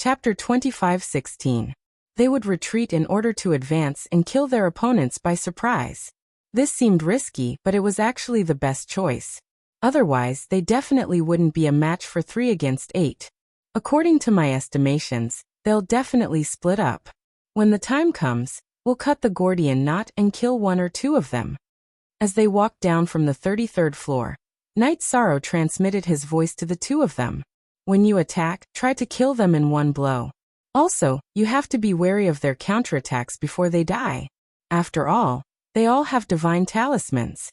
Chapter 25:16. They would retreat in order to advance and kill their opponents by surprise. This seemed risky, but it was actually the best choice. Otherwise, they definitely wouldn't be a match for 3 against 8. According to my estimations, they'll definitely split up. When the time comes, we'll cut the Gordian knot and kill 1 or 2 of them. As they walked down from the 33rd floor, Knight Sorrow transmitted his voice to the 2 of them. When you attack, try to kill them in 1 blow. Also, you have to be wary of their counterattacks before they die. After all, they all have divine talismans.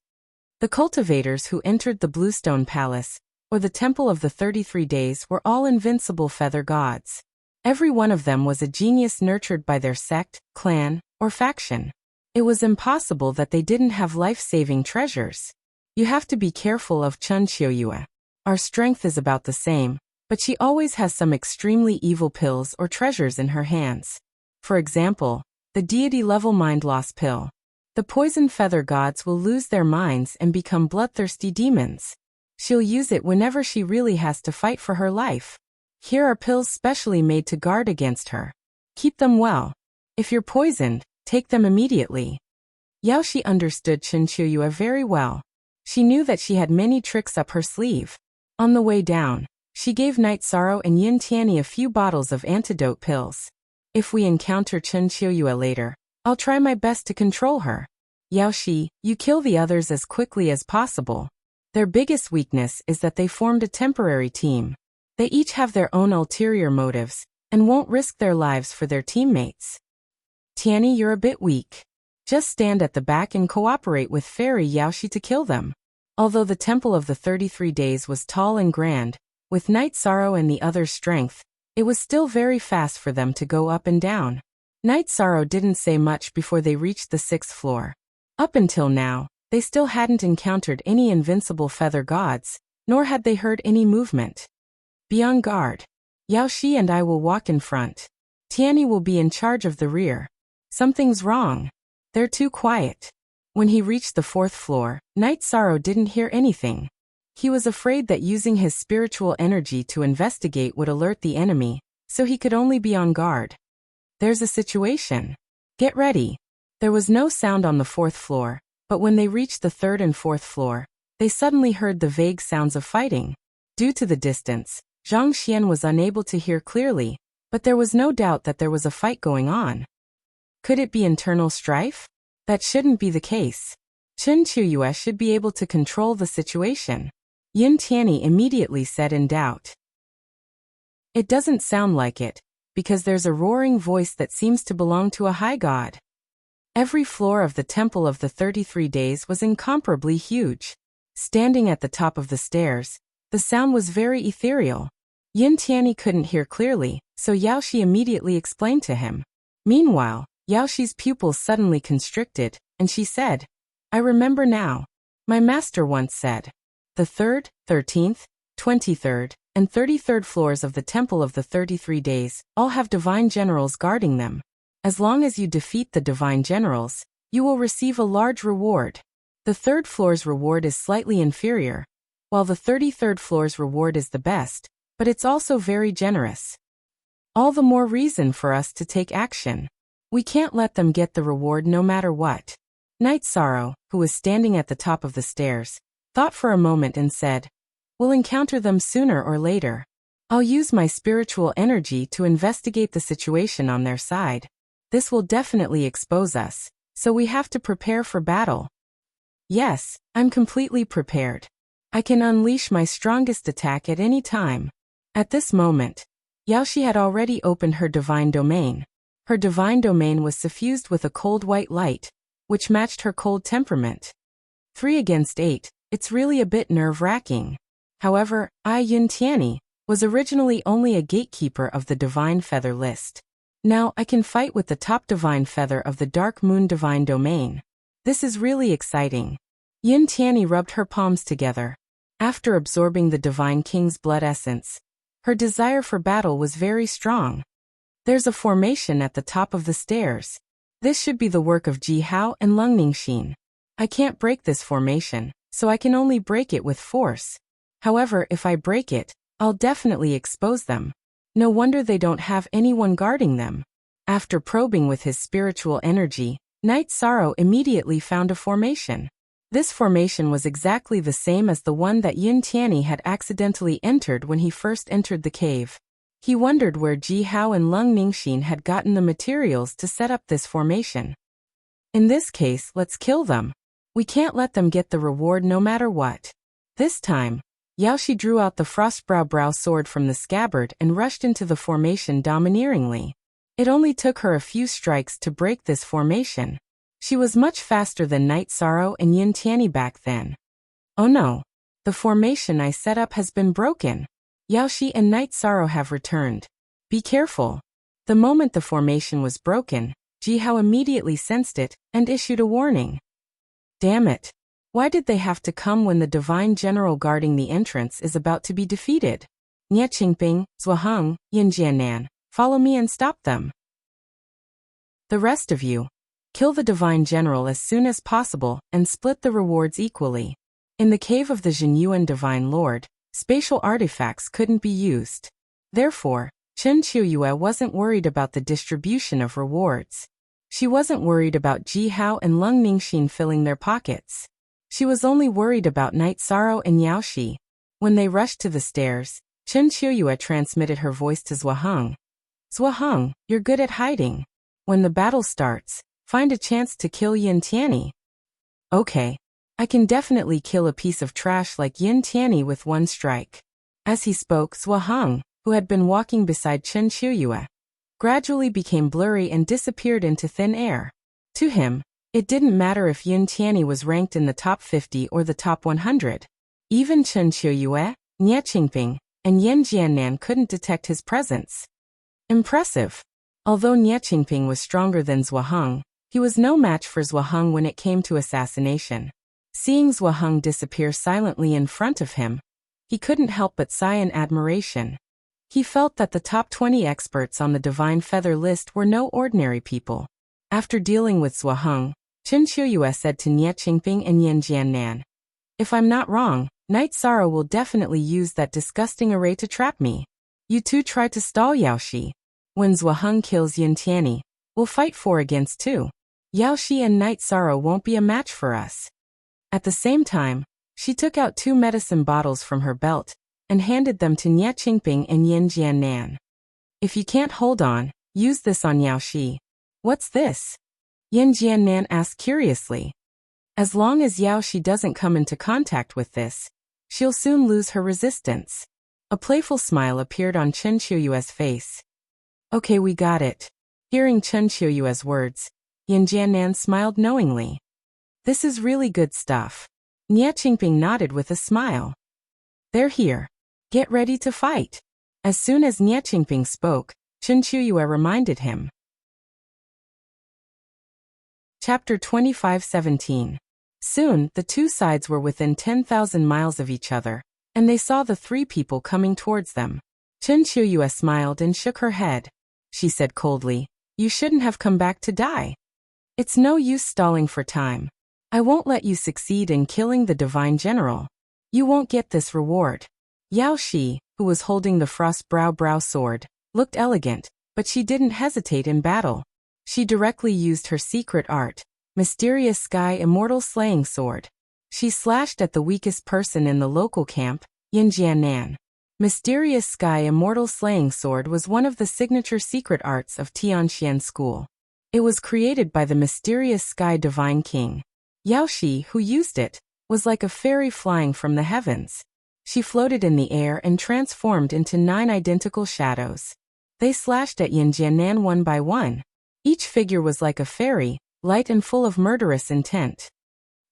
The cultivators who entered the Bluestone Palace, or the Temple of the 33 Days, were all invincible feather gods. Every one of them was a genius nurtured by their sect, clan, or faction. It was impossible that they didn't have life-saving treasures. You have to be careful of Chun Qiuyue. Our strength is about the same, but she always has some extremely evil pills or treasures in her hands. For example, the deity-level mind-loss pill. The poison feather gods will lose their minds and become bloodthirsty demons. She'll use it whenever she really has to fight for her life. Here are pills specially made to guard against her. Keep them well. If you're poisoned, take them immediately. Yaoshi understood Chun Qiuyue very well. She knew that she had many tricks up her sleeve. On the way down, she gave Knight Sorrow and Yin Tianyi a few bottles of antidote pills. If we encounter Chun Qiuyue later, I'll try my best to control her. Yaoshi, you kill the others as quickly as possible. Their biggest weakness is that they formed a temporary team. They each have their own ulterior motives, and won't risk their lives for their teammates. Tianyi, you're a bit weak. Just stand at the back and cooperate with Fairy Yaoshi to kill them. Although the Temple of the 33 Days was tall and grand, with Knight Sorrow and the others' strength, it was still very fast for them to go up and down. Knight Sorrow didn't say much before they reached the 6th floor. Up until now, they still hadn't encountered any invincible feather gods, nor had they heard any movement. Be on guard. Yaoshi and I will walk in front. Tianyi will be in charge of the rear. Something's wrong. They're too quiet. When he reached the 4th floor, Knight Sorrow didn't hear anything. He was afraid that using his spiritual energy to investigate would alert the enemy, so he could only be on guard. There's a situation. Get ready. There was no sound on the 4th floor, but when they reached the 3rd and 4th floor, they suddenly heard the vague sounds of fighting. Due to the distance, Zhang Xian was unable to hear clearly, but there was no doubt that there was a fight going on. Could it be internal strife? That shouldn't be the case. Chun Qiuyue should be able to control the situation. Yin Tianyi immediately said in doubt. It doesn't sound like it, because there's a roaring voice that seems to belong to a high god. Every floor of the Temple of the 33 Days was incomparably huge. Standing at the top of the stairs, the sound was very ethereal. Yin Tianyi couldn't hear clearly, so Yaoshi immediately explained to him. Meanwhile, Yaoshi's pupils suddenly constricted, and she said, I remember now. My master once said, the 3rd, 13th, 23rd, and 33rd floors of the Temple of the 33 Days all have divine generals guarding them. As long as you defeat the divine generals, you will receive a large reward. The 3rd floor's reward is slightly inferior, while the 33rd floor's reward is the best, but it's also very generous. All the more reason for us to take action. We can't let them get the reward no matter what. Knight Sorrow, who was standing at the top of the stairs, thought for a moment and said, We'll encounter them sooner or later. I'll use my spiritual energy to investigate the situation on their side. This will definitely expose us, so we have to prepare for battle. Yes, I'm completely prepared. I can unleash my strongest attack at any time. At this moment, Yaoshi had already opened her divine domain. Her divine domain was suffused with a cold white light, which matched her cold temperament. 3 against 8, it's really a bit nerve-wracking. However, Yin Tianyi was originally only a gatekeeper of the divine feather list. Now I can fight with the top divine feather of the Dark Moon divine domain. This is really exciting. Yin Tianyi rubbed her palms together. After absorbing the Divine King's blood essence, her desire for battle was very strong. There's a formation at the top of the stairs. This should be the work of Ji Hao and Lung Ningxin. I can't break this formation, so I can only break it with force. However, if I break it, I'll definitely expose them. No wonder they don't have anyone guarding them. After probing with his spiritual energy, Night Sorrow immediately found a formation. This formation was exactly the same as the one that Yin Tianyi had accidentally entered when he first entered the cave. He wondered where Ji Hao and Lung Ningxin had gotten the materials to set up this formation. In this case, let's kill them. We can't let them get the reward no matter what. This time, Yaoshi drew out the Frostbrow sword from the scabbard and rushed into the formation domineeringly. It only took her a few strikes to break this formation. She was much faster than Night Sorrow and Yin Tianyi back then. Oh no! The formation I set up has been broken. Yaoshi and Night Sorrow have returned. Be careful. The moment the formation was broken, Ji Hao immediately sensed it and issued a warning. Damn it! Why did they have to come when the divine general guarding the entrance is about to be defeated? Nie Qingping, Zuoheng, Yin Jiannan, follow me and stop them. The rest of you, kill the divine general as soon as possible and split the rewards equally. In the cave of the Zhenyuan Divine Lord, spatial artifacts couldn't be used. Therefore, Chen Qiuyue wasn't worried about the distribution of rewards. She wasn't worried about Ji Hao and Lung Ningxin filling their pockets. She was only worried about Night Sorrow and Yaoshi. When they rushed to the stairs, Chen Qiuyue transmitted her voice to Zuoheng. Zuoheng, you're good at hiding. When the battle starts, find a chance to kill Yin Tianyi. Okay. I can definitely kill a piece of trash like Yin Tianyi with one strike. As he spoke, Zuoheng, who had been walking beside Chen Qiuyue, gradually became blurry and disappeared into thin air. To him, it didn't matter if Yin Tianyi was ranked in the top 50 or the top 100. Even Chen Qiuyue, Nie Qingping, and Yin Jiannan couldn't detect his presence. Impressive. Although Nie Qingping was stronger than Zuoheng, he was no match for Zuoheng when it came to assassination. Seeing Zuoheng disappear silently in front of him, he couldn't help but sigh in admiration. He felt that the top 20 experts on the Divine Feather list were no ordinary people. After dealing with Zuoheng, Chen Qiuyue said to Nie Qingping and Yin Jiannan, "If I'm not wrong, Night Sorrow will definitely use that disgusting array to trap me. You two try to stall Yaoshi. When Zuoheng kills Yin Tianyi, we'll fight 4 against 2. Yaoshi and Night Sorrow won't be a match for us." At the same time, she took out 2 medicine bottles from her belt and handed them to Nie Qingping and Yin Jiannan. "If you can't hold on, use this on Yaoshi." "What's this?" Yin Jiannan asked curiously. "As long as Yaoshi doesn't come into contact with this, she'll soon lose her resistance." A playful smile appeared on Chen Qiuyue's face. "Okay, we got it." Hearing Chen Qiuyue's words, Yin Jiannan smiled knowingly. "This is really good stuff." Nie Qingping nodded with a smile. "They're here. Get ready to fight." As soon as Nie Qingping spoke, Chen Qiuyue reminded him. Chapter 25:17. Soon, the two sides were within 10,000 miles of each other, and they saw the 3 people coming towards them. Chen Qiuyue smiled and shook her head. She said coldly, "You shouldn't have come back to die. It's no use stalling for time. I won't let you succeed in killing the Divine General. You won't get this reward." Yaoshi, who was holding the Frostbrow sword, looked elegant, but she didn't hesitate in battle. She directly used her secret art, Mysterious Sky Immortal Slaying Sword. She slashed at the weakest person in the local camp, Yin Jiannan. Mysterious Sky Immortal Slaying Sword was one of the signature secret arts of Tianxian School. It was created by the Mysterious Sky Divine King. Yaoshi, who used it, was like a fairy flying from the heavens. She floated in the air and transformed into 9 identical shadows. They slashed at Yin Jiannan one by one. Each figure was like a fairy, light and full of murderous intent.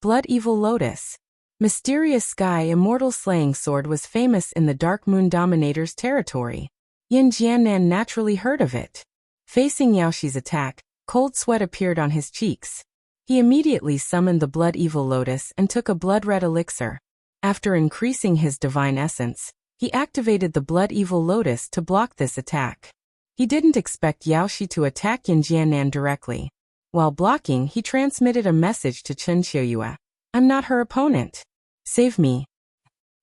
Blood Evil Lotus. Mysterious Sky Immortal Slaying Sword was famous in the Dark Moon Dominator's territory. Yin Jiannan naturally heard of it. Facing Yaoshi's attack, cold sweat appeared on his cheeks. He immediately summoned the Blood Evil Lotus and took a blood red elixir. After increasing his divine essence, he activated the Blood Evil Lotus to block this attack. He didn't expect Yaoshi to attack Yin Jiannan directly. While blocking, he transmitted a message to Chen Qiuyue. "I'm not her opponent. Save me."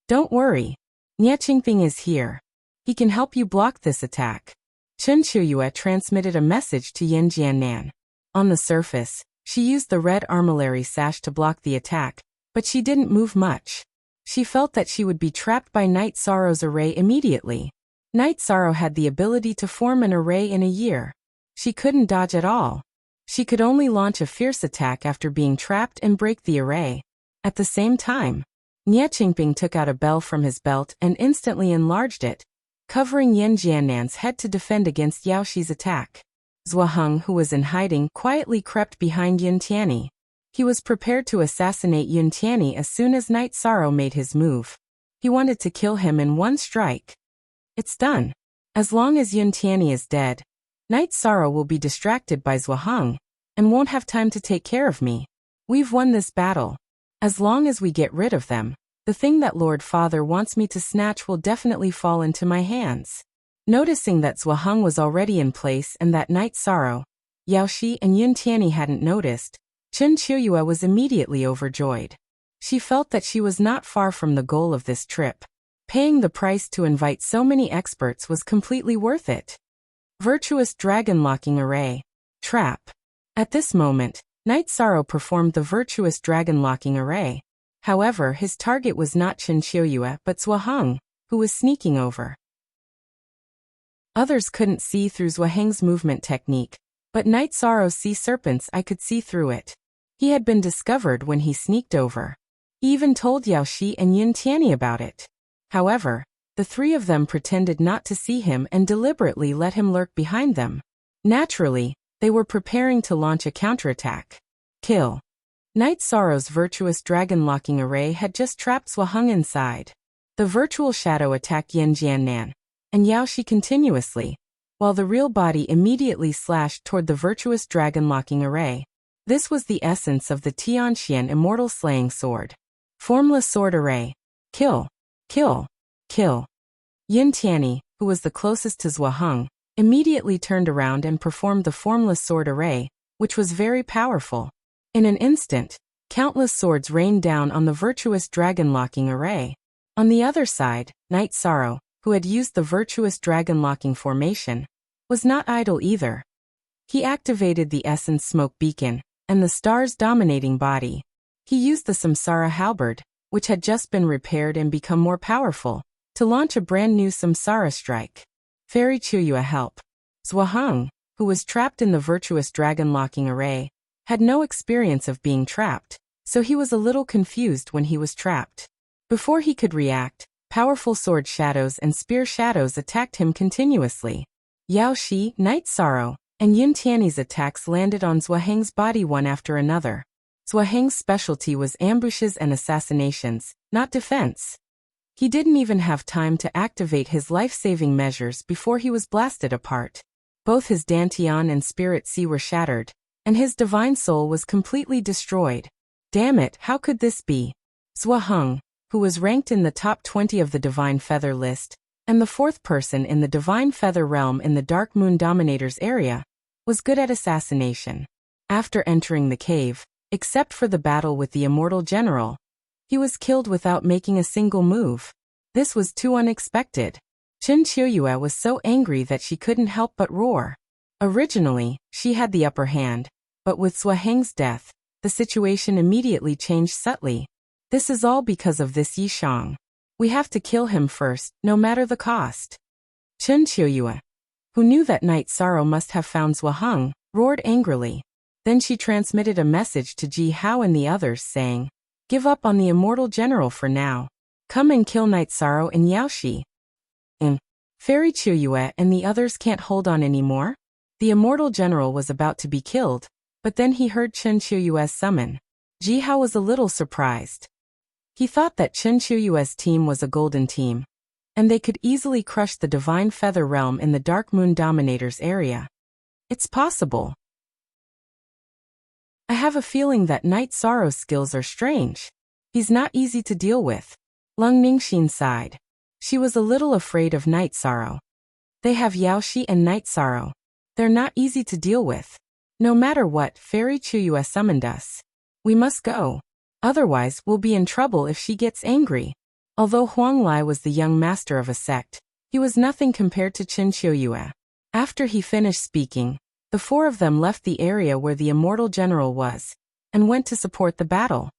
"Don't worry. Nie Qingping is here." He can help you block this attack. Chen Qiuyue transmitted a message to Yin Jiannan. On the surface, she used the red armillary sash to block the attack, but she didn't move much. She felt that she would be trapped by Night Sorrow's array immediately. Night Sorrow had the ability to form an array in a year. She couldn't dodge at all. She could only launch a fierce attack after being trapped and break the array. At the same time, Nie Qingping took out a bell from his belt and instantly enlarged it, covering Yin Jiannan's head to defend against Yao Shi's attack. Zhuaheng, who was in hiding, quietly crept behind Yun Tianyi. He was prepared to assassinate Yun Tianyi as soon as Night Sorrow made his move. He wanted to kill him in one strike. It's done. As long as Yun Tianyi is dead, Night Sorrow will be distracted by Zhuaheng and won't have time to take care of me. We've won this battle. As long as we get rid of them, the thing that Lord Father wants me to snatch will definitely fall into my hands. Noticing that Zhuaheng was already in place and that Night Sorrow, Yao Shi and Yun Tianyi hadn't noticed, Chen Qiuyue was immediately overjoyed. She felt that she was not far from the goal of this trip. Paying the price to invite so many experts was completely worth it. Virtuous Dragon Locking Array. Trap. At this moment, Night Sorrow performed the Virtuous Dragon Locking Array. However, his target was not Chen Qiuyue but Zhuaheng, who was sneaking over. Others couldn't see through Zhuaheng's movement technique, but Night Sorrow's sea serpent's eye could see through it. He had been discovered when he sneaked over. He even told Yao Shi and Yun Tianyi about it. However, the three of them pretended not to see him and deliberately let him lurk behind them. Naturally, they were preparing to launch a counterattack. Kill. Night Sorrow's Virtuous Dragon Locking Array had just trapped Zhuaheng inside. The virtual shadow attacked Yin Jiannan and Yao Shi continuously, while the real body immediately slashed toward the Virtuous Dragon Locking Array. This was the essence of the Tianxian Immortal Slaying Sword. Formless Sword Array. Kill. Kill. Kill. Yin Tianyi, who was the closest to Zhuaheng, immediately turned around and performed the Formless Sword Array, which was very powerful. In an instant, countless swords rained down on the Virtuous Dragon Locking Array. On the other side, Night Sorrow, who had used the Virtuous Dragon Locking formation, was not idle either. He activated the Essence Smoke Beacon and the Star's Dominating Body. He used the Samsara Halberd, which had just been repaired and become more powerful, to launch a brand new Samsara Strike. Fairy Qiuyue help. Zhuaheng, who was trapped in the Virtuous Dragon Locking Array, had no experience of being trapped, so he was a little confused when he was trapped. Before he could react, powerful sword shadows and spear shadows attacked him continuously. Yao Shi, Night Sorrow, and Yun Tianyi's attacks landed on Zhuaheng's body one after another. Zhuaheng's specialty was ambushes and assassinations, not defense. He didn't even have time to activate his life-saving measures before he was blasted apart. Both his Dantian and Spirit Sea were shattered, and his divine soul was completely destroyed. Damn it, how could this be? Zhuaheng, who was ranked in the top 20 of the Divine Feather list, and the fourth person in the Divine Feather realm in the Dark Moon Dominators area, was good at assassination. After entering the cave, except for the battle with the Immortal General, he was killed without making a single move. This was too unexpected. Chen Qiuyue was so angry that she couldn't help but roar. Originally, she had the upper hand, but with Zhuaheng's death, the situation immediately changed subtly. This is all because of this Yishang. We have to kill him first, no matter the cost. Chen Qiuyue, who knew that Night Sorrow must have found Zhuaheng, roared angrily. Then she transmitted a message to Ji Hao and the others saying, "Give up on the Immortal General for now. Come and kill Night Sorrow and Yao Shi." Fairy Qiuyue and the others can't hold on anymore? The Immortal General was about to be killed, but then he heard Chen Qiuyue's summon. Ji Hao was a little surprised. He thought that Chen Qiuyue's team was a golden team, and they could easily crush the Divine Feather realm in the Dark Moon Dominators area. It's possible. I have a feeling that Night Sorrow's skills are strange. He's not easy to deal with. Lung Ningxin sighed. She was a little afraid of Night Sorrow. They have Yao Shi and Night Sorrow. They're not easy to deal with. No matter what, Fairy Qiuyue summoned us. We must go. Otherwise, we'll be in trouble if she gets angry. Although Huang Lai was the young master of a sect, He was nothing compared to Chen Qiuyue. After he finished speaking, the four of them left the area where the immortal general was, and went to support the battle.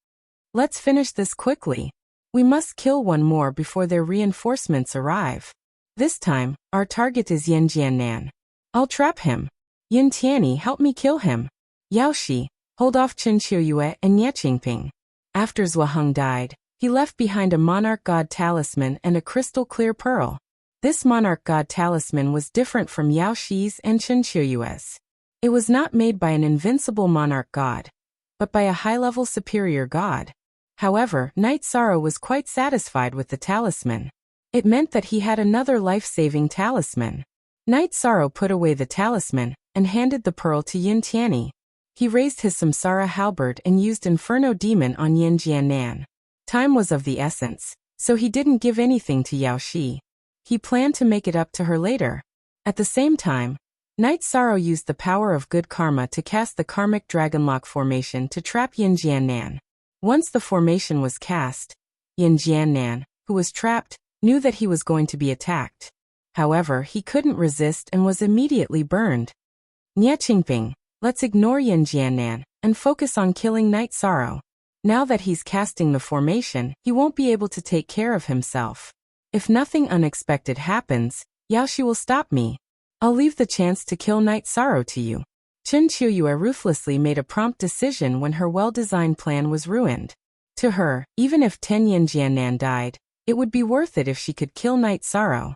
Let's finish this quickly. We must kill one more before their reinforcements arrive. This time, our target is Yan Jiannan. I'll trap him. Yin Tianyi, help me kill him. Yao Shi, hold off Chen Qiuyue and Nie Qingping. After Zhuaheng died, he left behind a monarch god talisman and a crystal-clear pearl. This monarch god talisman was different from Yao Shi's and Chen Qiuyue's. It was not made by an invincible monarch god, but by a high-level superior god. However, Knight Sorrow was quite satisfied with the talisman. It meant that he had another life-saving talisman. Knight Sorrow put away the talisman and handed the pearl to Yin Tianyi. He raised his Samsara halberd and used Inferno Demon on Yin Jiannan. Time was of the essence, so he didn't give anything to Yao Shi. He planned to make it up to her later. At the same time, Knight Sorrow used the power of good karma to cast the karmic dragonlock formation to trap Yin Jiannan. Once the formation was cast, Yin Jiannan, who was trapped, knew that he was going to be attacked. However, he couldn't resist and was immediately burned. Nie Qingping, let's ignore Yin Jiannan and focus on killing Knight Sorrow. Now that he's casting the formation, he won't be able to take care of himself. If nothing unexpected happens, Yao Shi will stop me. I'll leave the chance to kill Knight Sorrow to you. Chen Qiuyue ruthlessly made a prompt decision when her well-designed plan was ruined. To her, even if 10 Yin Jiannan died, it would be worth it if she could kill Knight Sorrow.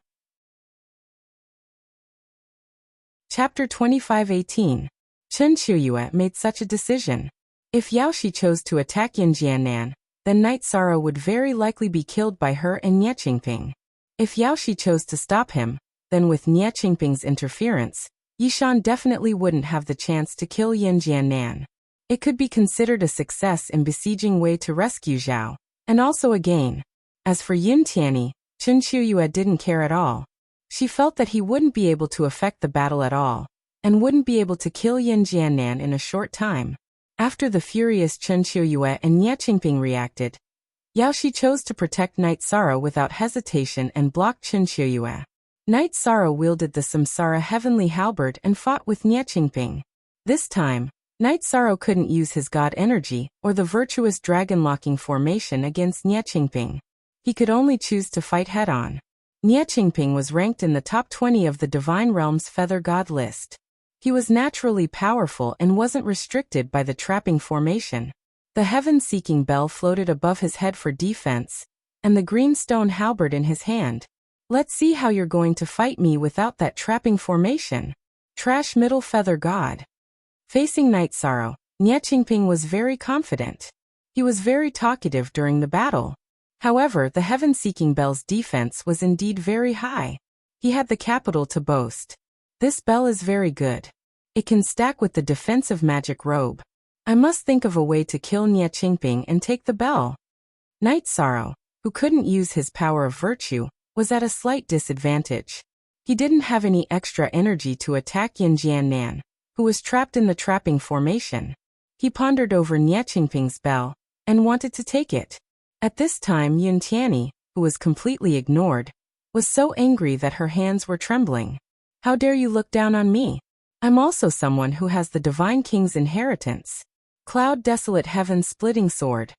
Chapter 25:18. Chen Qiuyue made such a decision. If Yao Shi chose to attack Yin Jiannan, then Knight Sorrow would very likely be killed by her and Nie Qingping. If Yao Shi chose to stop him, then with Nie Qingping's interference, Yishan definitely wouldn't have the chance to kill Yin Jiannan. It could be considered a success in besieging Wei to rescue Zhao, and also a gain. As for Yin Tianyi, Chen Qiuyue didn't care at all. She felt that he wouldn't be able to affect the battle at all, and wouldn't be able to kill Yin Jiannan in a short time. After the furious Chen Qiuyue and Nie Qingping reacted, Yao Shi chose to protect Knight Sorrow without hesitation and blocked Chen Qiuyue. Knight Sorrow wielded the Samsara Heavenly Halberd and fought with Nie Qingping. This time, Knight Sorrow couldn't use his god energy or the virtuous dragon-locking formation against Nie Qingping. He could only choose to fight head-on. Nie Qingping was ranked in the top 20 of the Divine Realm's Feather God list. He was naturally powerful and wasn't restricted by the trapping formation. The heaven-seeking bell floated above his head for defense, and the green stone halberd in his hand. Let's see how you're going to fight me without that trapping formation. Trash Middle Feather God. Facing Knight Sorrow, Nie Qingping was very confident. He was very talkative during the battle. However, the heaven-seeking bell's defense was indeed very high. He had the capital to boast. This bell is very good. It can stack with the defensive magic robe. I must think of a way to kill Nie Qingping and take the bell. Knight Sorrow, who couldn't use his power of virtue, was at a slight disadvantage. He didn't have any extra energy to attack Yin Jiannan, who was trapped in the trapping formation. He pondered over Nie Qingping's bell and wanted to take it. At this time, Yin Tianyi, who was completely ignored, was so angry that her hands were trembling. How dare you look down on me? I'm also someone who has the Divine King's inheritance. Cloud Desolate Heaven Splitting Sword.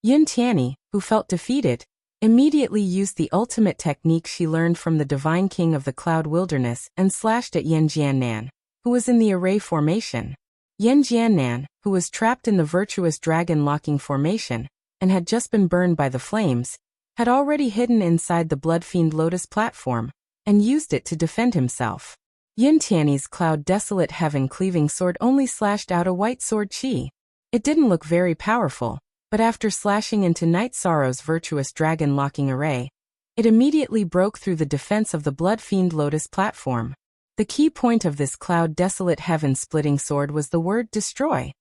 Yin Tianyi, who felt defeated, immediately used the ultimate technique she learned from the Divine King of the Cloud Wilderness and slashed at Yin Jiannan, who was in the array formation. Yin Jiannan, who was trapped in the virtuous dragon-locking formation and had just been burned by the flames, had already hidden inside the Bloodfiend Lotus platform and used it to defend himself. Yin Tianyi's Cloud Desolate Heaven Cleaving Sword only slashed out a white sword chi. It didn't look very powerful, but after slashing into Knight Sorrow's virtuous dragon-locking array, it immediately broke through the defense of the Bloodfiend Lotus platform. The key point of this Cloud Desolate Heaven Splitting Sword was the word destroy.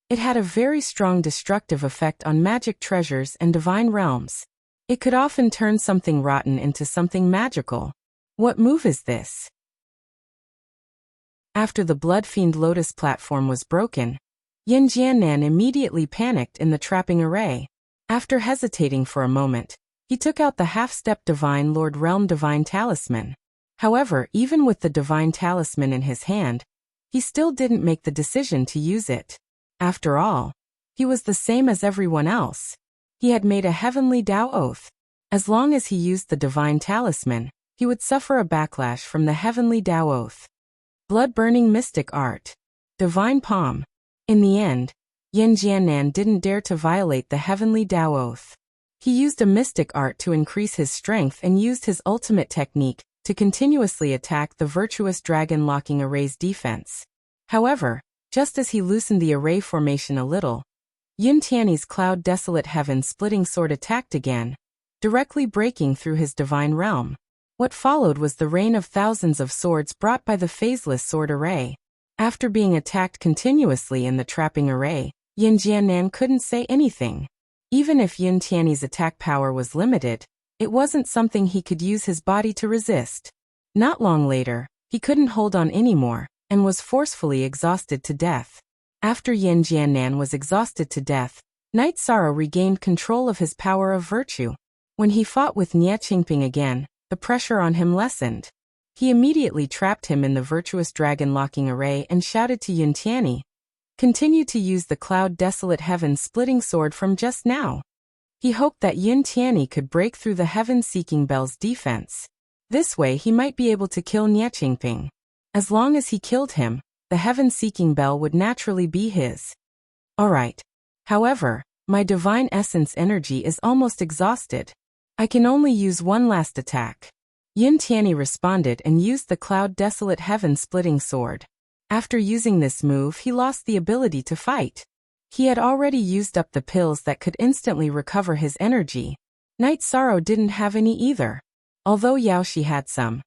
It had a very strong destructive effect on magic treasures and divine realms. It could often turn something rotten into something magical. What move is this? After the Bloodfiend Lotus platform was broken, Yin Jiannan immediately panicked in the trapping array. After hesitating for a moment, He took out the half-step Divine Lord Realm Divine Talisman. However, even with the Divine Talisman in his hand, he still didn't make the decision to use it. After all, he was the same as everyone else. He had made a heavenly Tao oath. As long as he used the Divine Talisman, he would suffer a backlash from the heavenly Tao oath. Blood-burning mystic art. Divine palm. In the end, Yin Jiannan didn't dare to violate the heavenly Tao oath. He used a mystic art to increase his strength and used his ultimate technique to continuously attack the virtuous dragon locking array's defense. However, just as he loosened the array formation a little, Yin Tiany's cloud desolate heaven splitting sword attacked again, directly breaking through his divine realm. What followed was the rain of thousands of swords brought by the phaseless sword array. After being attacked continuously in the trapping array, Yin Jiannan couldn't say anything. Even if Yin Tiany's attack power was limited, it wasn't something he could use his body to resist. Not long later, he couldn't hold on anymore, and was forcefully exhausted to death. After Yin Jiannan was exhausted to death, Knight Sorrow regained control of his power of virtue. When he fought with Nie Qingping again, the pressure on him lessened. He immediately trapped him in the virtuous dragon locking array and shouted to Yin Tiany, "Continue to use the cloud desolate heaven splitting sword from just now." He hoped that Yin Tiany could break through the heaven-seeking bell's defense. This way he might be able to kill Nie Qingping. As long as he killed him, the heaven-seeking bell would naturally be his. Alright. However, my divine essence energy is almost exhausted. I can only use one last attack. Yin Tiany responded and used the cloud desolate heaven splitting sword. After using this move, he lost the ability to fight. He had already used up the pills that could instantly recover his energy. Knight Sorrow didn't have any either. Although Yaoshi had some,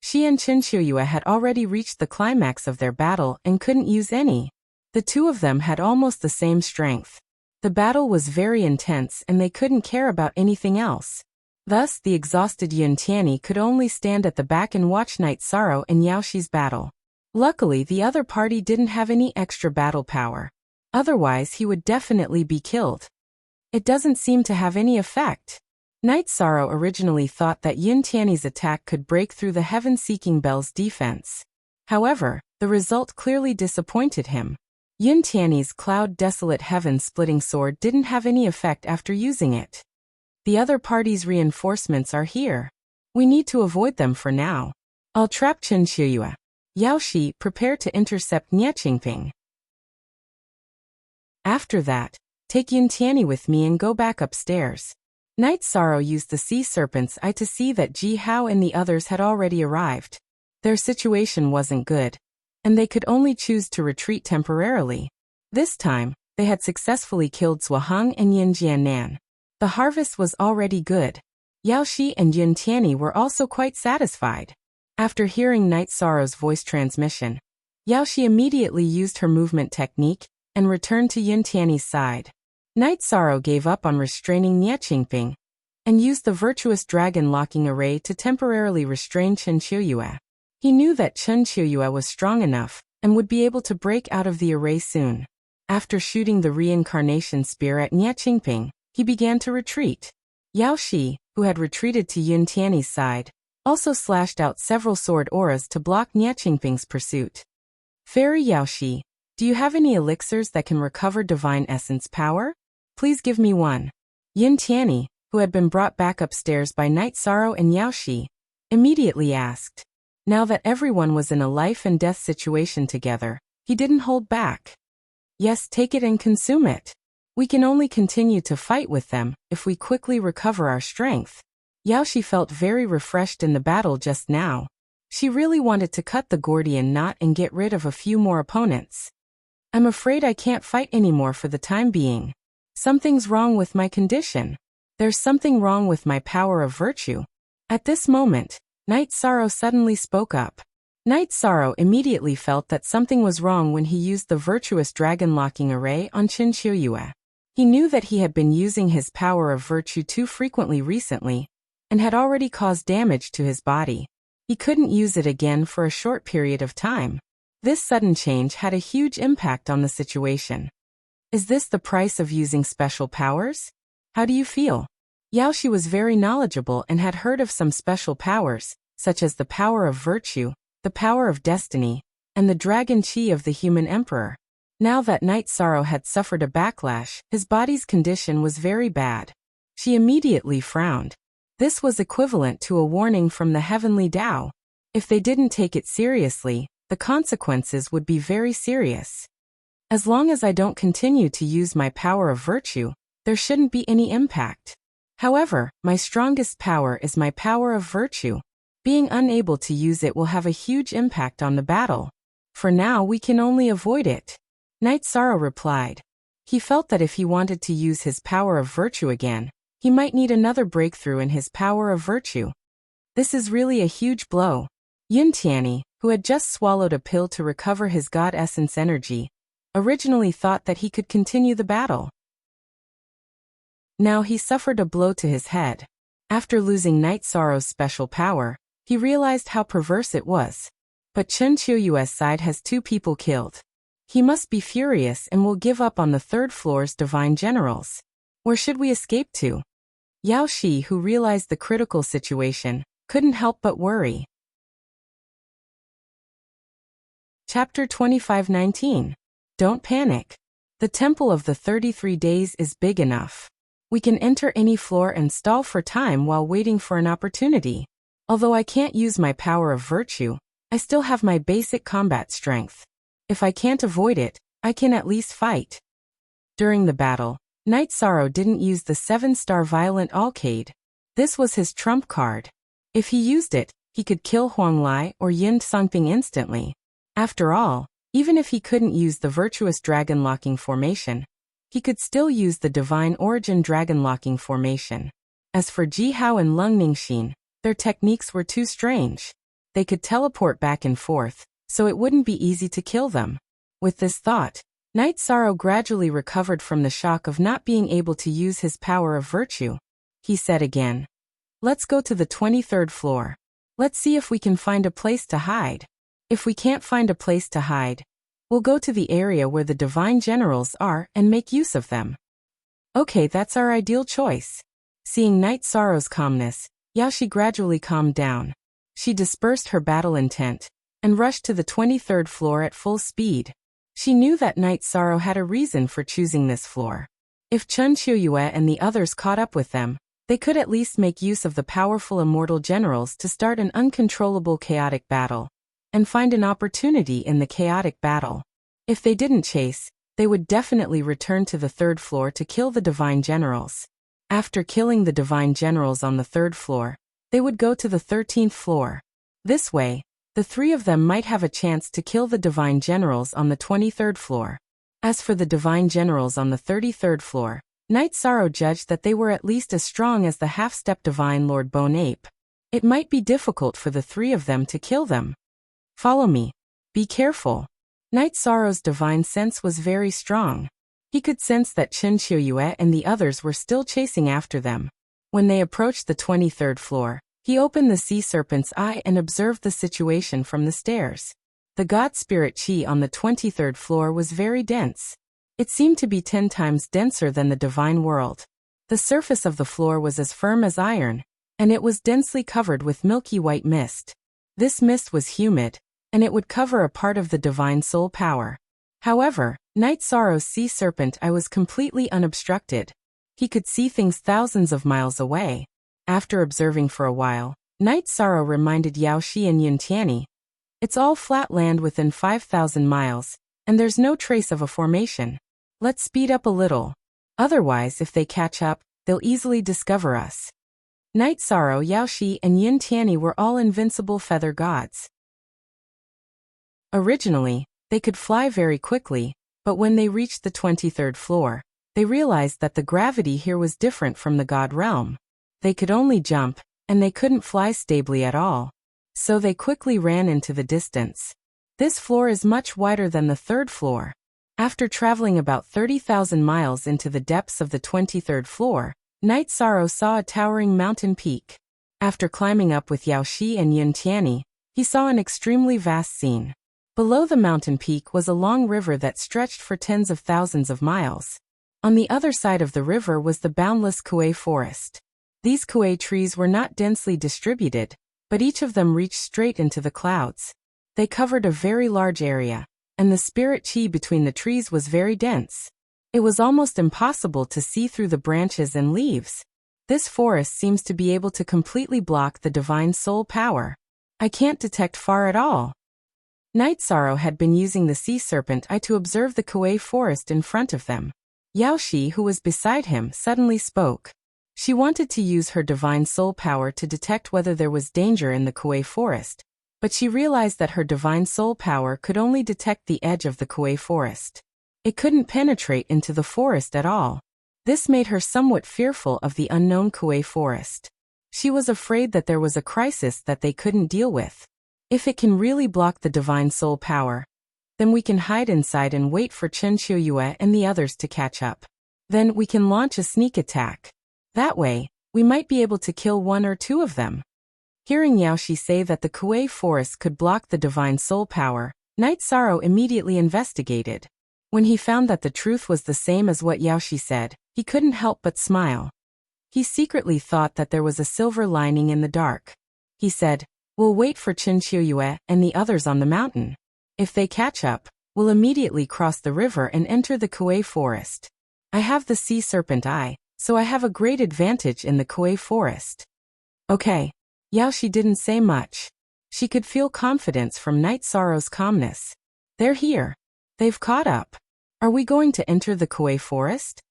she and Qinshuiyue had already reached the climax of their battle and couldn't use any. The two of them had almost the same strength. The battle was very intense and they couldn't care about anything else. Thus, the exhausted Yin Tiany could only stand at the back and watch Knight Sorrow and Yaoshi's battle. Luckily, the other party didn't have any extra battle power. Otherwise, he would definitely be killed. It doesn't seem to have any effect. Knight Sorrow originally thought that Yin Tiany's attack could break through the heaven-seeking bell's defense. However, the result clearly disappointed him. Yin Tiany's cloud desolate heaven splitting sword didn't have any effect after using it. The other party's reinforcements are here. We need to avoid them for now. I'll trap Qinshuiyue. Yaoshi, prepare to intercept Nie Qingping. After that, take Yin Tiany with me and go back upstairs. Knight Sorrow used the sea serpent's eye to see that Ji Hao and the others had already arrived. Their situation wasn't good, and they could only choose to retreat temporarily. This time, they had successfully killed Zhuaheng and Yin Jiannan. The harvest was already good. Yaoshi and Yin Tiany were also quite satisfied. After hearing Knight Sorrow's voice transmission, Yaoshi immediately used her movement technique and returned to Yin Tiany's side. Knight Sorrow gave up on restraining Nie Qingping and used the virtuous dragon locking array to temporarily restrain Qinshuiyue. He knew that Qinshuiyue was strong enough and would be able to break out of the array soon. After shooting the reincarnation spear at Nie Qingping, he began to retreat. Yaoshi, who had retreated to Yin Tiany's side, also slashed out several sword auras to block Nie Qingping's pursuit. Fairy Yaoshi, do you have any elixirs that can recover divine essence power? Please give me one. Yin Tiany, who had been brought back upstairs by Knight Sorrow and Yaoshi, immediately asked. Now that everyone was in a life and death situation together, he didn't hold back. Yes, take it and consume it. We can only continue to fight with them if we quickly recover our strength. Yaoshi felt very refreshed in the battle just now. She really wanted to cut the Gordian knot and get rid of a few more opponents. I'm afraid I can't fight anymore for the time being. Something's wrong with my condition. There's something wrong with my power of virtue. At this moment, Knight Sorrow suddenly spoke up. Knight Sorrow immediately felt that something was wrong when he used the virtuous dragon locking array on Qinshuiyue. He knew that he had been using his power of virtue too frequently recently, and had already caused damage to his body. He couldn't use it again for a short period of time. This sudden change had a huge impact on the situation. Is this the price of using special powers? How do you feel? Yaoshi was very knowledgeable and had heard of some special powers, such as the power of virtue, the power of destiny, and the dragon chi of the human emperor. Now that Night Sorrow had suffered a backlash, his body's condition was very bad. She immediately frowned. This was equivalent to a warning from the heavenly Tao. If they didn't take it seriously, the consequences would be very serious. As long as I don't continue to use my power of virtue, there shouldn't be any impact. However, my strongest power is my power of virtue. Being unable to use it will have a huge impact on the battle. For now, we can only avoid it. Night Sorrow replied. He felt that if he wanted to use his power of virtue again, he might need another breakthrough in his power of virtue. This is really a huge blow. Yun Tianyi, who had just swallowed a pill to recover his god essence energy, originally thought that he could continue the battle. Now he suffered a blow to his head. After losing Night Sorrow's special power, he realized how perverse it was. But Chen Qiuyue's side has 2 people killed. He must be furious and will give up on the 3rd floor's divine generals. Where should we escape to? Yao Shi, who realized the critical situation, couldn't help but worry. Chapter 25:19. Don't panic. The Temple of the 33 Days is big enough. We can enter any floor and stall for time while waiting for an opportunity. Although I can't use my power of virtue, I still have my basic combat strength. If I can't avoid it, I can at least fight. During the battle, Night Sorrow didn't use the 7-star Violent Alcade. This was his trump card. If he used it, he could kill Huang Lai or Yin Songping instantly. After all, even if he couldn't use the virtuous dragon locking formation, he could still use the divine origin dragon locking formation. As for Ji Hao and Lung Ningxin, their techniques were too strange. They could teleport back and forth, so it wouldn't be easy to kill them. With this thought, Night Sorrow gradually recovered from the shock of not being able to use his power of virtue. He said again, "Let's go to the 23rd floor. Let's see if we can find a place to hide. If we can't find a place to hide, we'll go to the area where the divine generals are and make use of them." Okay, that's our ideal choice. Seeing Night Sorrow's calmness, Yaoshi gradually calmed down. She dispersed her battle intent and rushed to the 23rd floor at full speed. She knew that Night Sorrow had a reason for choosing this floor. If Chen Qiuyue and the others caught up with them, they could at least make use of the powerful immortal generals to start an uncontrollable chaotic battle, and find an opportunity in the chaotic battle. If they didn't chase, they would definitely return to the 3rd floor to kill the divine generals. After killing the divine generals on the 3rd floor, they would go to the 13th floor. This way, the 3 of them might have a chance to kill the divine generals on the 23rd floor. As for the divine generals on the 33rd floor, Night Sorrow judged that they were at least as strong as the half-step divine Lord Bone Ape. It might be difficult for the 3 of them to kill them. Follow me. Be careful. Night Sorrow's divine sense was very strong. He could sense that Chen Qiuyue and the others were still chasing after them. When they approached the 23rd floor, he opened the sea serpent's eye and observed the situation from the stairs. The god spirit chi on the 23rd floor was very dense. It seemed to be 10 times denser than the divine world. The surface of the floor was as firm as iron, and it was densely covered with milky white mist. This mist was humid, and it would cover a part of the divine soul power. However, Night Sorrow's sea serpent eye was completely unobstructed. He could see things thousands of miles away. After observing for a while, Night Sorrow reminded Yao Shi and Yun Tianyi, "It's all flat land within 5,000 miles, and there's no trace of a formation. Let's speed up a little. Otherwise, if they catch up, they'll easily discover us." Night Sorrow, Yao Shi, and Yun Tianyi were all invincible feather gods. Originally, they could fly very quickly, but when they reached the 23rd floor, they realized that the gravity here was different from the god realm. They could only jump, and they couldn't fly stably at all. So they quickly ran into the distance. This floor is much wider than the 3rd floor. After traveling about 30,000 miles into the depths of the 23rd floor, Night Sorrow saw a towering mountain peak. After climbing up with Yao Shi and Yun Tianyi, he saw an extremely vast scene. Below the mountain peak was a long river that stretched for tens of thousands of miles. On the other side of the river was the boundless Kuei forest. These kuei trees were not densely distributed, but each of them reached straight into the clouds. They covered a very large area, and the spirit chi between the trees was very dense. It was almost impossible to see through the branches and leaves. This forest seems to be able to completely block the divine soul power. I can't detect far at all. Night Sorrow had been using the sea serpent eye to observe the kuei forest in front of them. Yaoshi, who was beside him, suddenly spoke. She wanted to use her divine soul power to detect whether there was danger in the kuei forest, but she realized that her divine soul power could only detect the edge of the kuei forest. It couldn't penetrate into the forest at all. This made her somewhat fearful of the unknown kuei forest. She was afraid that there was a crisis that they couldn't deal with. If it can really block the divine soul power, then we can hide inside and wait for Chen Qiuyue and the others to catch up. Then we can launch a sneak attack. That way, we might be able to kill one or two of them. Hearing Yaoshi say that the kuei forest could block the divine soul power, Night Sorrow immediately investigated. When he found that the truth was the same as what Yaoshi said, he couldn't help but smile. He secretly thought that there was a silver lining in the dark. He said, "We'll wait for Chen Qiuyue and the others on the mountain. If they catch up, we'll immediately cross the river and enter the kuei forest. I have the sea serpent eye, so I have a great advantage in the kuei forest." Okay. Yaoshi didn't say much. She could feel confidence from Night Sorrow's calmness. They're here. They've caught up. Are we going to enter the kuei forest?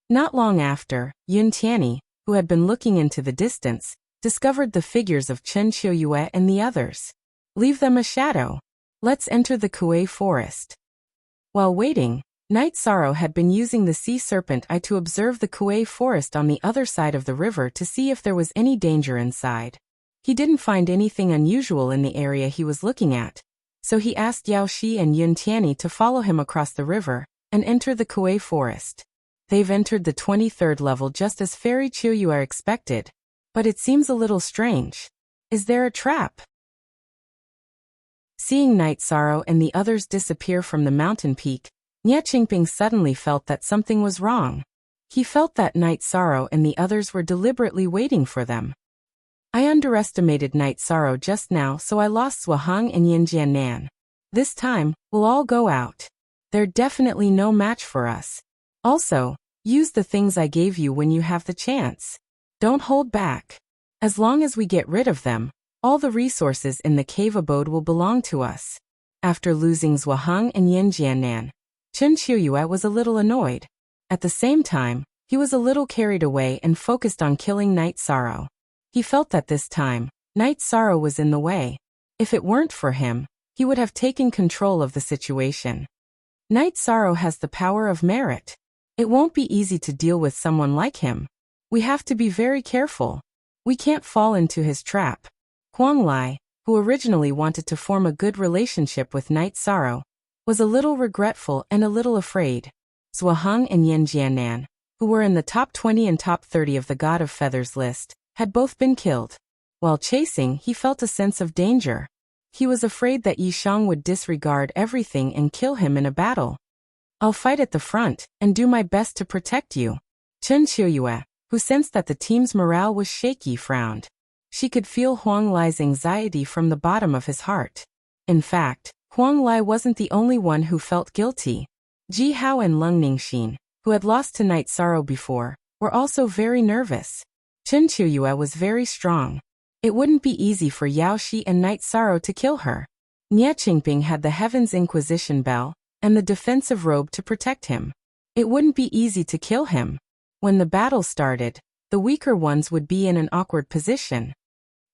Not long after, Yun Tianyi, who had been looking into the distance, discovered the figures of Chen Qiuyue and the others. Leave them a shadow. Let's enter the kuei forest. While waiting, Night Sorrow had been using the sea serpent eye to observe the kuei forest on the other side of the river to see if there was any danger inside. He didn't find anything unusual in the area he was looking at, so he asked Yaoshi and Yun Tianyi to follow him across the river and enter the kuei forest. They've entered the 23rd level just as Fairy Qiuyue expected, but it seems a little strange. Is there a trap? Seeing Night Sorrow and the others disappear from the mountain peak, Nie Qingping suddenly felt that something was wrong. He felt that Night Sorrow and the others were deliberately waiting for them. I underestimated Night Sorrow just now, so I lost Zhuaheng and Yin Jiannan. This time, we'll all go out. They're definitely no match for us. Also, use the things I gave you when you have the chance. Don't hold back. As long as we get rid of them, all the resources in the cave abode will belong to us. After losing Zhuaheng and Yin Jiannan, Chen Qiuyue was a little annoyed. At the same time, he was a little carried away and focused on killing Night Sorrow. He felt that this time, Night Sorrow was in the way. If it weren't for him, he would have taken control of the situation. Night Sorrow has the power of merit. It won't be easy to deal with someone like him. We have to be very careful. We can't fall into his trap. Huang Lai, who originally wanted to form a good relationship with Night Sorrow, was a little regretful and a little afraid. Zhuaheng and Yin Jiannan, who were in the top 20 and top 30 of the God of Feathers list, had both been killed. While chasing, he felt a sense of danger. He was afraid that Yishang would disregard everything and kill him in a battle. I'll fight at the front and do my best to protect you. Chen Qiuyue, who sensed that the team's morale was shaky, frowned. She could feel Huang Lai's anxiety from the bottom of his heart. In fact, Huang Lai wasn't the only one who felt guilty. Ji Hao and Leng Ningxin, who had lost to Night Sorrow before, were also very nervous. Chen Qiuyue was very strong. It wouldn't be easy for Yaoshi and Night Sorrow to kill her. Nie Qingping had the Heaven's Inquisition bell and the defensive robe to protect him. It wouldn't be easy to kill him. When the battle started, the weaker ones would be in an awkward position.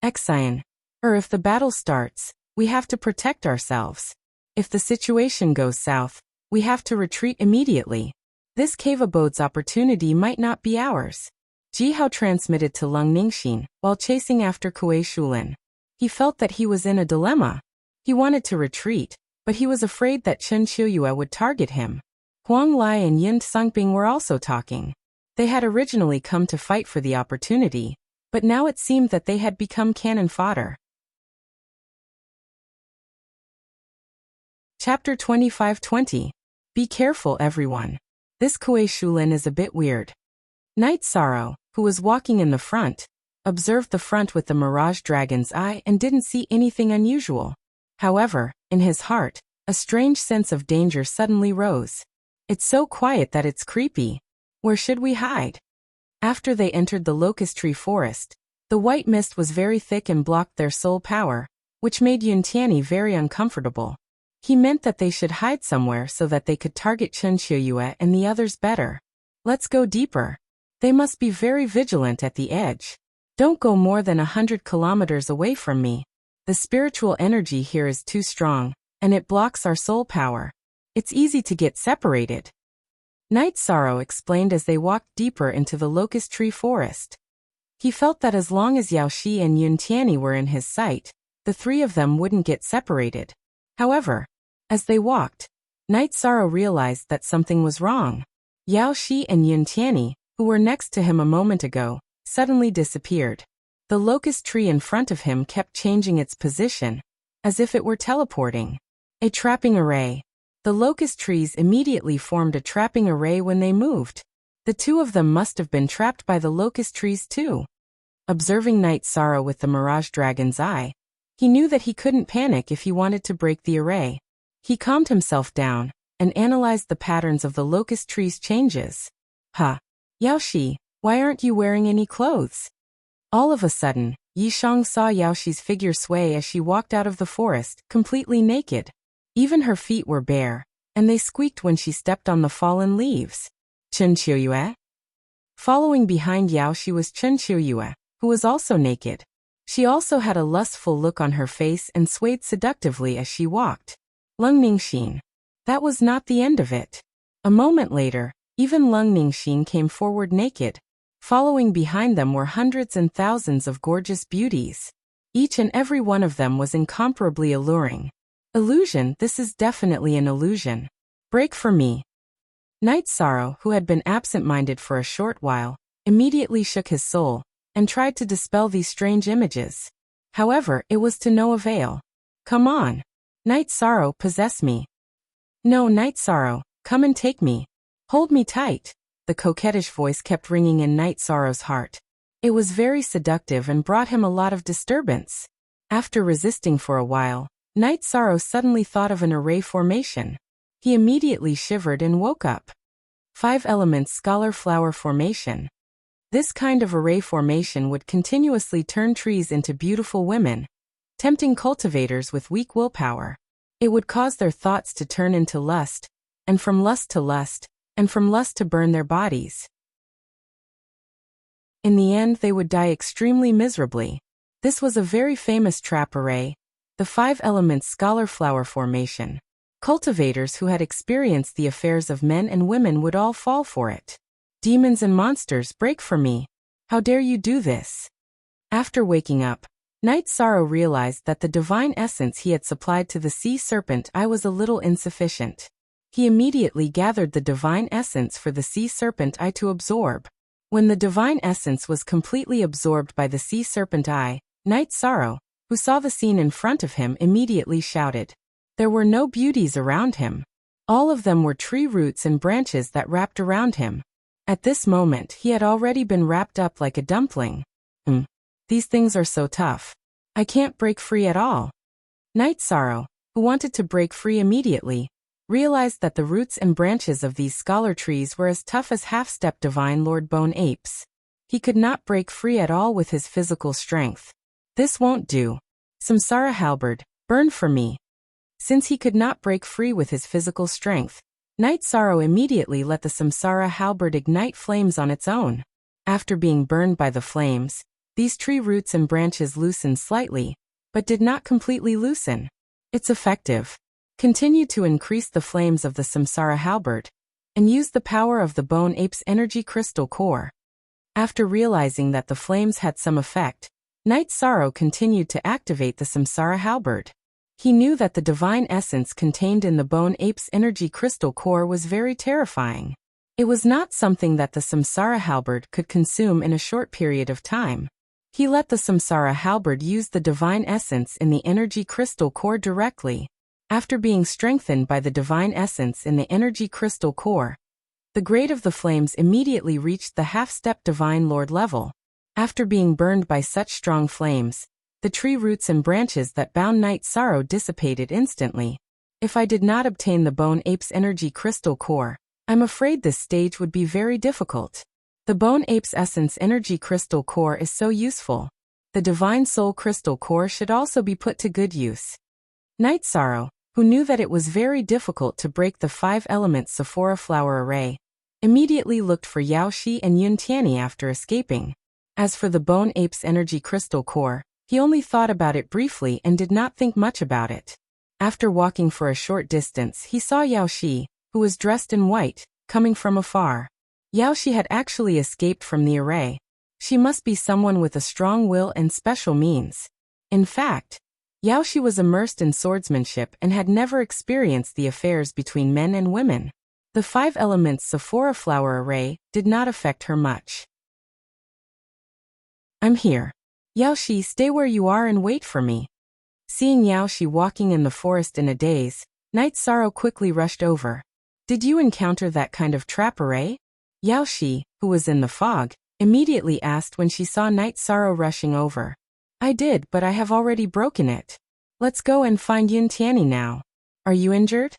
Xian, if the battle starts, we have to protect ourselves. If the situation goes south, we have to retreat immediately. This cave abode's opportunity might not be ours. Ji Hao transmitted to Leng Ningxin while chasing after Kuei Shulin. He felt that he was in a dilemma. He wanted to retreat, but he was afraid that Chen Qiuyue would target him. Huang Lai and Yin Xingping were also talking. They had originally come to fight for the opportunity, but now it seemed that they had become cannon fodder. Chapter 25-20. Be careful, everyone. This Kuei Shulin is a bit weird. Night Sorrow, who was walking in the front, observed the front with the Mirage Dragon's eye and didn't see anything unusual. However, in his heart, a strange sense of danger suddenly rose. It's so quiet that it's creepy. Where should we hide? After they entered the locust tree forest, the white mist was very thick and blocked their soul power, which made Yuntiani very uncomfortable. He meant that they should hide somewhere so that they could target Chunqiuyue and the others better. Let's go deeper. They must be very vigilant at the edge. Don't go more than 100 kilometers away from me. The spiritual energy here is too strong, and it blocks our soul power. It's easy to get separated. Night Sorrow explained as they walked deeper into the locust tree forest. He felt that as long as Yaoshi and Yuntiani were in his sight, the three of them wouldn't get separated. However, as they walked, Night Sorrow realized that something was wrong. Yaoshi and Yuntiani, who were next to him a moment ago, suddenly disappeared. The locust tree in front of him kept changing its position, as if it were teleporting. A trapping array. The locust trees immediately formed a trapping array when they moved. The two of them must have been trapped by the locust trees too. Observing Night Sorrow with the Mirage Dragon's eye, he knew that he couldn't panic if he wanted to break the array. He calmed himself down and analyzed the patterns of the locust tree's changes. Yaoshi, why aren't you wearing any clothes? All of a sudden, Yishang saw Yaoshi's figure sway as she walked out of the forest, completely naked. Even her feet were bare, and they squeaked when she stepped on the fallen leaves. Chunqiuyue? Following behind Yaoshi was Chunqiuyue, who was also naked. She also had a lustful look on her face and swayed seductively as she walked. Lung Ningxin. That was not the end of it. A moment later, even Lung Ningxin came forward naked. Following behind them were hundreds and thousands of gorgeous beauties. Each and every one of them was incomparably alluring. Illusion, this is definitely an illusion. Break for me. Night Sorrow, who had been absent-minded for a short while, immediately shook his soul and tried to dispel these strange images. However, it was to no avail. Come on. Night Sorrow, possess me. No, Night Sorrow, come and take me. Hold me tight. The coquettish voice kept ringing in Night Sorrow's heart. It was very seductive and brought him a lot of disturbance. After resisting for a while, Night Sorrow suddenly thought of an array formation. He immediately shivered and woke up. 5 elements scholar flower formation. This kind of array formation would continuously turn trees into beautiful women, tempting cultivators with weak willpower. It would cause their thoughts to turn into lust, and from lust to lust, and from lust to burn their bodies. In the end, they would die extremely miserably. This was a very famous trap array, the 5 elements scholar flower formation. Cultivators who had experienced the affairs of men and women would all fall for it. Demons and monsters, break for me. How dare you do this? After waking up, Night Sorrow realized that the divine essence he had supplied to the sea serpent eye was a little insufficient. He immediately gathered the divine essence for the sea serpent eye to absorb. When the divine essence was completely absorbed by the sea serpent eye, Night Sorrow, who saw the scene in front of him, immediately shouted. There were no beauties around him. All of them were tree roots and branches that wrapped around him. At this moment, he had already been wrapped up like a dumpling. These things are so tough. I can't break free at all. Night Sorrow, who wanted to break free immediately, realized that the roots and branches of these scholar trees were as tough as half-step divine Lord Bone apes. He could not break free at all with his physical strength. This won't do. Samsara halberd, burn for me. Since he could not break free with his physical strength, Night Sorrow immediately let the Samsara halberd ignite flames on its own. After being burned by the flames, these tree roots and branches loosened slightly, but did not completely loosen. It's effective. Continue to increase the flames of the Samsara halberd, and use the power of the Bone Ape's energy crystal core. After realizing that the flames had some effect, Night Sorrow continued to activate the Samsara halberd. He knew that the divine essence contained in the Bone Ape's energy crystal core was very terrifying. It was not something that the Samsara halberd could consume in a short period of time. He let the Samsara halberd use the divine essence in the energy crystal core directly. After being strengthened by the divine essence in the energy crystal core, The grade of the flames immediately reached the half-step Divine Lord level. After being burned by such strong flames, the tree roots and branches that bound Night Sorrow dissipated instantly. If I did not obtain the Bone Ape's energy crystal core, I'm afraid this stage would be very difficult. The Bone Ape's essence energy crystal core is so useful. The Divine Soul crystal core should also be put to good use. Night Sorrow, who knew that it was very difficult to break the 5-element Sephora flower array, immediately looked for Yaoshi and Yun Tianyi after escaping. As for the Bone Ape's energy crystal core, he only thought about it briefly and did not think much about it. After walking for a short distance, he saw Yaoshi, who was dressed in white, coming from afar. Yaoshi had actually escaped from the array. She must be someone with a strong will and special means. In fact, Yaoshi was immersed in swordsmanship and had never experienced the affairs between men and women. The 5-element Sephora flower array did not affect her much. I'm here. Yaoshi, stay where you are and wait for me. Seeing Yaoshi walking in the forest in a daze, Night Sorrow quickly rushed over. Did you encounter that kind of trap array? Yaoshi, who was in the fog, immediately asked when she saw Night Sorrow rushing over. I did, but I have already broken it. Let's go and find Yun Tianyi now. Are you injured?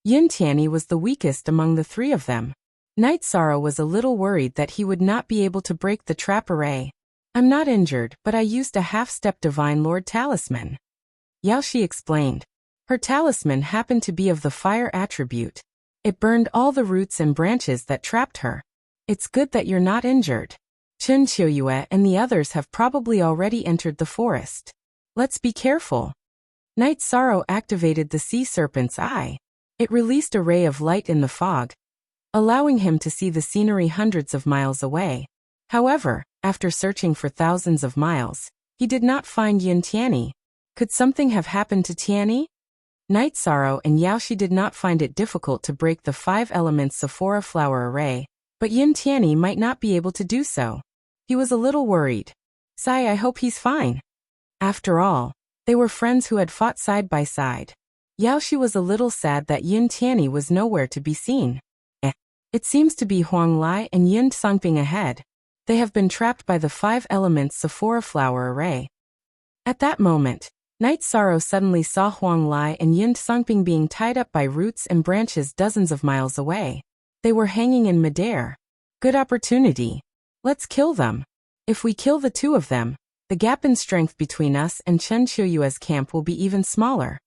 Yun Tianyi was the weakest among the three of them. Night Sorrow was a little worried that he would not be able to break the trap array. I'm not injured, but I used a half-step Divine Lord talisman. Yaoshi explained. Her talisman happened to be of the fire attribute. It burned all the roots and branches that trapped her. It's good that you're not injured. Chen Qiuyue and the others have probably already entered the forest. Let's be careful. Night Sorrow activated the sea serpent's eye. It released a ray of light in the fog, allowing him to see the scenery hundreds of miles away. However, after searching for thousands of miles, he did not find Yun Tianyi. Could something have happened to Tianyi? Night Sorrow and Yaoshi did not find it difficult to break the 5-element Sephora flower array, but Yun Tianyi might not be able to do so. He was a little worried. Sigh, I hope he's fine. After all, they were friends who had fought side by side. Yaoshi was a little sad that Yun Tianyi was nowhere to be seen. It seems to be Huang Lai and Yun Tsangping ahead. They have been trapped by the 5-element Sephora flower array. At that moment, Night Sorrow suddenly saw Huang Lai and Yun Tsangping being tied up by roots and branches dozens of miles away. They were hanging in midair. Good opportunity. Let's kill them. If we kill the two of them, the gap in strength between us and Chen Qiuyue's camp will be even smaller.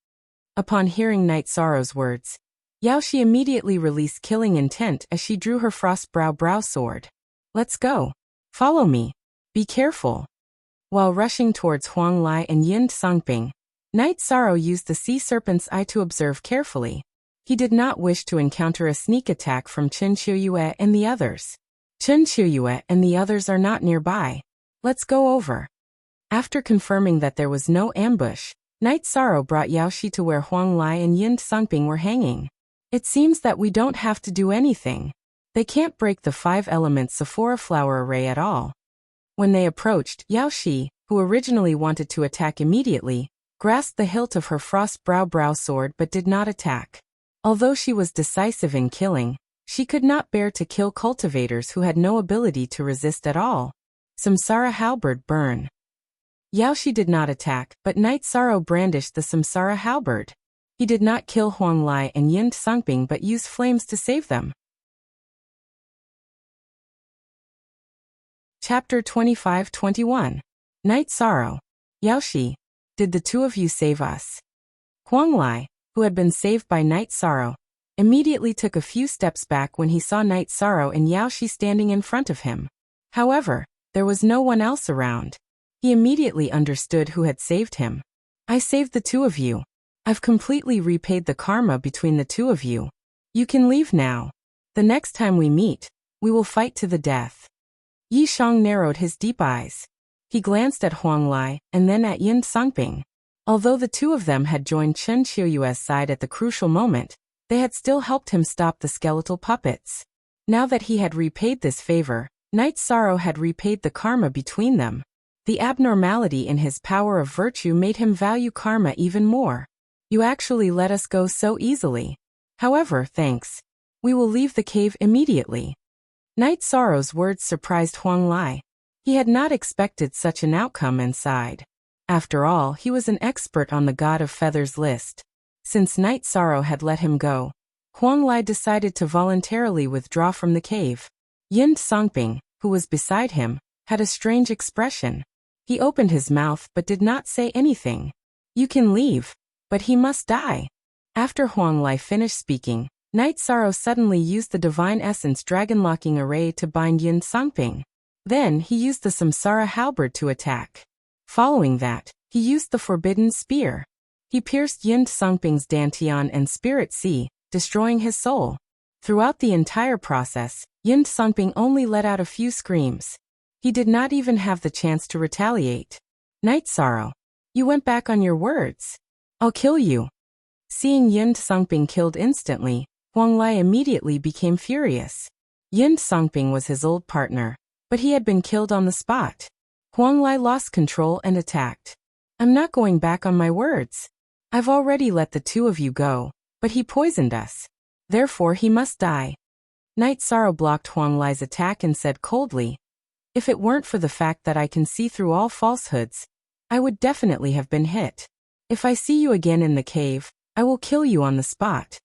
Upon hearing Night Sorrow's words, Yaoshi immediately released killing intent as she drew her brow sword. Let's go. Follow me. Be careful. While rushing towards Huang Lai and Yun Tsangping, Night Sorrow used the sea serpent's eye to observe carefully. He did not wish to encounter a sneak attack from Chen Qiuyue and the others. Chen Qiuyue and the others are not nearby. Let's go over. After confirming that there was no ambush, Night Sorrow brought Yaoshi to where Huang Lai and Yun Tsangping were hanging. It seems that we don't have to do anything. They can't break the 5-element Sephora flower array at all. When they approached, Yaoshi, who originally wanted to attack immediately, grasped the hilt of her brow sword but did not attack. Although she was decisive in killing, she could not bear to kill cultivators who had no ability to resist at all. Samsara halberd burn. Yaoshi did not attack, but Night Sorrow brandished the Samsara halberd. He did not kill Huang Lai and Yun Tsangping but used flames to save them. Chapter 25-21. Night Sorrow. Yaoshi, did the two of you save us? Huang Lai, who had been saved by Night Sorrow, immediately took a few steps back when he saw Night Sorrow and Yaoshi standing in front of him. However, there was no one else around. He immediately understood who had saved him. I saved the two of you. I've completely repaid the karma between the two of you. You can leave now. The next time we meet, we will fight to the death. Yi Shang narrowed his deep eyes. He glanced at Huang Lai and then at Yun Tsangping. Although the two of them had joined Chen Qiuyue's side at the crucial moment, they had still helped him stop the skeletal puppets. Now that he had repaid this favor, Night Sorrow had repaid the karma between them. The abnormality in his power of virtue made him value karma even more. You actually let us go so easily. However, thanks. We will leave the cave immediately. Night Sorrow's words surprised Huang Lai. He had not expected such an outcome and sighed. After all, he was an expert on the God of Feathers list. Since Night Sorrow had let him go, Huang Lai decided to voluntarily withdraw from the cave. Yin Songping, who was beside him, had a strange expression. He opened his mouth but did not say anything. You can leave, but he must die. After Huang Lai finished speaking, Night Sorrow suddenly used the Divine Essence Dragon-Locking Array to bind Yin Songping. Then he used the Samsara Halberd to attack. Following that, he used the Forbidden Spear. He pierced Yin Songping's Dantian and Spirit Sea, destroying his soul. Throughout the entire process, Yin Songping only let out a few screams. He did not even have the chance to retaliate. Night Sorrow, you went back on your words. I'll kill you. Seeing Yin Songping killed instantly, Huang Lai immediately became furious. Yin Songping was his old partner, but he had been killed on the spot. Huang Lai lost control and attacked. I'm not going back on my words. I've already let the two of you go, but he poisoned us. Therefore he must die. Night Sorrow blocked Huang Lai's attack and said coldly, if it weren't for the fact that I can see through all falsehoods, I would definitely have been hit. If I see you again in the cave, I will kill you on the spot.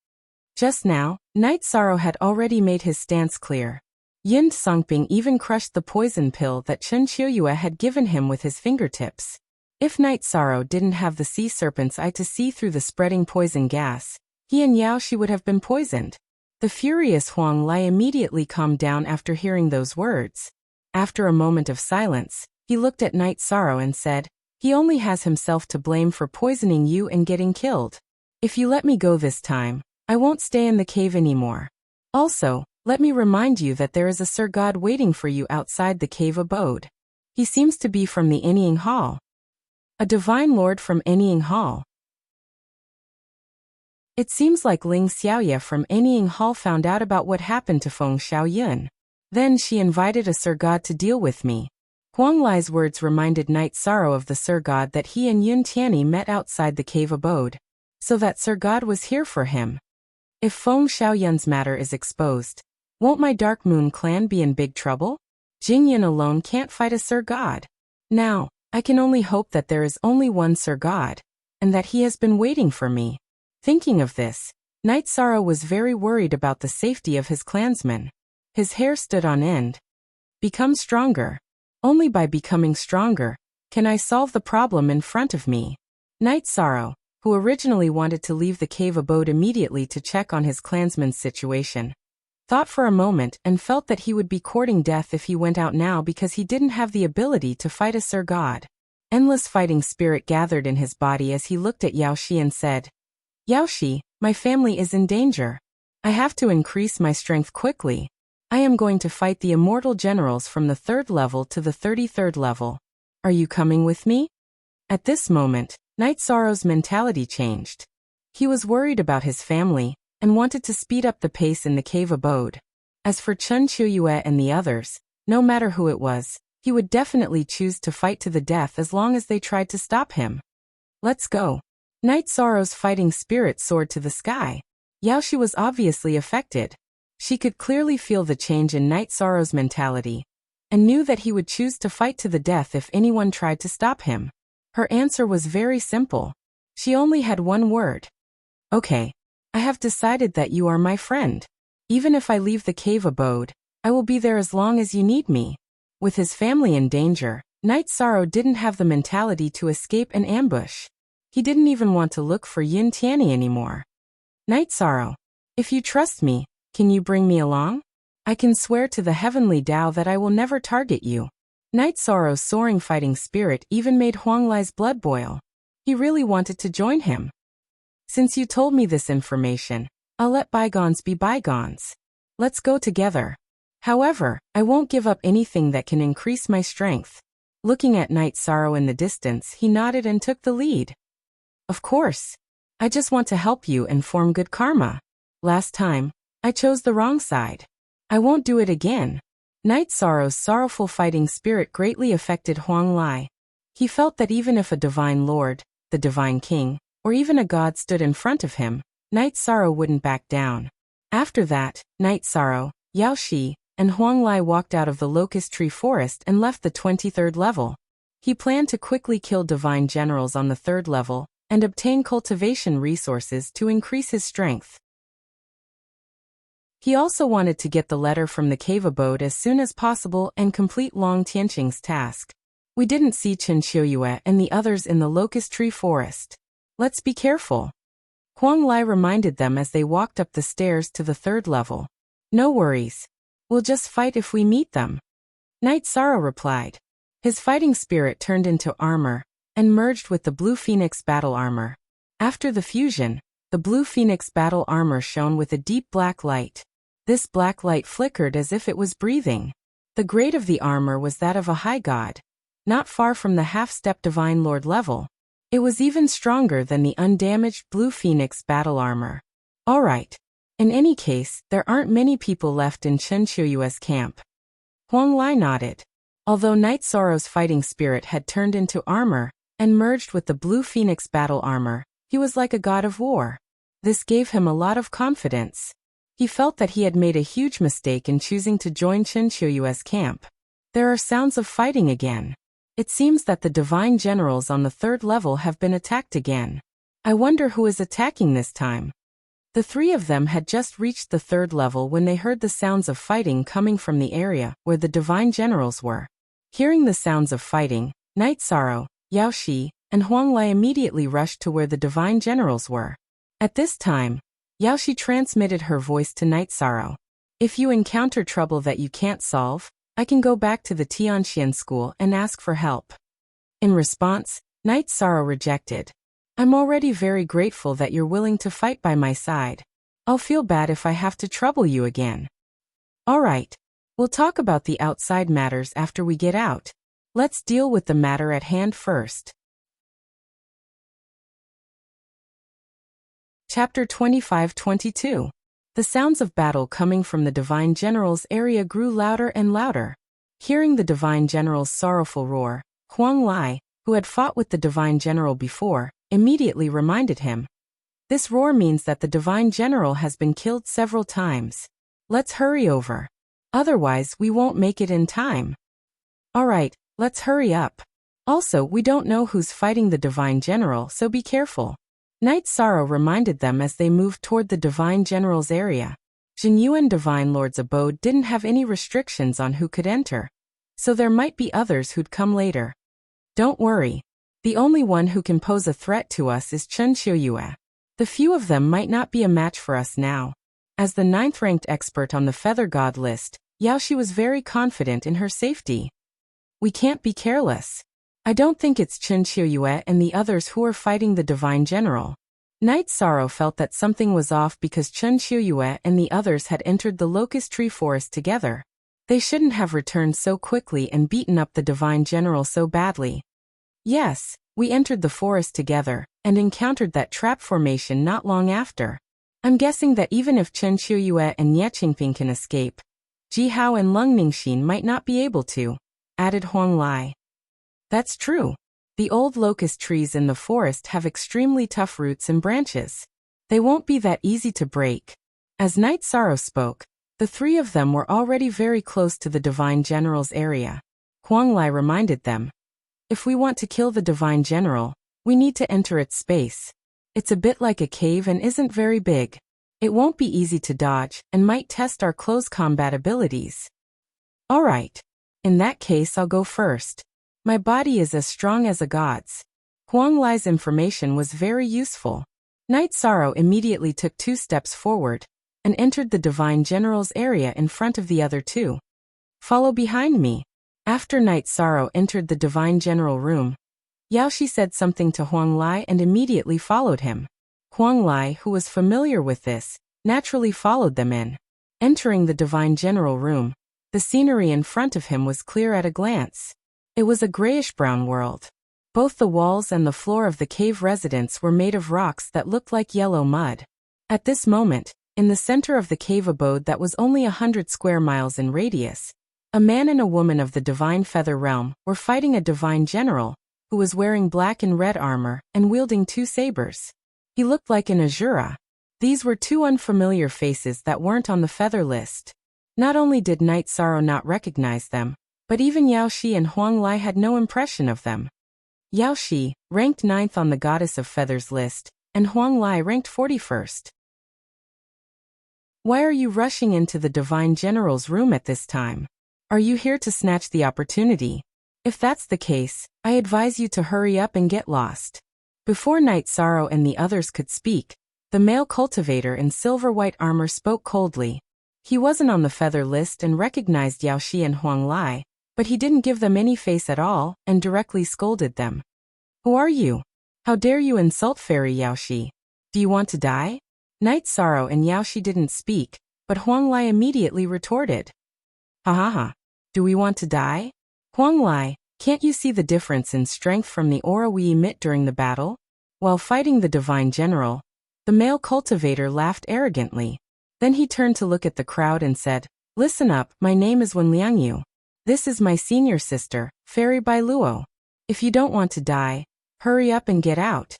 Just now, Night Sorrow had already made his stance clear. Yin Songping even crushed the poison pill that Chen Qiuyue had given him with his fingertips. If Night Sorrow didn't have the sea serpent's eye to see through the spreading poison gas, he and Yaoshi would have been poisoned. The furious Huang Lai immediately calmed down after hearing those words. After a moment of silence, he looked at Night Sorrow and said, he only has himself to blame for poisoning you and getting killed. If you let me go this time, I won't stay in the cave anymore. Also, let me remind you that there is a Sir God waiting for you outside the cave abode. He seems to be from the Enying Hall. A divine lord from Enying Hall. It seems like Ling Xiaoye from Enying Hall found out about what happened to Feng Xiaoyun. Then she invited a Sir God to deal with me. Huang Lai's words reminded Night Sorrow of the Sir God that he and Yun Tianyi met outside the cave abode. So that Sir God was here for him. If Feng Xiaoyun's matter is exposed, won't my Dark Moon clan be in big trouble? Jingyan alone can't fight a Sir God. Now, I can only hope that there is only one Sir God, and that he has been waiting for me. Thinking of this, Night Sorrow was very worried about the safety of his clansmen. His hair stood on end. Become stronger. Only by becoming stronger can I solve the problem in front of me. Night Sorrow, who originally wanted to leave the cave abode immediately to check on his clansman's situation, thought for a moment and felt that he would be courting death if he went out now because he didn't have the ability to fight a Sir God. Endless fighting spirit gathered in his body as he looked at Yaoshi and said, Yaoshi, my family is in danger. I have to increase my strength quickly. I am going to fight the immortal generals from the 3rd level to the 33rd level. Are you coming with me? At this moment, Night Sorrow's mentality changed. He was worried about his family and wanted to speed up the pace in the cave abode. As for Chen Qiuyue and the others, no matter who it was, he would definitely choose to fight to the death as long as they tried to stop him. Let's go. Night Sorrow's fighting spirit soared to the sky. Yaoshi was obviously affected. She could clearly feel the change in Night Sorrow's mentality, and knew that he would choose to fight to the death if anyone tried to stop him. Her answer was very simple. She only had one word. Okay. I have decided that you are my friend. Even if I leave the cave abode, I will be there as long as you need me. With his family in danger, Night Sorrow didn't have the mentality to escape an ambush. He didn't even want to look for Yun Tianyi anymore. Night Sorrow, if you trust me, can you bring me along? I can swear to the heavenly Tao that I will never target you. Night Sorrow's soaring fighting spirit even made Huang Lai's blood boil. He really wanted to join him. Since you told me this information, I'll let bygones be bygones. Let's go together. However, I won't give up anything that can increase my strength. Looking at Night Sorrow in the distance, he nodded and took the lead. Of course. I just want to help you and form good karma. Last time, I chose the wrong side. I won't do it again. Night Sorrow's sorrowful fighting spirit greatly affected Huang Lai. He felt that even if a divine lord, the divine king, or even a god stood in front of him, Night Sorrow wouldn't back down. After that, Night Sorrow, Yao Shi, and Huang Lai walked out of the locust tree forest and left the 23rd level. He planned to quickly kill divine generals on the 3rd level and obtain cultivation resources to increase his strength. He also wanted to get the letter from the cave abode as soon as possible and complete Long Tianqing's task. We didn't see Chen Qiuyue and the others in the locust tree forest. Let's be careful. Huang Lai reminded them as they walked up the stairs to the 3rd level. No worries. We'll just fight if we meet them. Night Sorrow replied. His fighting spirit turned into armor and merged with the Blue Phoenix battle armor. After the fusion, the Blue Phoenix battle armor shone with a deep black light. This black light flickered as if it was breathing. The grade of the armor was that of a high god, not far from the half-step Divine Lord level. It was even stronger than the undamaged Blue Phoenix battle armor. Alright. In any case, there aren't many people left in Chen Qiuyue's camp. Huang Lai nodded. Although Night Sorrow's fighting spirit had turned into armor and merged with the Blue Phoenix battle armor, he was like a god of war. This gave him a lot of confidence. He felt that he had made a huge mistake in choosing to join Chen Qiuyue's camp. There are sounds of fighting again. It seems that the divine generals on the 3rd level have been attacked again. I wonder who is attacking this time. The 3 of them had just reached the 3rd level when they heard the sounds of fighting coming from the area where the divine generals were. Hearing the sounds of fighting, Night Sorrow, Yao Shi, and Huang Lai immediately rushed to where the divine generals were. At this time, Yao Shi transmitted her voice to Night Sorrow. If you encounter trouble that you can't solve, I can go back to the Tianxian school and ask for help. In response, Night Sorrow rejected. I'm already very grateful that you're willing to fight by my side. I'll feel bad if I have to trouble you again. Alright. We'll talk about the outside matters after we get out. Let's deal with the matter at hand first. Chapter 25-22. The sounds of battle coming from the Divine General's area grew louder and louder. Hearing the Divine General's sorrowful roar, Huang Lai, who had fought with the Divine General before, immediately reminded him. This roar means that the Divine General has been killed several times. Let's hurry over. Otherwise, we won't make it in time. Alright, let's hurry up. Also, we don't know who's fighting the Divine General, so be careful. Night Sorrow reminded them as they moved toward the Divine General's area. Jinyuan Divine Lord's abode didn't have any restrictions on who could enter, so there might be others who'd come later. Don't worry. The only one who can pose a threat to us is Chen Qiuyue. The few of them might not be a match for us now. As the 9th-ranked expert on the Feather God list, Yao Shi was very confident in her safety. We can't be careless. I don't think it's Chen Qiuyue and the others who are fighting the Divine General. Night Sorrow felt that something was off because Chen Qiuyue and the others had entered the locust tree forest together. They shouldn't have returned so quickly and beaten up the Divine General so badly. Yes, we entered the forest together and encountered that trap formation not long after. I'm guessing that even if Chen Qiuyue and Ye Qingping can escape, Ji Hao and Lung Ningxin might not be able to, added Huang Lai. That's true. The old locust trees in the forest have extremely tough roots and branches. They won't be that easy to break. As Night Sorrow spoke, the 3 of them were already very close to the Divine General's area. Huang Lai reminded them. If we want to kill the Divine General, we need to enter its space. It's a bit like a cave and isn't very big. It won't be easy to dodge and might test our close combat abilities. Alright. In that case, I'll go first. My body is as strong as a god's. Huang Lai's information was very useful. Night Sorrow immediately took 2 steps forward and entered the Divine General's area in front of the other 2. Follow behind me. After Night Sorrow entered the Divine General room, Yao Shi said something to Huang Lai and immediately followed him. Huang Lai, who was familiar with this, naturally followed them in. Entering the Divine General room, the scenery in front of him was clear at a glance. It was a grayish-brown world. Both the walls and the floor of the cave residence were made of rocks that looked like yellow mud. At this moment, in the center of the cave abode that was only 100 square miles in radius, a man and a woman of the Divine Feather Realm were fighting a Divine General, who was wearing black and red armor and wielding 2 sabers. He looked like an Azura. These were two unfamiliar faces that weren't on the feather list. Not only did Night Sorrow not recognize them, but even Yao Shi and Huang Lai had no impression of them. Yao Shi, ranked 9th on the Goddess of Feathers list, and Huang Lai ranked 41st. Why are you rushing into the Divine General's room at this time? Are you here to snatch the opportunity? If that's the case, I advise you to hurry up and get lost. Before Night Sorrow and the others could speak, the male cultivator in silver-white armor spoke coldly. He wasn't on the feather list and recognized Yao Shi and Huang Lai, but he didn't give them any face at all and directly scolded them. Who are you? How dare you insult Fairy Yao Shi? Do you want to die? Night Sorrow and Yao Shi didn't speak, but Huang Lai immediately retorted. Ha ha ha. Do we want to die? Huang Lai, can't you see the difference in strength from the aura we emit during the battle? While fighting the Divine General, the male cultivator laughed arrogantly. Then he turned to look at the crowd and said, Listen up, my name is Wen Liangyu. This is my senior sister, Fairy Bai Luo. If you don't want to die, hurry up and get out.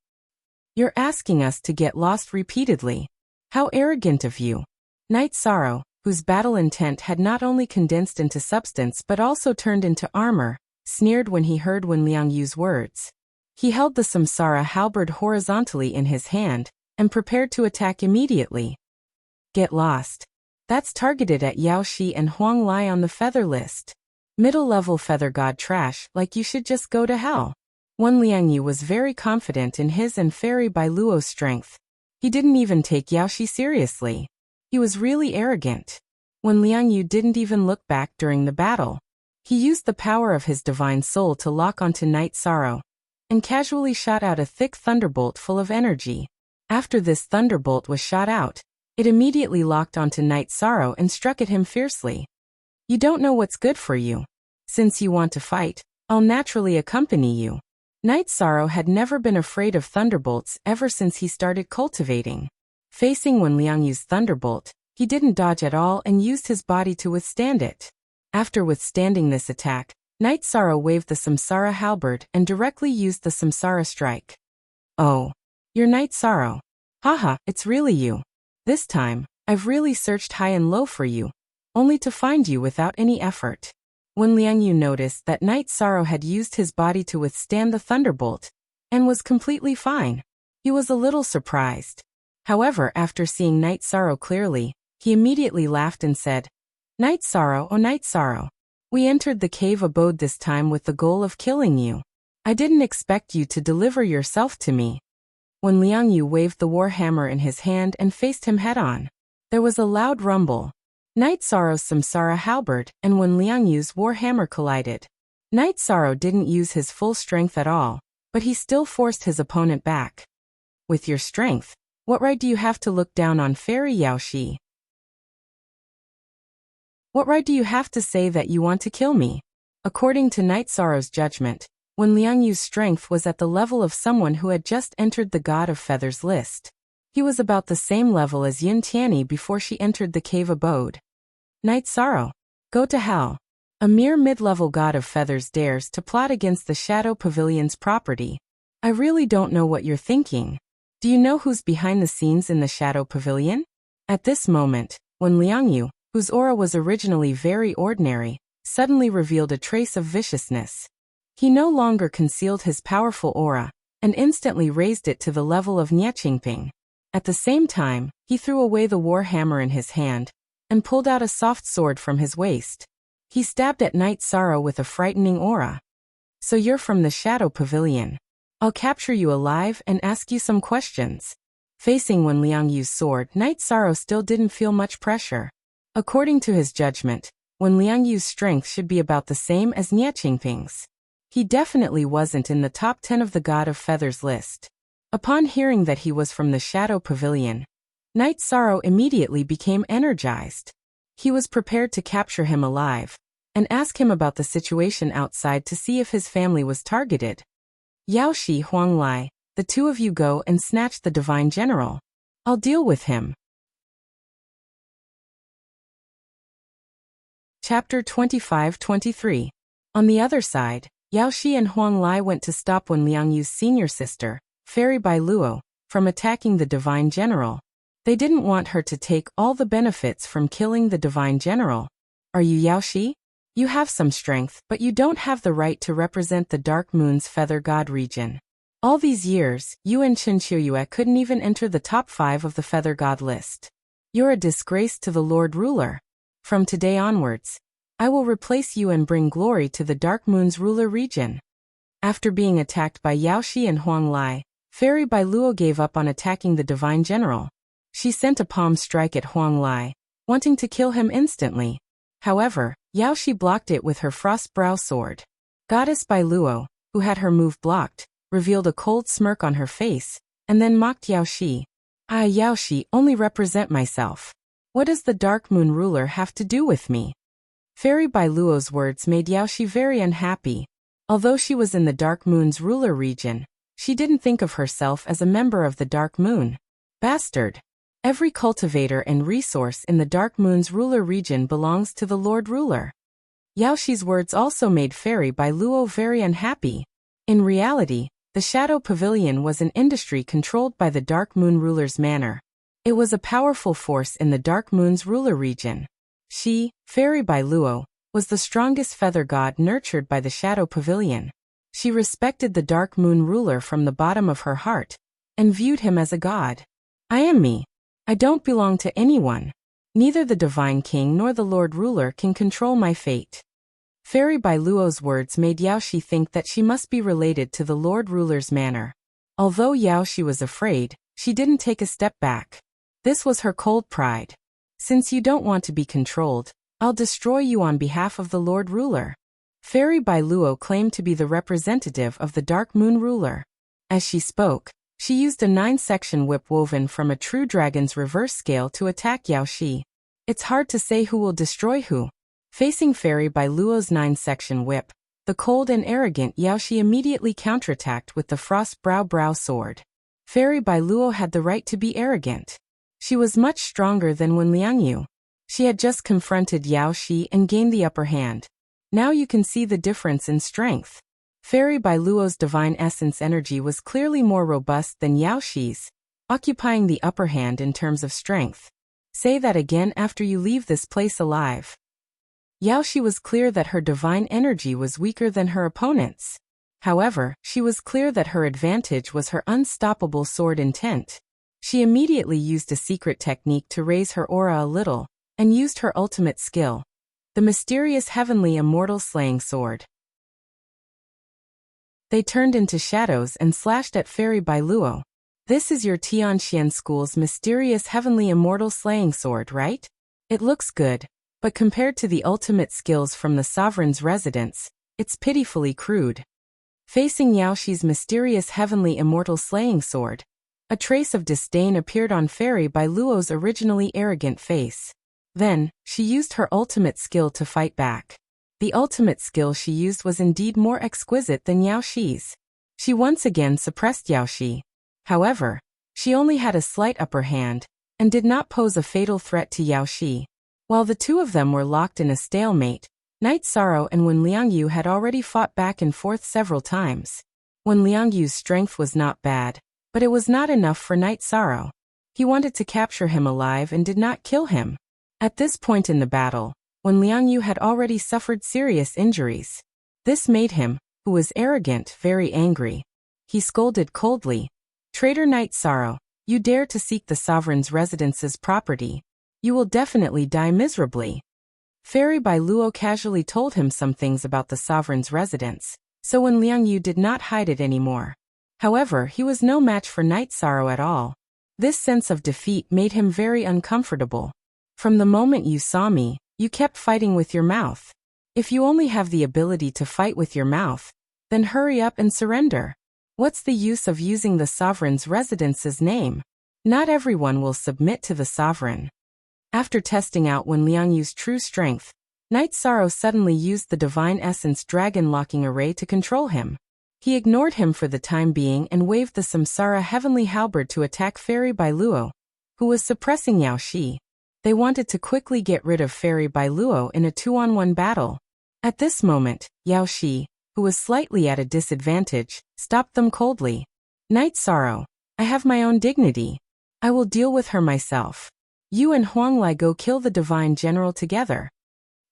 You're asking us to get lost repeatedly. How arrogant of you. Night Sorrow, whose battle intent had not only condensed into substance but also turned into armor, sneered when he heard Wen Liangyu's words. He held the Samsara halberd horizontally in his hand and prepared to attack immediately. Get lost. That's targeted at Yao Shi and Huang Lai on the feather list. Middle-level feather god trash, like you should just go to hell. Wen Liangyu was very confident in his and Fairy Bai Luo's strength. He didn't even take Yao Shi seriously. He was really arrogant. Wen Liangyu didn't even look back during the battle. He used the power of his divine soul to lock onto Night Sorrow, and casually shot out a thick thunderbolt full of energy. After this thunderbolt was shot out, it immediately locked onto Night Sorrow and struck at him fiercely. You don't know what's good for you. Since you want to fight, I'll naturally accompany you. Night Sorrow had never been afraid of thunderbolts ever since he started cultivating. Facing Wen Liangyu's thunderbolt, he didn't dodge at all and used his body to withstand it. After withstanding this attack, Night Sorrow waved the Samsara halberd and directly used the Samsara strike. Oh. You're Night Sorrow. Haha, it's really you. This time, I've really searched high and low for you, only to find you without any effort. Wen Liangyu noticed that Night Sorrow had used his body to withstand the thunderbolt, and was completely fine. He was a little surprised. However, after seeing Night Sorrow clearly, he immediately laughed and said, Night Sorrow, oh Night Sorrow. We entered the cave abode this time with the goal of killing you. I didn't expect you to deliver yourself to me. Wen Liangyu waved the war hammer in his hand and faced him head-on. There was a loud rumble. Night Sorrow's Samsara halberd and Wen Liangyu's war hammer collided. Night Sorrow didn't use his full strength at all, but he still forced his opponent back. With your strength, what right do you have to look down on Fairy Yao Shi? What right do you have to say that you want to kill me? According to Night Sorrow's judgment, Wen Liangyu's strength was at the level of someone who had just entered the God of Feathers list. He was about the same level as Yin Tianyi before she entered the cave abode. Night Sorrow, go to hell. A mere mid-level God of Feathers dares to plot against the Shadow Pavilion's property. I really don't know what you're thinking. Do you know who's behind the scenes in the Shadow Pavilion? At this moment, Wen Liangyu, whose aura was originally very ordinary, suddenly revealed a trace of viciousness. He no longer concealed his powerful aura, and instantly raised it to the level of Niechingping. At the same time, he threw away the war hammer in his hand, and pulled out a soft sword from his waist. He stabbed at Night Sorrow with a frightening aura. So you're from the Shadow Pavilion. I'll capture you alive and ask you some questions. Facing Wen Liangyu's sword, Night Sorrow still didn't feel much pressure. According to his judgment, Wen Liangyu's strength should be about the same as Niechingping's. He definitely wasn't in the top 10 of the God of Feathers list. Upon hearing that he was from the Shadow Pavilion, Night Sorrow immediately became energized. He was prepared to capture him alive, and ask him about the situation outside to see if his family was targeted. Yao Shi, Huang Lai, the two of you go and snatch the Divine General. I'll deal with him. Chapter 25-23. On the other side, Yao Shi and Huang Lai went to stop Wen Liangyu's senior sister, Fairy Bai Luo, from attacking the Divine General. They didn't want her to take all the benefits from killing the divine general. Are you Yaoshi? You have some strength, but you don't have the right to represent the Dark Moon's feather god region. All these years, you and Chen Qiuyue couldn't even enter the top 5 of the feather god list. You're a disgrace to the Lord Ruler. From today onwards, I will replace you and bring glory to the Dark Moon's ruler region. After being attacked by Yaoshi and Huang Lai, Fairy Bailuo gave up on attacking the divine general. She sent a palm strike at Huang Lai, wanting to kill him instantly. However, Yaoshi blocked it with her frost brow sword. Goddess Bailuo, who had her move blocked, revealed a cold smirk on her face, and then mocked Yaoshi. I, Yaoshi, only represent myself. What does the Dark Moon ruler have to do with me? Fairy Bailuo's words made Yaoshi very unhappy. Although she was in the Dark Moon's ruler region, she didn't think of herself as a member of the Dark Moon. Bastard! Every cultivator and resource in the Dark Moon's ruler region belongs to the Lord Ruler. Yaoshi's words also made Fairy Bailuo very unhappy. In reality, the Shadow Pavilion was an industry controlled by the Dark Moon ruler's manor. It was a powerful force in the Dark Moon's ruler region. She, Fairy Bailuo, was the strongest feather god nurtured by the Shadow Pavilion. She respected the Dark Moon ruler from the bottom of her heart, and viewed him as a god. I am me. I don't belong to anyone. Neither the Divine King nor the Lord Ruler can control my fate. Fairy Bailuo's words made Yaoshi think that she must be related to the Lord Ruler's manor. Although Yaoshi was afraid, she didn't take a step back. This was her cold pride. Since you don't want to be controlled, I'll destroy you on behalf of the Lord Ruler. Fairy Bailuo claimed to be the representative of the Dark Moon ruler. As she spoke, she used a 9-section whip woven from a true dragon's reverse scale to attack Yaoshi. It's hard to say who will destroy who. Facing Fairy Bailuo's 9-section whip, the cold and arrogant Yaoshi immediately counterattacked with the frost brow sword. Fairy Bailuo had the right to be arrogant. She was much stronger than when Liangyu. She had just confronted Yaoshi and gained the upper hand. Now you can see the difference in strength. Fairy Bailuo's divine essence energy was clearly more robust than Yaoshi's, occupying the upper hand in terms of strength. Say that again after you leave this place alive. Yaoshi was clear that her divine energy was weaker than her opponent's. However, she was clear that her advantage was her unstoppable sword intent. She immediately used a secret technique to raise her aura a little, and used her ultimate skill, the mysterious heavenly immortal slaying sword. They turned into shadows and slashed at Fairy Bailuo. This is your Tianxian school's mysterious heavenly immortal slaying sword, right? It looks good, but compared to the ultimate skills from the sovereign's residence, it's pitifully crude. Facing Yaoshi's mysterious heavenly immortal slaying sword, a trace of disdain appeared on Fairy Bailuo's originally arrogant face. Then, she used her ultimate skill to fight back. The ultimate skill she used was indeed more exquisite than Yaoshi's. She once again suppressed Yaoshi. However, she only had a slight upper hand, and did not pose a fatal threat to Yaoshi. While the two of them were locked in a stalemate, Night Sorrow and Wen Liangyu had already fought back and forth several times. Wen Liangyu's strength was not bad, but it was not enough for Night Sorrow. He wanted to capture him alive and did not kill him. At this point in the battle, Wen Liangyu had already suffered serious injuries. This made him, who was arrogant, very angry. He scolded coldly. Traitor Night Sorrow, you dare to seek the sovereign's residence's property. You will definitely die miserably. Fairy Bailuo casually told him some things about the sovereign's residence, so Wen Liangyu did not hide it anymore. However, he was no match for Night Sorrow at all. This sense of defeat made him very uncomfortable. From the moment you saw me, you kept fighting with your mouth. If you only have the ability to fight with your mouth, then hurry up and surrender. What's the use of using the sovereign's residence's name? Not everyone will submit to the sovereign. After testing out Wen Liangyu's true strength, Night Sorrow suddenly used the Divine Essence Dragon Locking Array to control him. He ignored him for the time being and waved the Samsara Heavenly Halberd to attack Fairy Bailuo, who was suppressing Yaoshi. They wanted to quickly get rid of Fairy Bailuo in a 2-on-1 battle. At this moment, Yaoshi, who was slightly at a disadvantage, stopped them coldly. Night Sorrow, I have my own dignity. I will deal with her myself. You and Huang Lai go kill the divine general together.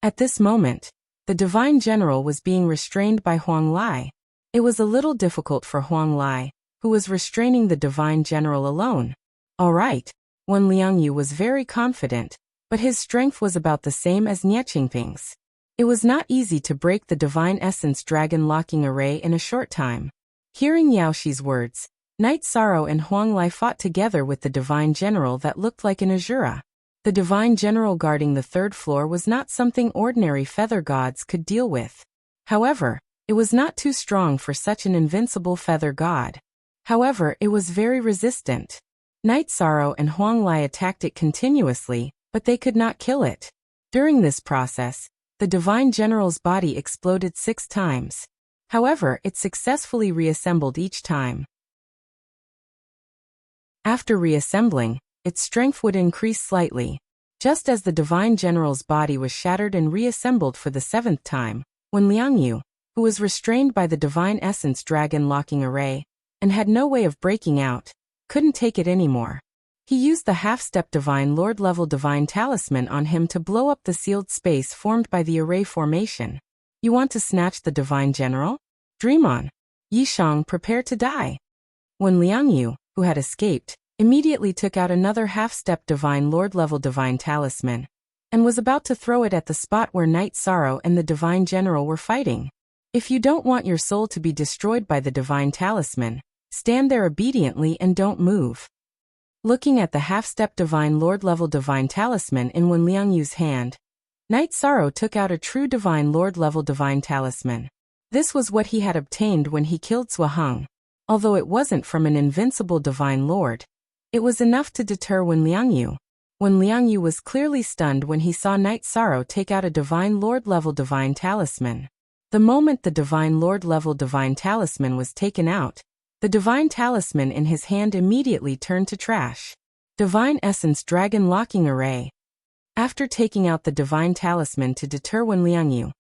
At this moment, the divine general was being restrained by Huang Lai. It was a little difficult for Huang Lai, who was restraining the divine general alone. All right, Wen Liangyu was very confident, but his strength was about the same as Nie Qingping's. It was not easy to break the divine essence dragon locking array in a short time. Hearing Yao Shi's words, Night Sorrow and Huang Lai fought together with the divine general that looked like an Azura. The divine general guarding the third floor was not something ordinary feather gods could deal with. However, it was not too strong for such an invincible feather god. However, it was very resistant. Night Sorrow and Huang Lai attacked it continuously, but they could not kill it. During this process, the divine general's body exploded 6 times. However, it successfully reassembled each time. After reassembling, its strength would increase slightly. Just as the divine general's body was shattered and reassembled for the 7th time, when Liangyu, who was restrained by the divine essence dragon locking array, and had no way of breaking out, couldn't take it anymore. He used the half-step divine lord level divine talisman on him to blow up the sealed space formed by the array formation. You want to snatch the divine general? Dream on. Yishang prepared to die. When Liangyu, who had escaped, immediately took out another half-step divine lord level divine talisman, and was about to throw it at the spot where Night Sorrow and the divine general were fighting. If you don't want your soul to be destroyed by the divine talisman, stand there obediently and don't move. Looking at the half-step divine lord level divine talisman in Wen Liangyu's hand, Night Sorrow took out a true divine lord level divine talisman. This was what he had obtained when he killed Suaheng. Although it wasn't from an invincible divine lord, it was enough to deter Wen Liangyu. Wen Liangyu was clearly stunned when he saw Night Sorrow take out a divine lord level divine talisman. The moment the divine lord level divine talisman was taken out, the divine talisman in his hand immediately turned to trash. Divine Essence Dragon Locking Array. After taking out the divine talisman to deter Wen Liangyu,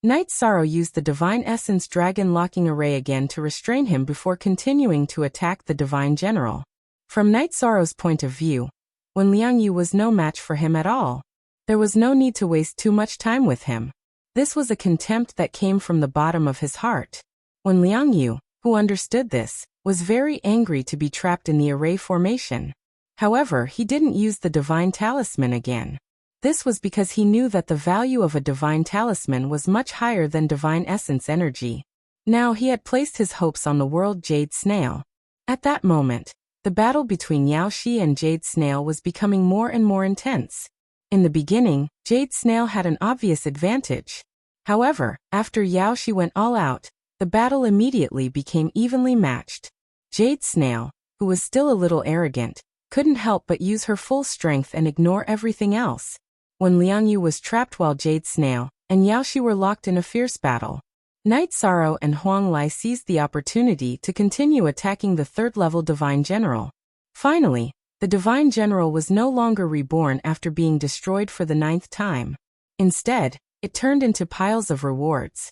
Night Sorrow used the divine essence dragon locking array again to restrain him before continuing to attack the divine general. From Night Sorrow's point of view, Wen Liangyu was no match for him at all. There was no need to waste too much time with him. This was a contempt that came from the bottom of his heart. Wen Liangyu, who understood this, was very angry to be trapped in the array formation. However, he didn't use the divine talisman again. This was because he knew that the value of a divine talisman was much higher than divine essence energy. Now he had placed his hopes on the world Jade Snail. At that moment, the battle between Yao Shi and Jade Snail was becoming more and more intense. In the beginning, Jade Snail had an obvious advantage. However, after Yao Shi went all out, the battle immediately became evenly matched. Jade Snail, who was still a little arrogant, couldn't help but use her full strength and ignore everything else. When Liangyu was trapped while Jade Snail and Yao Shi were locked in a fierce battle, Night Sorrow and Huang Lai seized the opportunity to continue attacking the third-level Divine General. Finally, the Divine General was no longer reborn after being destroyed for the 9th time. Instead, it turned into piles of rewards.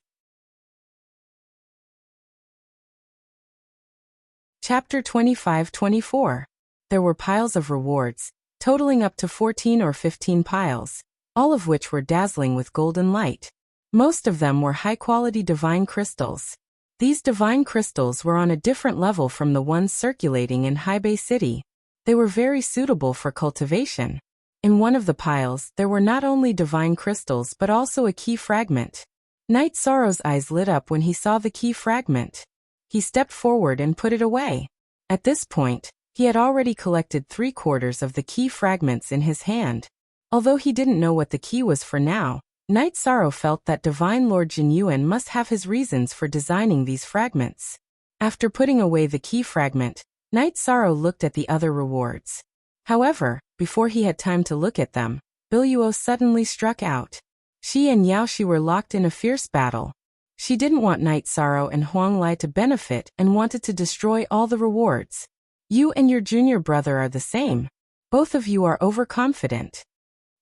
Chapter 25-24. There were piles of rewards, totaling up to 14 or 15 piles, all of which were dazzling with golden light. Most of them were high-quality divine crystals. These divine crystals were on a different level from the ones circulating in Haibei City. They were very suitable for cultivation. In one of the piles, there were not only divine crystals but also a key fragment. Night Sorrow's eyes lit up when he saw the key fragment. He stepped forward and put it away. At this point, he had already collected 3/4 of the key fragments in his hand. Although he didn't know what the key was for now, Night Sorrow felt that Divine Lord Jin Yuan must have his reasons for designing these fragments. After putting away the key fragment, Night Sorrow looked at the other rewards. However, before he had time to look at them, Biluo suddenly struck out. She and Yao Shi were locked in a fierce battle. She didn't want Night Sorrow and Huang Lai to benefit and wanted to destroy all the rewards. You and your junior brother are the same. Both of you are overconfident.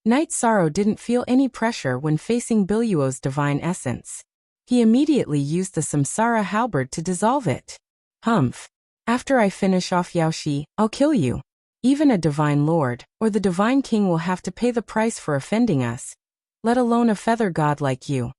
Night Sorrow didn't feel any pressure when facing Biluo's divine essence. He immediately used the Samsara halberd to dissolve it. Humph. After I finish off Yao Shi, I'll kill you. Even a divine lord, or the divine king will have to pay the price for offending us, let alone a feather god like you.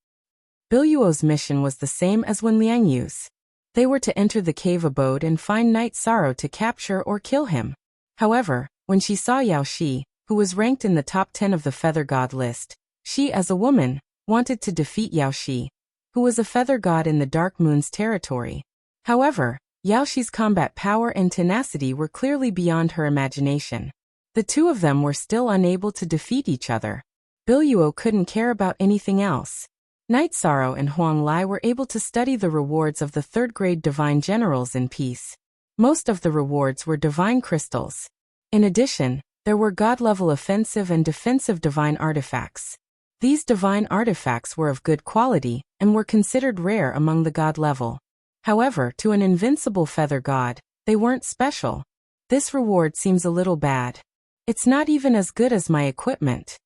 Biluo's mission was the same as Wen Liangyu's. They were to enter the cave abode and find Night Sorrow to capture or kill him. However, when she saw Yao Shi, who was ranked in the top 10 of the feather god list, she, as a woman, wanted to defeat Yao Shi, who was a feather god in the Dark Moon's territory. However, Yao Shi's combat power and tenacity were clearly beyond her imagination. The two of them were still unable to defeat each other. Biluo couldn't care about anything else. Night Sorrow and Huang Lai were able to study the rewards of the third-grade divine generals in peace. Most of the rewards were divine crystals. In addition, there were god-level offensive and defensive divine artifacts. These divine artifacts were of good quality and were considered rare among the god level. However, to an invincible feather god, they weren't special. This reward seems a little bad. It's not even as good as my equipment.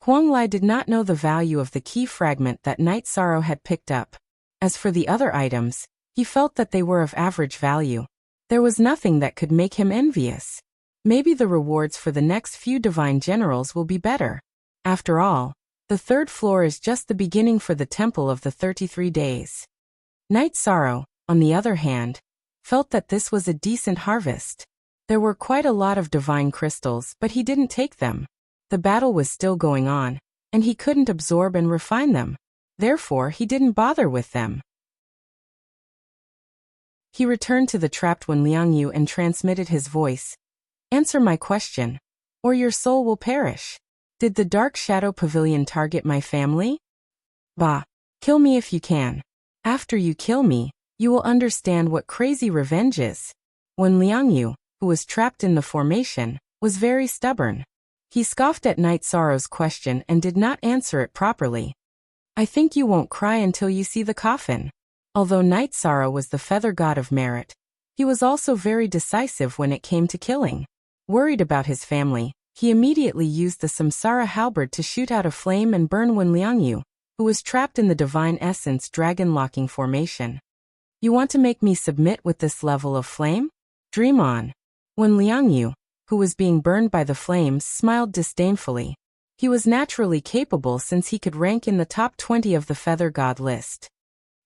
Huang Lai did not know the value of the key fragment that Night Sorrow had picked up. As for the other items, he felt that they were of average value. There was nothing that could make him envious. Maybe the rewards for the next few divine generals will be better. After all, the third floor is just the beginning for the Temple of the 33 Days. Night Sorrow, on the other hand, felt that this was a decent harvest. There were quite a lot of divine crystals, but he didn't take them. The battle was still going on, and he couldn't absorb and refine them. Therefore, he didn't bother with them. He returned to the trapped Wen Liangyu and transmitted his voice. Answer my question, or your soul will perish. Did the Dark Shadow Pavilion target my family? Bah, kill me if you can. After you kill me, you will understand what crazy revenge is. Wen Liangyu, who was trapped in the formation, was very stubborn. He scoffed at Night Sorrow's question and did not answer it properly. I think you won't cry until you see the coffin. Although Night Sorrow was the feather god of merit, he was also very decisive when it came to killing. Worried about his family, he immediately used the Samsara halberd to shoot out a flame and burn Wen Liangyu, who was trapped in the Divine Essence dragon-locking formation. You want to make me submit with this level of flame? Dream on. Wen Liangyu, who was being burned by the flames, smiled disdainfully. He was naturally capable since he could rank in the top 20 of the feather god list.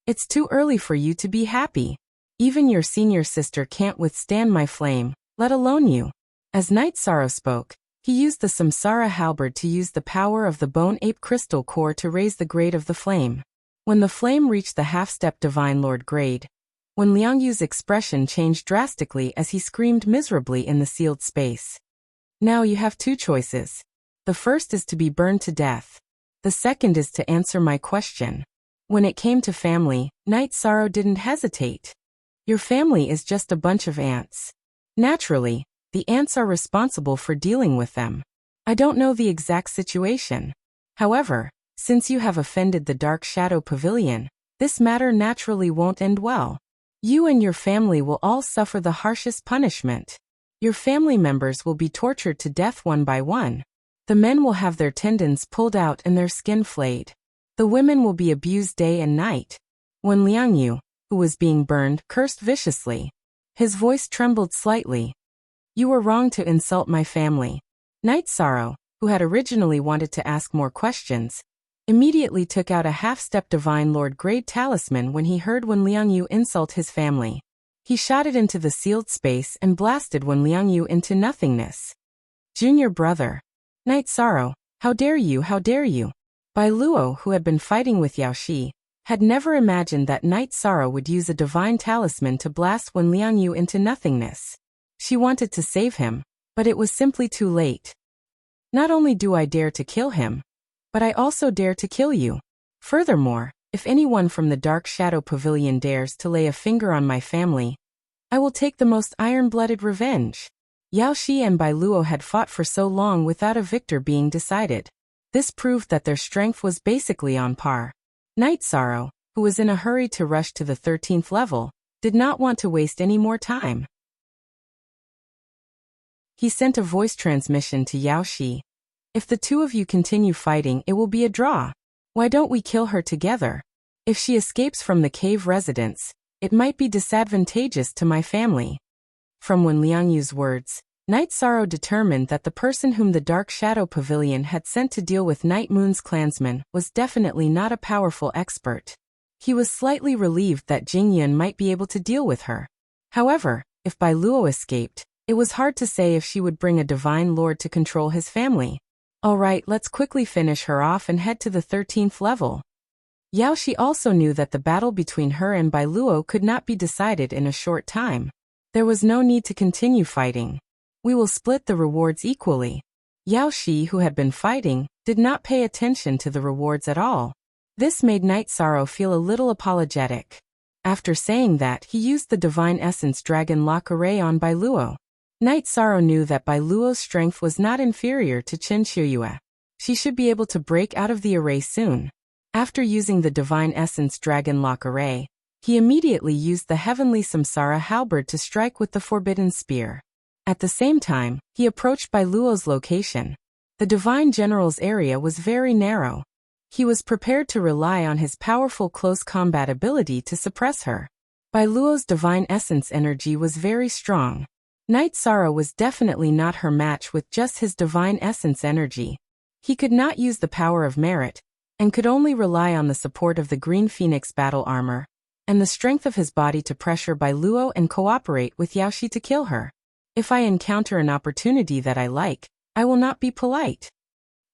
It's too early for you to be happy. Even your senior sister can't withstand my flame, let alone you. As Night Sorrow spoke, he used the Samsara halberd to use the power of the Bone Ape Crystal Core to raise the grade of the flame. When the flame reached the half-step Divine Lord grade, Wen Liangyu's expression changed drastically as he screamed miserably in the sealed space. Now you have two choices. The first is to be burned to death. The second is to answer my question. When it came to family, Night Sorrow didn't hesitate. Your family is just a bunch of ants. Naturally, the ants are responsible for dealing with them. I don't know the exact situation. However, since you have offended the Dark Shadow Pavilion, this matter naturally won't end well. You and your family will all suffer the harshest punishment. Your family members will be tortured to death one by one. The men will have their tendons pulled out and their skin flayed. The women will be abused day and night. Wen Liangyu, who was being burned, cursed viciously. His voice trembled slightly. You were wrong to insult my family. Night Sorrow, who had originally wanted to ask more questions, immediately took out a half-step Divine Lord grade talisman when he heard Wen Liangyu insult his family. He shot it into the sealed space and blasted Wen Liangyu into nothingness. Junior brother. Night Sorrow, how dare you, how dare you? Bai Luo, who had been fighting with Yao Shi, had never imagined that Night Sorrow would use a divine talisman to blast Wen Liangyu into nothingness. She wanted to save him, but it was simply too late. Not only do I dare to kill him, but I also dare to kill you. Furthermore, if anyone from the Dark Shadow Pavilion dares to lay a finger on my family, I will take the most iron-blooded revenge. Yao Shi and Bai Luo had fought for so long without a victor being decided. This proved that their strength was basically on par. Night Sorrow, who was in a hurry to rush to the 13th level, did not want to waste any more time. He sent a voice transmission to Yao Shi. If the two of you continue fighting, it will be a draw. Why don't we kill her together? If she escapes from the cave residence, it might be disadvantageous to my family. From Wen Liangyu's words, Night Sorrow determined that the person whom the Dark Shadow Pavilion had sent to deal with Night Moon's clansmen was definitely not a powerful expert. He was slightly relieved that Jingyun might be able to deal with her. However, if Bai Luo escaped, it was hard to say if she would bring a divine lord to control his family. Alright, let's quickly finish her off and head to the 13th level. Yao Shi also knew that the battle between her and Bai Luo could not be decided in a short time. There was no need to continue fighting. We will split the rewards equally. Yao Shi, who had been fighting, did not pay attention to the rewards at all. This made Night Sorrow feel a little apologetic. After saying that, he used the Divine Essence Dragon Lock Array on Bai Luo. Night Sorrow knew that Bai Luo's strength was not inferior to Qin Shiyue. She should be able to break out of the array soon. After using the Divine Essence Dragon Lock Array, he immediately used the Heavenly Samsara Halberd to strike with the Forbidden Spear. At the same time, he approached Bai Luo's location. The Divine General's area was very narrow. He was prepared to rely on his powerful close combat ability to suppress her. Bai Luo's Divine Essence energy was very strong. Night Sorrow was definitely not her match with just his Divine Essence energy. He could not use the power of merit, and could only rely on the support of the Green Phoenix battle armor, and the strength of his body to pressure Bai Luo and cooperate with Yao Shi to kill her. If I encounter an opportunity that I like, I will not be polite.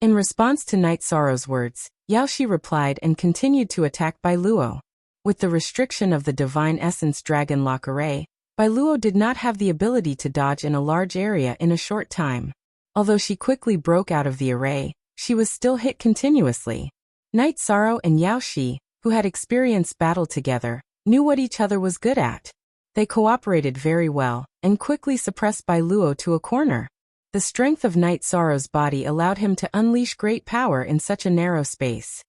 In response to Night Sorrow's words, Yao Shi replied and continued to attack Bai Luo. With the restriction of the Divine Essence Dragon Lock Array, Bai Luo did not have the ability to dodge in a large area in a short time. Although she quickly broke out of the array, she was still hit continuously. Night Sorrow and Yao Shi, who had experienced battle together, knew what each other was good at. They cooperated very well, and quickly suppressed Bai Luo to a corner. The strength of Night Sorrow's body allowed him to unleash great power in such a narrow space.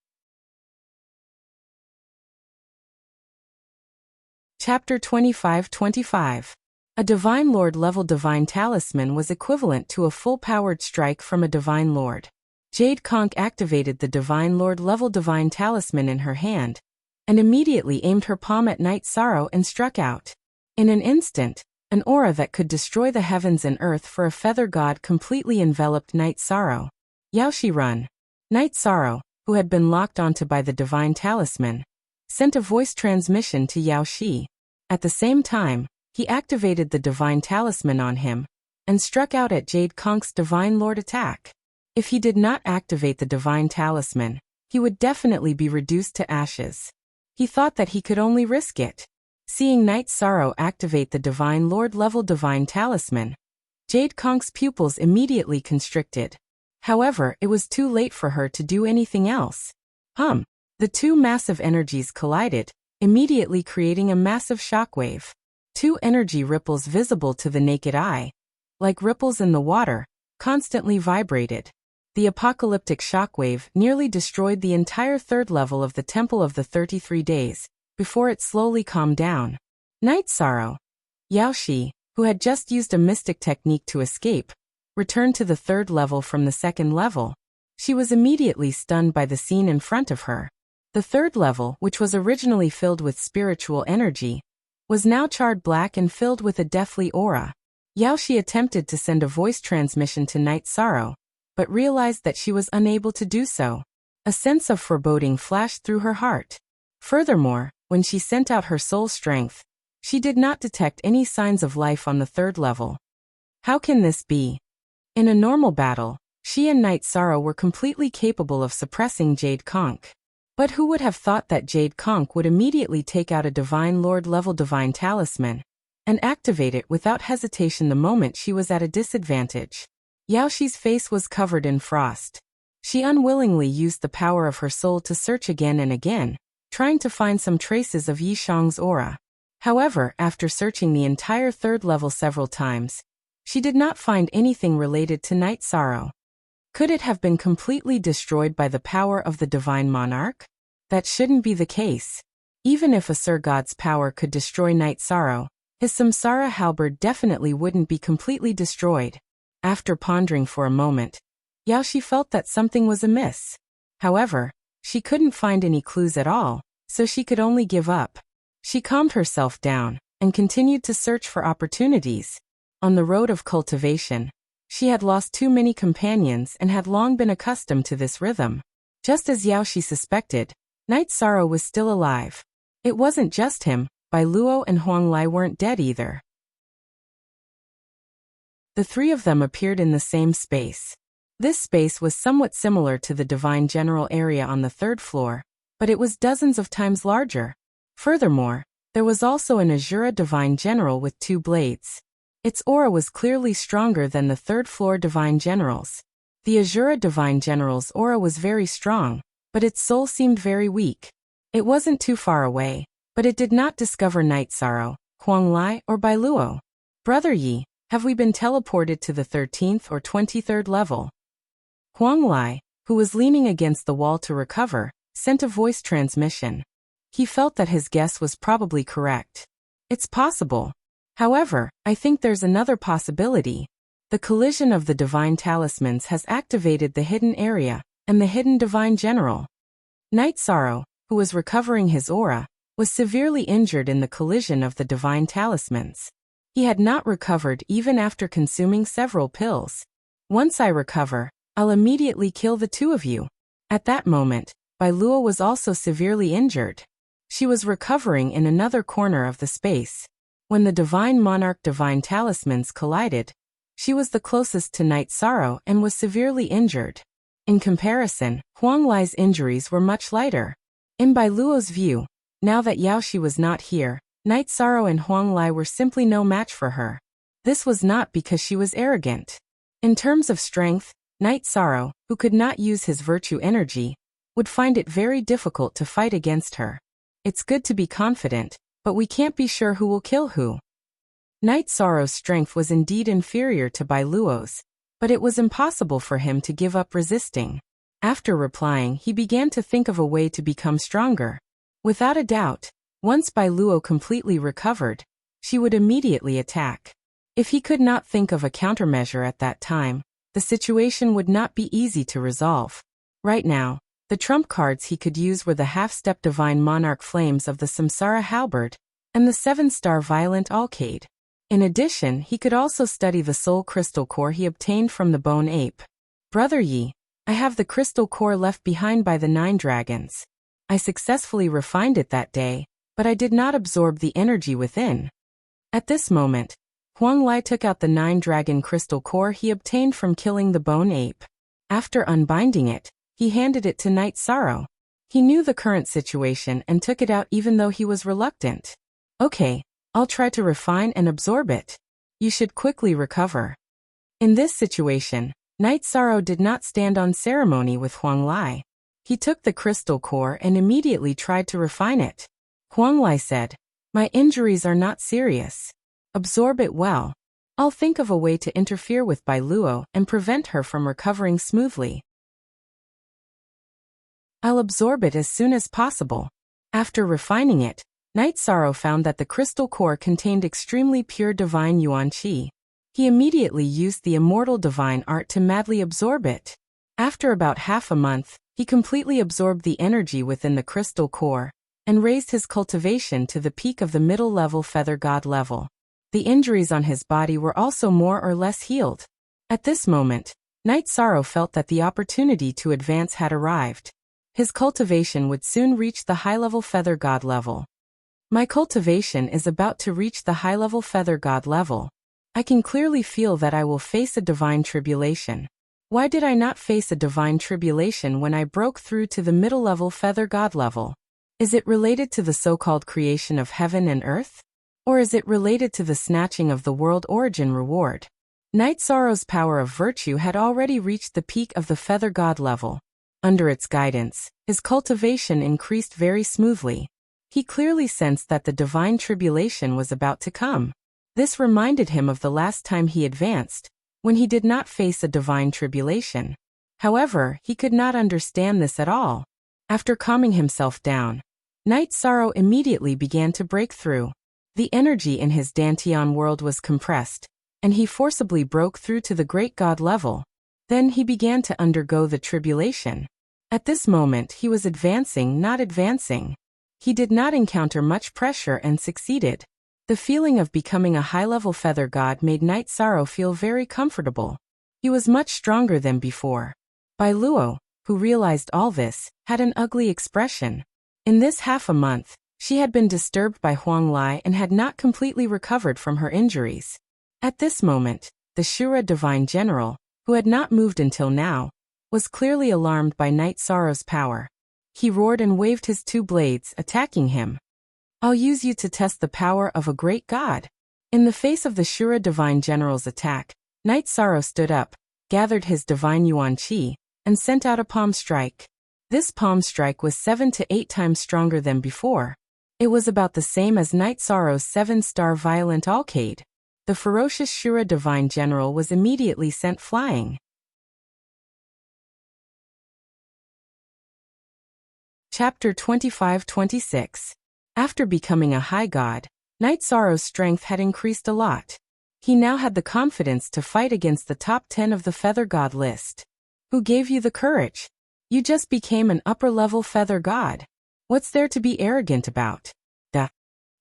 Chapter 25-25. A Divine Lord level Divine Talisman was equivalent to a full-powered strike from a Divine Lord. Jade Conch activated the Divine Lord level Divine Talisman in her hand, and immediately aimed her palm at Night Sorrow and struck out. In an instant, an aura that could destroy the heavens and earth for a feather god completely enveloped Night Sorrow. Yao Shi run. Night Sorrow, who had been locked onto by the Divine Talisman, sent a voice transmission to Yao Shi. At the same time, he activated the Divine Talisman on him, and struck out at Jade Conch's Divine Lord attack. If he did not activate the Divine Talisman, he would definitely be reduced to ashes. He thought that he could only risk it. Seeing Night Sorrow activate the Divine Lord level Divine Talisman, Jade Conch's pupils immediately constricted. However, it was too late for her to do anything else. The two massive energies collided, immediately creating a massive shockwave. Two energy ripples visible to the naked eye, like ripples in the water, constantly vibrated. The apocalyptic shockwave nearly destroyed the entire third level of the Temple of the 33 Days, before it slowly calmed down. Night Sorrow, Yao Shi, who had just used a mystic technique to escape, returned to the third level from the second level. She was immediately stunned by the scene in front of her. The third level, which was originally filled with spiritual energy, was now charred black and filled with a deathly aura. Yao Shi attempted to send a voice transmission to Night Sorrow, but realized that she was unable to do so. A sense of foreboding flashed through her heart. Furthermore, when she sent out her soul strength, she did not detect any signs of life on the third level. How can this be? In a normal battle, she and Night Sorrow were completely capable of suppressing Jade Conch. But who would have thought that Jade Conch would immediately take out a Divine Lord level Divine Talisman and activate it without hesitation the moment she was at a disadvantage? Yao Shi's face was covered in frost. She unwillingly used the power of her soul to search again and again, trying to find some traces of Yi Shang's aura. However, after searching the entire third level several times, she did not find anything related to Night Sorrow. Could it have been completely destroyed by the power of the Divine Monarch? That shouldn't be the case. Even if a Sir God's power could destroy Night Sorrow, his Samsara halberd definitely wouldn't be completely destroyed. After pondering for a moment, Yao Shi felt that something was amiss. However, she couldn't find any clues at all, so she could only give up. She calmed herself down and continued to search for opportunities. On the road of cultivation, she had lost too many companions and had long been accustomed to this rhythm. Just as Yaoshi suspected, Night Sorrow was still alive. It wasn't just him, Bai Luo and Huang Lai weren't dead either. The three of them appeared in the same space. This space was somewhat similar to the Divine General area on the third floor, but it was dozens of times larger. Furthermore, there was also an Azura Divine General with 2 blades. Its aura was clearly stronger than the third-floor Divine General's. The Azura Divine General's aura was very strong, but its soul seemed very weak. It wasn't too far away, but it did not discover Night Sorrow, Huang Lai, or Bai Luo. Brother Yi, have we been teleported to the 13th or 23rd level? Huang Lai, who was leaning against the wall to recover, sent a voice transmission. He felt that his guess was probably correct. It's possible. However, I think there's another possibility. The collision of the divine talismans has activated the hidden area and the hidden divine general. Night Sorrow, who was recovering his aura, was severely injured in the collision of the divine talismans. He had not recovered even after consuming several pills. Once I recover, I'll immediately kill the 2 of you. At that moment, Bai Luo was also severely injured. She was recovering in another corner of the space. When the Divine Monarch Divine Talismans collided, she was the closest to Night Sorrow and was severely injured. In comparison, Huang Lai's injuries were much lighter. In Bai Luo's view, now that Yaoshi was not here, Night Sorrow and Huang Lai were simply no match for her. This was not because she was arrogant. In terms of strength, Night Sorrow, who could not use his virtue energy, would find it very difficult to fight against her. It's good to be confident, but we can't be sure who will kill who. Night Sorrow's strength was indeed inferior to Bai Luo's, but it was impossible for him to give up resisting. After replying, he began to think of a way to become stronger. Without a doubt, once Bai Luo completely recovered, she would immediately attack. If he could not think of a countermeasure at that time, the situation would not be easy to resolve. Right now, the trump cards he could use were the half-step Divine Monarch Flames of the Samsara Halberd and the 7-star Violent Alcade. In addition, he could also study the Soul Crystal Core he obtained from the Bone Ape. Brother Yi, I have the crystal core left behind by the 9 dragons. I successfully refined it that day, but I did not absorb the energy within. At this moment, Huang Lai took out the 9-dragon crystal core he obtained from killing the Bone Ape. After unbinding it, he handed it to Night Sorrow. He knew the current situation and took it out even though he was reluctant. Okay, I'll try to refine and absorb it. You should quickly recover. In this situation, Night Sorrow did not stand on ceremony with Huang Lai. He took the crystal core and immediately tried to refine it. Huang Lai said, "My injuries are not serious. Absorb it well. I'll think of a way to interfere with Bai Luo and prevent her from recovering smoothly. I'll absorb it as soon as possible." After refining it, Night Sorrow found that the crystal core contained extremely pure divine yuan qi. He immediately used the immortal divine art to madly absorb it. After about half a month, he completely absorbed the energy within the crystal core and raised his cultivation to the peak of the middle-level feather god level. The injuries on his body were also more or less healed. At this moment, Night Sorrow felt that the opportunity to advance had arrived. His cultivation would soon reach the high-level feather god level. My cultivation is about to reach the high-level feather god level. I can clearly feel that I will face a divine tribulation. Why did I not face a divine tribulation when I broke through to the middle-level feather god level? Is it related to the so-called creation of heaven and earth? Or is it related to the snatching of the world origin reward? Night Sorrow's power of virtue had already reached the peak of the feather god level. Under its guidance, his cultivation increased very smoothly. He clearly sensed that the divine tribulation was about to come. This reminded him of the last time he advanced, when he did not face a divine tribulation. However, he could not understand this at all. After calming himself down, Night Sorrow immediately began to break through. The energy in his Dantian world was compressed, and he forcibly broke through to the great god level. Then he began to undergo the tribulation. At this moment he was advancing, not advancing. He did not encounter much pressure and succeeded. The feeling of becoming a high-level feather god made Night Sorrow feel very comfortable. He was much stronger than before. Bai Luo, who realized all this, had an ugly expression. In this half a month, she had been disturbed by Huang Lai and had not completely recovered from her injuries. At this moment, the Shura Divine General, who had not moved until now, was clearly alarmed by Night Sorrow's power. He roared and waved his two blades, attacking him. "I'll use you to test the power of a great god." In the face of the Shura Divine General's attack, Night Sorrow stood up, gathered his divine Yuan Qi, and sent out a palm strike. This palm strike was 7 to 8 times stronger than before. It was about the same as Night Sorrow's 7-star violent alcade. The ferocious Shura Divine General was immediately sent flying. Chapter 25-26. After becoming a high god, Night Sorrow's strength had increased a lot. He now had the confidence to fight against the top 10 of the Feather God list. Who gave you the courage? You just became an upper-level Feather God. What's there to be arrogant about? Duh.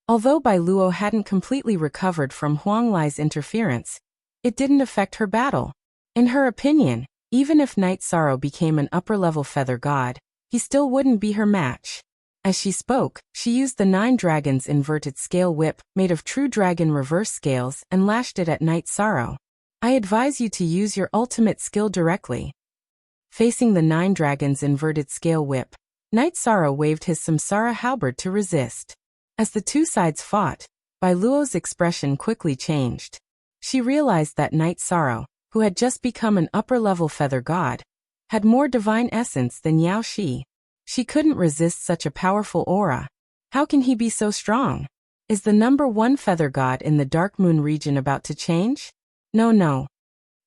Although Bai Luo hadn't completely recovered from Huang Lai's interference, it didn't affect her battle. In her opinion, even if Night Sorrow became an upper-level Feather God, he still wouldn't be her match. As she spoke, she used the 9 Dragons inverted scale whip made of true dragon reverse scales and lashed it at Night Sorrow. I advise you to use your ultimate skill directly. Facing the 9 Dragons inverted scale whip, Night Sorrow waved his Samsara halberd to resist. As the two sides fought, Bai Luo's expression quickly changed. She realized that Night Sorrow, who had just become an upper-level feather god, had more divine essence than Yao Shi. She couldn't resist such a powerful aura. How can he be so strong? Is the number 1 feather god in the Dark Moon region about to change? No.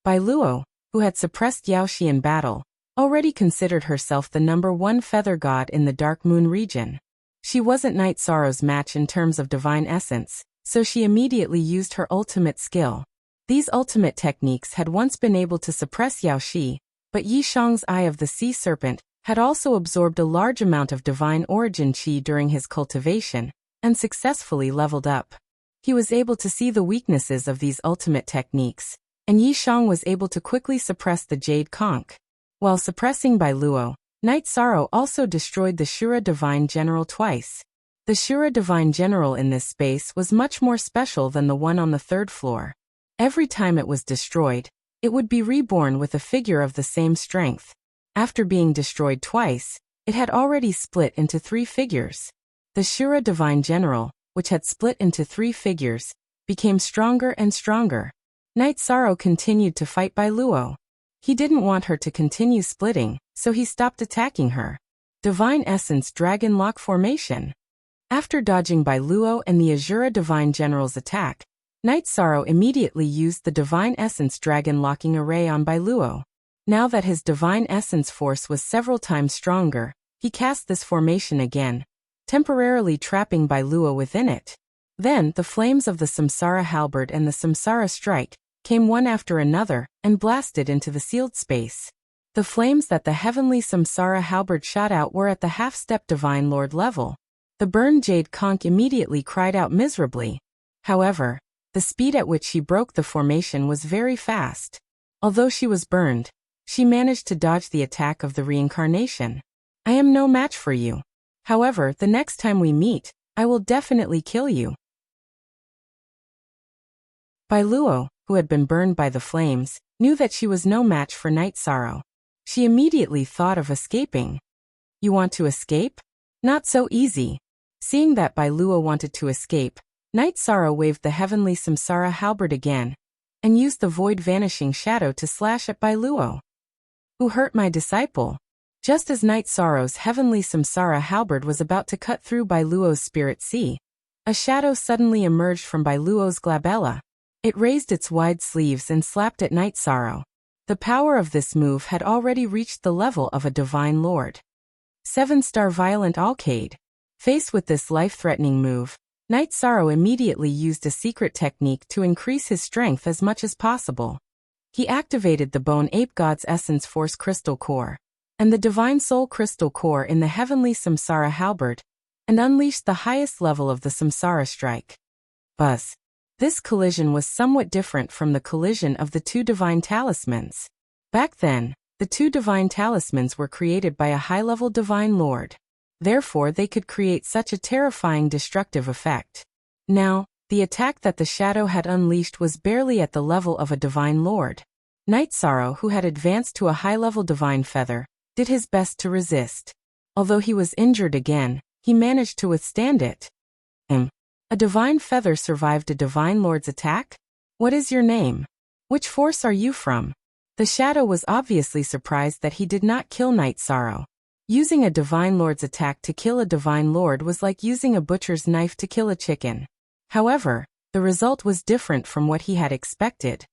Bai Luo, who had suppressed Yao Shi in battle, already considered herself the number 1 feather god in the Dark Moon region. She wasn't Night Sorrow's match in terms of divine essence, so she immediately used her ultimate skill. These ultimate techniques had once been able to suppress Yao Shi, but Yi Shang's Eye of the Sea Serpent had also absorbed a large amount of divine origin qi during his cultivation, and successfully leveled up. He was able to see the weaknesses of these ultimate techniques, and Yi Shang was able to quickly suppress the Jade Conch. While suppressing Bai Luo, Night Sorrow also destroyed the Shura Divine General twice. The Shura Divine General in this space was much more special than the one on the 3rd floor. Every time it was destroyed, it would be reborn with a figure of the same strength. After being destroyed twice, it had already split into 3 figures. The Shura Divine General, which had split into 3 figures, became stronger and stronger. Night Sorrow continued to fight Bai Luo. He didn't want her to continue splitting, so he stopped attacking her. Divine Essence Dragon Lock Formation. After dodging Bai Luo and the Azura Divine General's attack, Night Sorrow immediately used the Divine Essence Dragon Locking Array on Bai Luo. Now that his Divine Essence force was several times stronger, he cast this formation again, temporarily trapping Bai Luo within it. Then the flames of the Samsara Halberd and the Samsara Strike came one after another and blasted into the sealed space. The flames that the heavenly Samsara Halberd shot out were at the half-step Divine Lord level. The burned Jade Conch immediately cried out miserably. However, the speed at which she broke the formation was very fast. Although she was burned, she managed to dodge the attack of the reincarnation. I am no match for you. However, the next time we meet, I will definitely kill you. Bai Luo, who had been burned by the flames, knew that she was no match for Night Sorrow. She immediately thought of escaping. You want to escape? Not so easy. Seeing that Bai Luo wanted to escape, Night Sorrow waved the heavenly Samsara halberd again, and used the void vanishing shadow to slash at Bai Luo. Who hurt my disciple? Just as Night Sorrow's heavenly Samsara halberd was about to cut through Bai Luo's spirit sea, a shadow suddenly emerged from Bai Luo's glabella. It raised its wide sleeves and slapped at Night Sorrow. The power of this move had already reached the level of a divine lord. 7-star violent alcade. Faced with this life-threatening move, Night Sorrow immediately used a secret technique to increase his strength as much as possible. He activated the Bone Ape God's Essence Force Crystal Core, and the Divine Soul Crystal Core in the heavenly Samsara halberd, and unleashed the highest level of the Samsara Strike. Buzz. This collision was somewhat different from the collision of the two divine talismans. Back then, the two divine talismans were created by a high-level divine lord. Therefore, they could create such a terrifying destructive effect. Now, the attack that the shadow had unleashed was barely at the level of a divine lord. Night Sorrow, who had advanced to a high-level divine feather, did his best to resist. Although he was injured again, he managed to withstand it. A divine feather survived a divine lord's attack? What is your name? Which force are you from? The shadow was obviously surprised that he did not kill Night Sorrow. Using a divine lord's attack to kill a divine lord was like using a butcher's knife to kill a chicken. However, the result was different from what he had expected.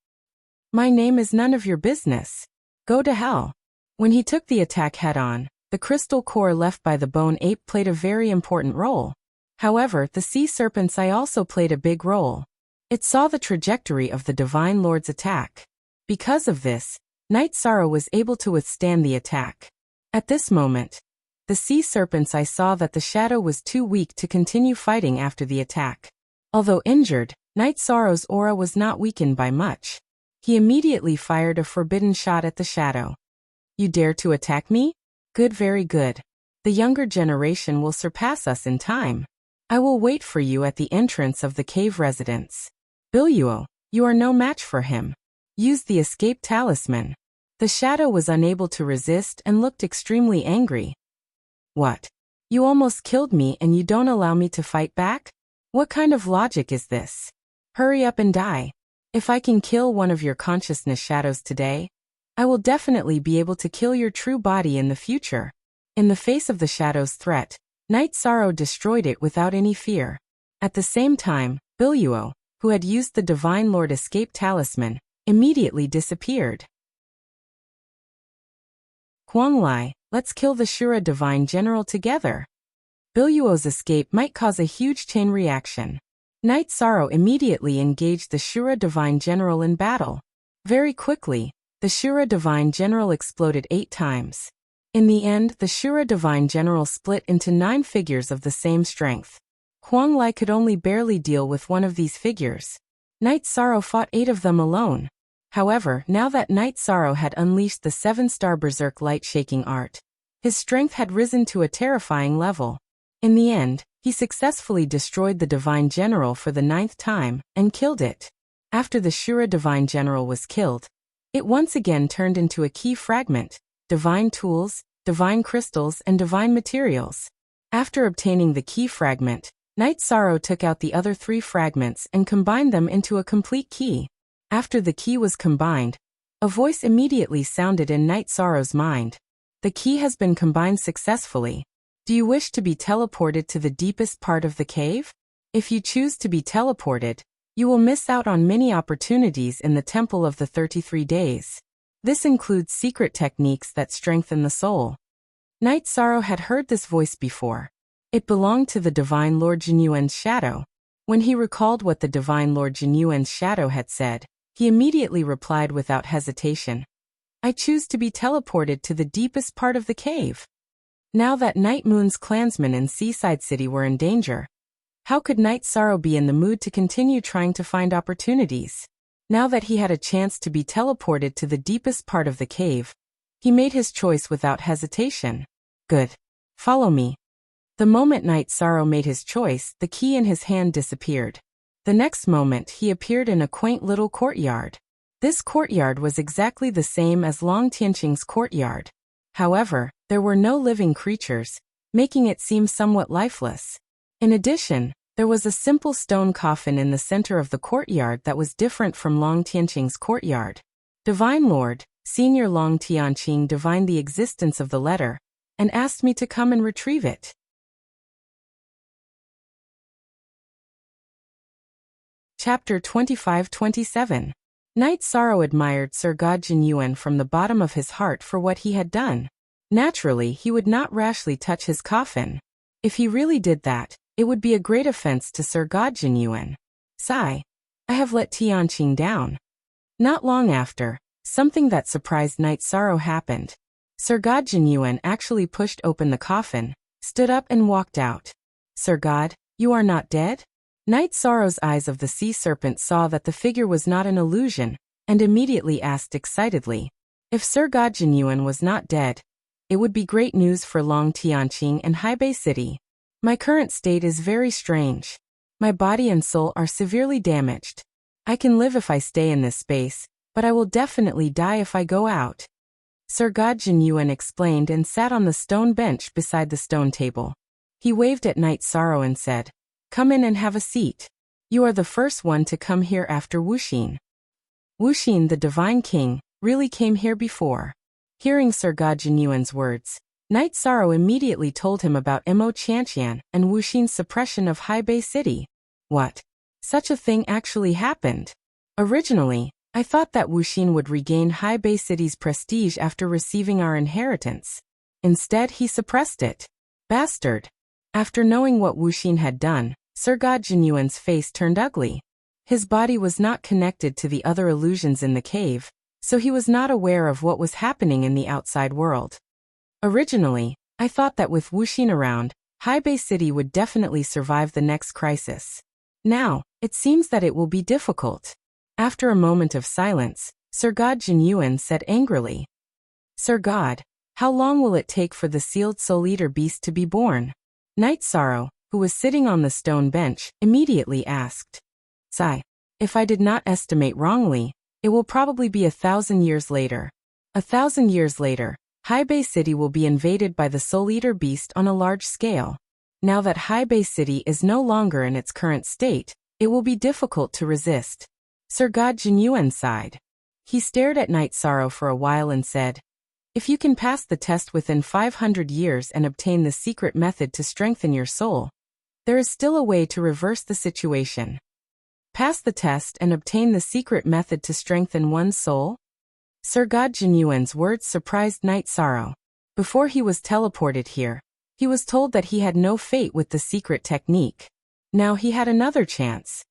My name is none of your business. Go to hell. When he took the attack head-on, the crystal core left by the bone ape played a very important role. However, the sea serpent's eye also played a big role. It saw the trajectory of the divine lord's attack. Because of this, Night Sorrow was able to withstand the attack. At this moment, the sea serpent's eye saw that the shadow was too weak to continue fighting after the attack. Although injured, Night Sorrow's aura was not weakened by much. He immediately fired a forbidden shot at the shadow. You dare to attack me? Good, very good. The younger generation will surpass us in time. I will wait for you at the entrance of the cave residence. Biluo, you are no match for him. Use the escape talisman. The shadow was unable to resist and looked extremely angry. What? You almost killed me and you don't allow me to fight back? What kind of logic is this? Hurry up and die. If I can kill one of your consciousness shadows today, I will definitely be able to kill your true body in the future. In the face of the shadow's threat, Night Sorrow destroyed it without any fear. At the same time, Biluo, who had used the Divine Lord Escape Talisman, immediately disappeared. Huanglai, let's kill the Shura Divine General together. Biluo's escape might cause a huge chain reaction. Night Sorrow immediately engaged the Shura Divine General in battle. Very quickly, the Shura Divine General exploded 8 times. In the end, the Shura Divine General split into 9 figures of the same strength. Huanglai could only barely deal with one of these figures. Night Sorrow fought 8 of them alone. However, now that Night Sorrow had unleashed the 7-star Berserk light-shaking art, his strength had risen to a terrifying level. In the end, he successfully destroyed the Divine General for the 9th time, and killed it. After the Shura Divine General was killed, it once again turned into a key fragment, divine tools, divine crystals, and divine materials. After obtaining the key fragment, Night Sorrow took out the other 3 fragments and combined them into a complete key. After the key was combined, a voice immediately sounded in Night Sorrow's mind. The key has been combined successfully. Do you wish to be teleported to the deepest part of the cave? If you choose to be teleported, you will miss out on many opportunities in the Temple of the 33 Days. This includes secret techniques that strengthen the soul. Night Sorrow had heard this voice before. It belonged to the Divine Lord Jinyuan's shadow. When he recalled what the Divine Lord Jinyuan's shadow had said, he immediately replied without hesitation. I choose to be teleported to the deepest part of the cave. Now that Night Moon's clansmen in Seaside City were in danger, how could Night Sorrow be in the mood to continue trying to find opportunities? Now that he had a chance to be teleported to the deepest part of the cave, he made his choice without hesitation. Good. Follow me. The moment Night Sorrow made his choice, the key in his hand disappeared. The next moment he appeared in a quaint little courtyard. This courtyard was exactly the same as Long Tianqing's courtyard. However, there were no living creatures, making it seem somewhat lifeless. In addition, there was a simple stone coffin in the center of the courtyard that was different from Long Tianqing's courtyard. Divine Lord, Senior Long Tianqing divined the existence of the letter, and asked me to come and retrieve it. Chapter 25-27. Night Sorrow admired Sir God Jinyuan from the bottom of his heart for what he had done. Naturally, he would not rashly touch his coffin. If he really did that, it would be a great offense to Sir God Jinyuan. Sigh. I have let Tianqing down. Not long after, something that surprised Night Sorrow happened. Sir God Jinyuan actually pushed open the coffin, stood up and walked out. Sir God, you are not dead? Night Sorrow's eyes of the sea serpent saw that the figure was not an illusion, and immediately asked excitedly, if Sir God Jinyuan was not dead, it would be great news for Long Tianqing and Hebei City. My current state is very strange. My body and soul are severely damaged. I can live if I stay in this space, but I will definitely die if I go out. Sir God Jinyuan explained and sat on the stone bench beside the stone table. He waved at Night Sorrow and said, come in and have a seat. You are the first one to come here after Wuxin. Wuxin, the Divine King, really came here before. Hearing Sir God Jinyuan's words, Night Sorrow immediately told him about Mo Qianqian and Wuxin's suppression of Hebei City. What? Such a thing actually happened. Originally, I thought that Wuxin would regain Hebei City's prestige after receiving our inheritance. Instead, he suppressed it. Bastard. After knowing what Wuxin had done, Sir God Jinyuan's face turned ugly. His body was not connected to the other illusions in the cave, so he was not aware of what was happening in the outside world. Originally, I thought that with Wuxin around, Hebei City would definitely survive the next crisis. Now, it seems that it will be difficult. After a moment of silence, Sir God Jinyuan said angrily, Sir God, how long will it take for the sealed Soul Eater beast to be born? Night Sorrow, who was sitting on the stone bench, immediately asked. Sigh. If I did not estimate wrongly, it will probably be 1,000 years later. 1,000 years later, Hebei City will be invaded by the Soul Eater beast on a large scale. Now that Hebei City is no longer in its current state, it will be difficult to resist. Sir God Jinyuan sighed. He stared at Night Sorrow for a while and said, if you can pass the test within 500 years and obtain the secret method to strengthen your soul, there is still a way to reverse the situation. Pass the test and obtain the secret method to strengthen one's soul? Sir God Jinyuan's words surprised Night Sorrow. Before he was teleported here, he was told that he had no fate with the secret technique. Now he had another chance.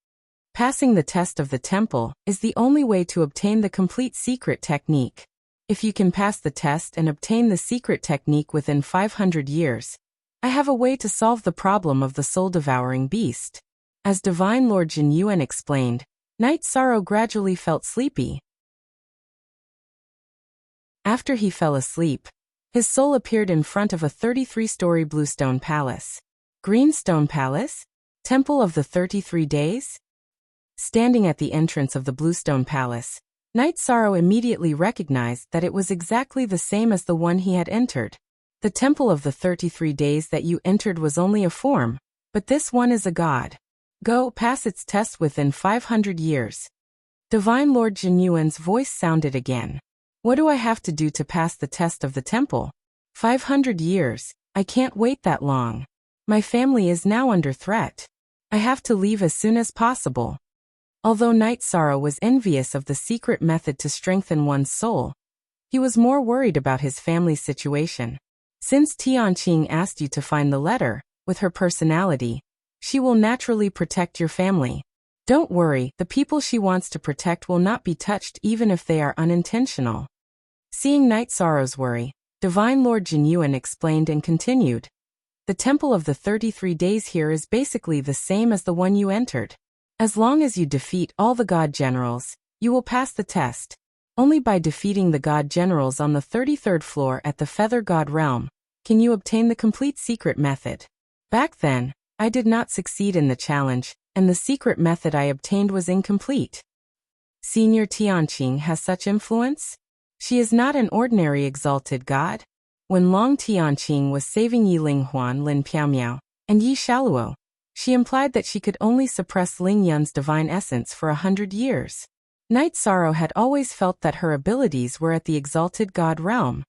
Passing the test of the temple is the only way to obtain the complete secret technique. If you can pass the test and obtain the secret technique within 500 years, I have a way to solve the problem of the soul-devouring beast. As Divine Lord Jinyuan explained, Night Sorrow gradually felt sleepy. After he fell asleep, his soul appeared in front of a 33-story bluestone palace. Greenstone Palace? Temple of the 33 Days? Standing at the entrance of the bluestone palace, Night Sorrow immediately recognized that it was exactly the same as the one he had entered. The Temple of the 33 Days that you entered was only a form, but this one is a god. Go, pass its test within 500 years. Divine Lord Jinyuan's voice sounded again. What do I have to do to pass the test of the temple? 500 years, I can't wait that long. My family is now under threat. I have to leave as soon as possible. Although Night Sorrow was envious of the secret method to strengthen one's soul, he was more worried about his family's situation. Since Tianqing asked you to find the letter, with her personality, she will naturally protect your family. Don't worry, the people she wants to protect will not be touched even if they are unintentional. Seeing Night Sorrow's worry, Divine Lord Jinyuan explained and continued. The Temple of the 33 Days here is basically the same as the one you entered. As long as you defeat all the god generals, you will pass the test. Only by defeating the god generals on the 33rd floor at the Feather God Realm can you obtain the complete secret method. Back then, I did not succeed in the challenge, and the secret method I obtained was incomplete. Senior Tianqing has such influence? She is not an ordinary exalted god. When Long Tianqing was saving Yi Linghuan, Lin Piaomiao, and Yi Shaluo, she implied that she could only suppress Ling Yun's divine essence for 100 years. Night Sorrow had always felt that her abilities were at the exalted god realm.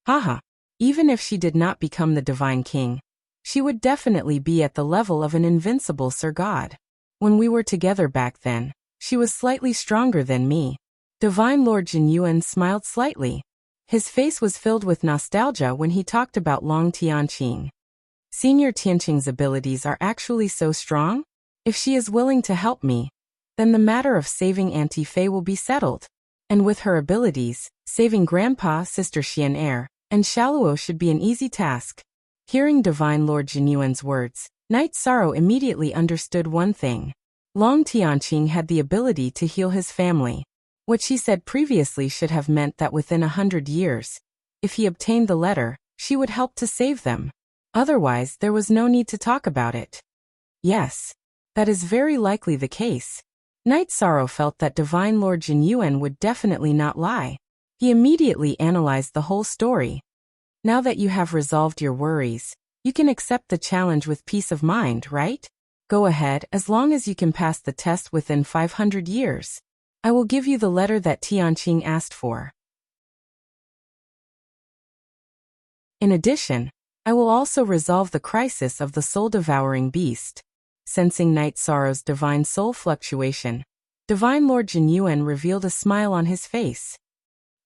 Haha, even if she did not become the divine king, she would definitely be at the level of an invincible Sir God. When we were together back then, she was slightly stronger than me. Divine Lord Jinyuan smiled slightly. His face was filled with nostalgia when he talked about Long Tianqing. Senior Tianqing's abilities are actually so strong? If she is willing to help me, then the matter of saving Auntie Fei will be settled. And with her abilities, saving Grandpa, Sister Xian'er, and Shaluo should be an easy task. Hearing Divine Lord Jinyuan's words, Night Sorrow immediately understood one thing. Long Tianqing had the ability to heal his family. What she said previously should have meant that within 100 years, if he obtained the letter, she would help to save them. Otherwise, there was no need to talk about it. Yes, that is very likely the case. Night Sorrow felt that Divine Lord Jinyuan would definitely not lie. He immediately analyzed the whole story. Now that you have resolved your worries, you can accept the challenge with peace of mind, right? Go ahead, as long as you can pass the test within 500 years. I will give you the letter that Tianqing asked for. In addition, I will also resolve the crisis of the soul-devouring beast. Sensing Night Sorrow's divine soul fluctuation, Divine Lord Jinyuan revealed a smile on his face.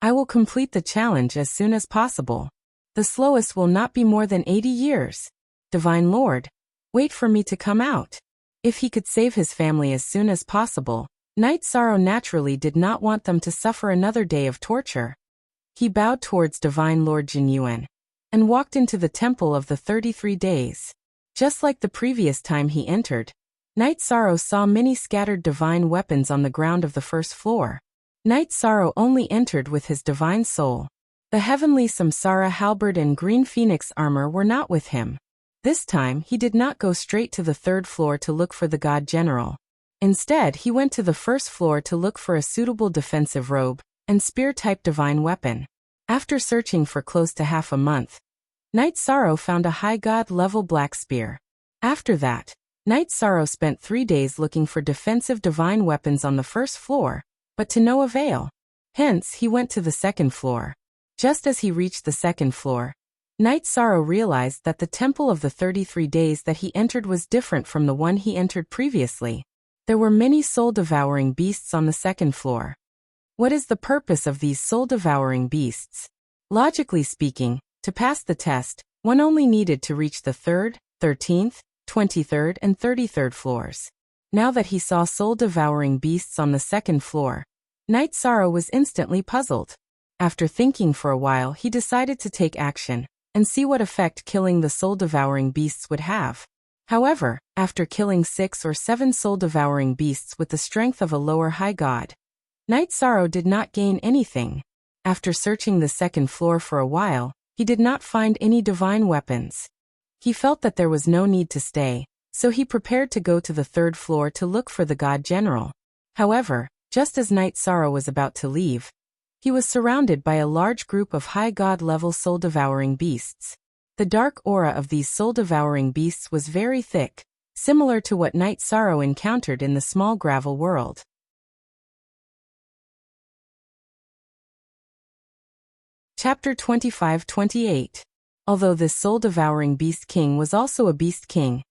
I will complete the challenge as soon as possible. The slowest will not be more than 80 years. Divine Lord, wait for me to come out. If he could save his family as soon as possible, Night Sorrow naturally did not want them to suffer another day of torture. He bowed towards Divine Lord Jinyuan and walked into the Temple of the 33 Days. Just like the previous time he entered, Night Sorrow saw many scattered divine weapons on the ground of the first floor. Night Sorrow only entered with his divine soul. The heavenly Samsara halberd and green phoenix armor were not with him. This time he did not go straight to the third floor to look for the God General. Instead, he went to the first floor to look for a suitable defensive robe and spear-type divine weapon. After searching for close to half a month, Night Sorrow found a high god-level black spear. After that, Night Sorrow spent 3 days looking for defensive divine weapons on the first floor, but to no avail. Hence, he went to the second floor. Just as he reached the second floor, Night Sorrow realized that the Temple of the 33 Days that he entered was different from the one he entered previously. There were many soul-devouring beasts on the second floor. What is the purpose of these soul-devouring beasts? Logically speaking, to pass the test, one only needed to reach the 3rd, 13th, 23rd and 33rd floors. Now that he saw soul-devouring beasts on the second floor, Night Sorrow was instantly puzzled. After thinking for a while, he decided to take action and see what effect killing the soul-devouring beasts would have. However, after killing 6 or 7 soul-devouring beasts with the strength of a lower high god, Night Sorrow did not gain anything. After searching the second floor for a while, he did not find any divine weapons. He felt that there was no need to stay, so he prepared to go to the third floor to look for the God General. However, just as Night Sorrow was about to leave, he was surrounded by a large group of high god-level soul-devouring beasts. The dark aura of these soul-devouring beasts was very thick, similar to what Night Sorrow encountered in the small gravel world. Chapter 25-28. Although this soul-devouring beast king was also a beast king,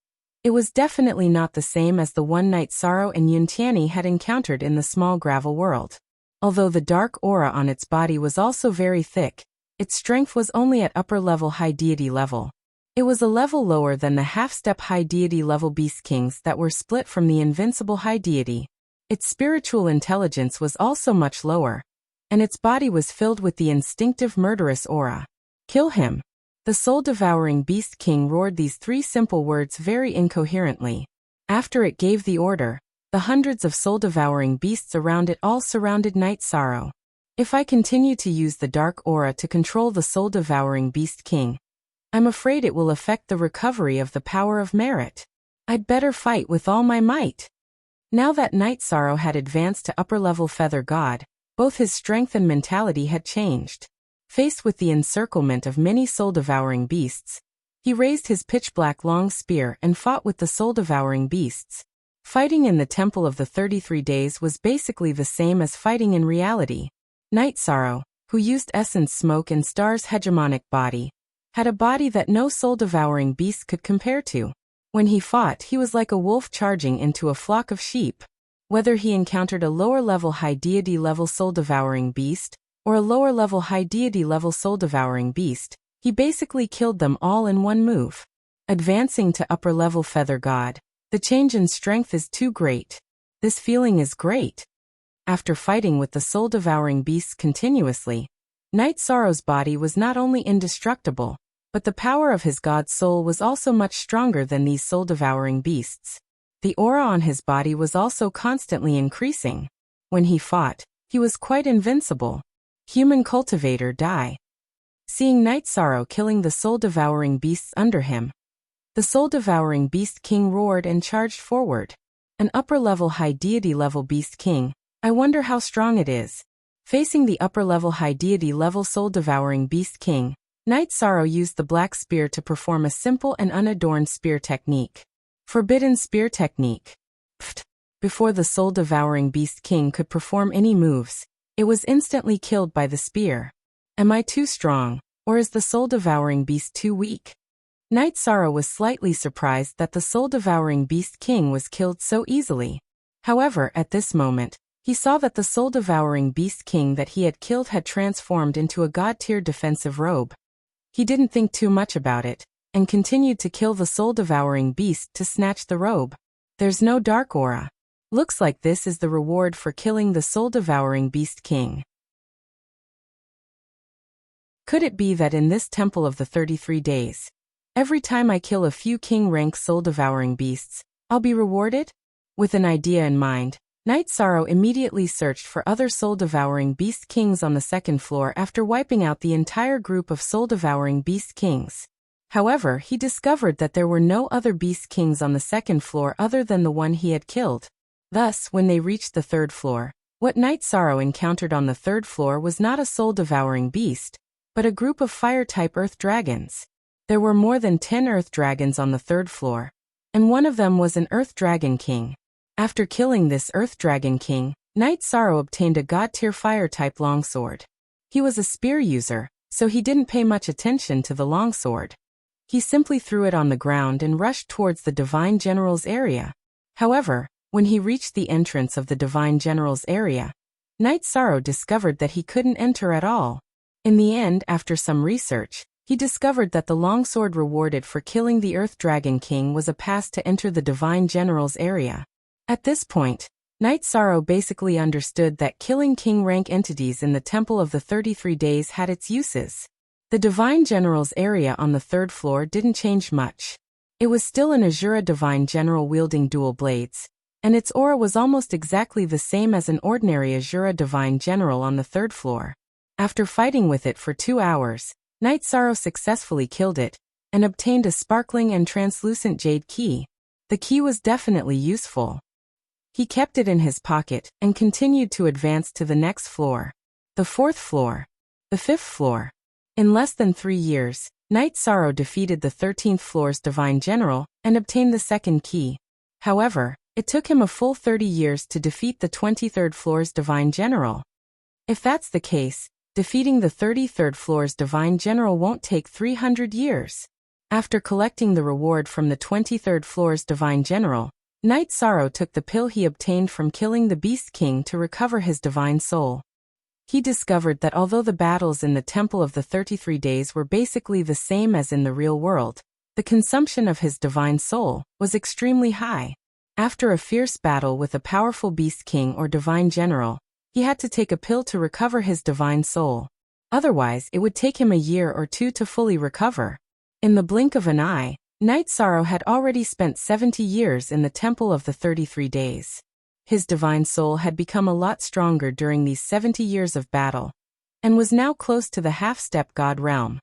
it was definitely not the same as the one Night Sorrow and Yuntiani had encountered in the small gravel world. Although the dark aura on its body was also very thick, its strength was only at upper-level high deity level. It was a level lower than the half-step high deity level beast kings that were split from the invincible high deity. Its spiritual intelligence was also much lower, and its body was filled with the instinctive murderous aura. Kill him. The soul-devouring beast king roared these 3 simple words very incoherently. After it gave the order, the hundreds of soul-devouring beasts around it all surrounded Night Sorrow. If I continue to use the dark aura to control the soul-devouring beast king, I'm afraid it will affect the recovery of the power of merit. I'd better fight with all my might. Now that Night Sorrow had advanced to upper-level feather god, both his strength and mentality had changed. Faced with the encirclement of many soul-devouring beasts, he raised his pitch-black long spear and fought with the soul-devouring beasts. Fighting in the Temple of the 33 Days was basically the same as fighting in reality. Night Sorrow, who used Essence Smoke and Star's hegemonic body, had a body that no soul-devouring beast could compare to. When he fought, he was like a wolf charging into a flock of sheep. Whether he encountered a lower-level high deity-level soul-devouring beast, or a lower-level high deity-level soul-devouring beast, he basically killed them all in one move. Advancing to upper-level feather god, the change in strength is too great. This feeling is great. After fighting with the soul-devouring beasts continuously, Night Sorrow's body was not only indestructible, But the power of his god soul was also much stronger than these soul-devouring beasts. The aura on his body was also constantly increasing. When he fought, he was quite invincible. Human cultivator die. Seeing Night Sorrow killing the soul-devouring beasts under him, the soul-devouring beast king roared and charged forward. An upper-level high deity-level beast king. I wonder how strong it is. Facing the upper-level high deity-level soul-devouring beast king, Night Sorrow used the black spear to perform a simple and unadorned spear technique. Forbidden spear technique. Pfft. Before the soul-devouring beast king could perform any moves, it was instantly killed by the spear. Am I too strong, or is the soul-devouring beast too weak? Night Sorrow was slightly surprised that the soul-devouring beast king was killed so easily. However, at this moment, he saw that the soul-devouring beast king that he had killed had transformed into a god-tier defensive robe. He didn't think too much about it, and continued to kill the soul-devouring beast to snatch the robe. There's no dark aura. Looks like this is the reward for killing the soul-devouring beast king. Could it be that in this temple of the 33 days, every time I kill a few king-rank soul-devouring beasts, I'll be rewarded? With an idea in mind, Night Sorrow immediately searched for other soul-devouring beast kings on the second floor after wiping out the entire group of soul-devouring beast kings. However, he discovered that there were no other beast kings on the second floor other than the one he had killed. Thus, when they reached the third floor, what Night Sorrow encountered on the third floor was not a soul-devouring beast, but a group of fire-type earth dragons. There were more than 10 earth dragons on the third floor, and one of them was an earth dragon king. After killing this earth dragon king, Night Sorrow obtained a god-tier fire-type longsword. He was a spear user, so he didn't pay much attention to the longsword. He simply threw it on the ground and rushed towards the Divine General's area. However, when he reached the entrance of the Divine General's area, Night Sorrow discovered that he couldn't enter at all. In the end, after some research, he discovered that the longsword rewarded for killing the Earth Dragon King was a pass to enter the Divine General's area. At this point, Night Sorrow basically understood that killing king-rank entities in the Temple of the 33 Days had its uses. The Divine General's area on the third floor didn't change much. It was still an Azura Divine General wielding dual blades, and its aura was almost exactly the same as an ordinary Azura Divine General on the third floor. After fighting with it for 2 hours, Night Sorrow successfully killed it, and obtained a sparkling and translucent jade key. The key was definitely useful. He kept it in his pocket, and continued to advance to the next floor. The fourth floor. The fifth floor. In less than 3 years, Night Sorrow defeated the 13th floor's Divine General, and obtained the second key. However, it took him a full 30 years to defeat the 23rd floor's Divine General. If that's the case, defeating the 33rd floor's Divine General won't take 300 years. After collecting the reward from the 23rd floor's Divine General, Night Sorrow took the pill he obtained from killing the Beast King to recover his divine soul. He discovered that although the battles in the Temple of the 33 Days were basically the same as in the real world, the consumption of his divine soul was extremely high. After a fierce battle with a powerful Beast King or Divine General, he had to take a pill to recover his divine soul. Otherwise, it would take him a year or 2 to fully recover. In the blink of an eye, Night Sorrow had already spent 70 years in the Temple of the 33 Days. His divine soul had become a lot stronger during these 70 years of battle, and was now close to the half-step god realm.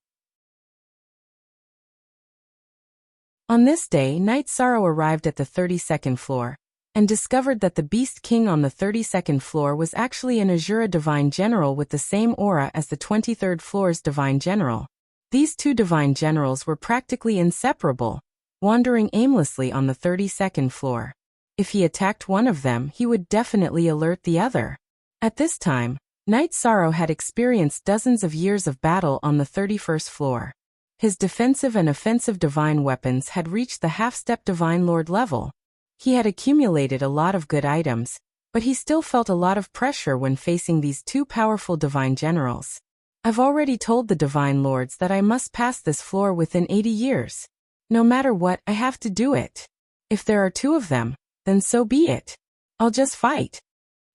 On this day, Night Sorrow arrived at the 32nd floor, and discovered that the Beast King on the 32nd floor was actually an Azura Divine General with the same aura as the 23rd floor's Divine General. These two Divine Generals were practically inseparable, wandering aimlessly on the 32nd floor. If he attacked one of them, he would definitely alert the other. At this time, Night Sorrow had experienced dozens of years of battle on the 31st floor. His defensive and offensive divine weapons had reached the half-step Divine Lord level. He had accumulated a lot of good items, but he still felt a lot of pressure when facing these two powerful Divine Generals. I've already told the Divine Lords that I must pass this floor within 80 years. No matter what, I have to do it. If there are 2 of them, then so be it. I'll just fight.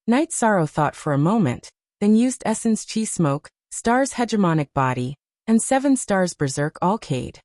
Night Sorrow thought for a moment, then used Essence Chi Smoke, Star's hegemonic body, and 7 stars Berserk Alcade.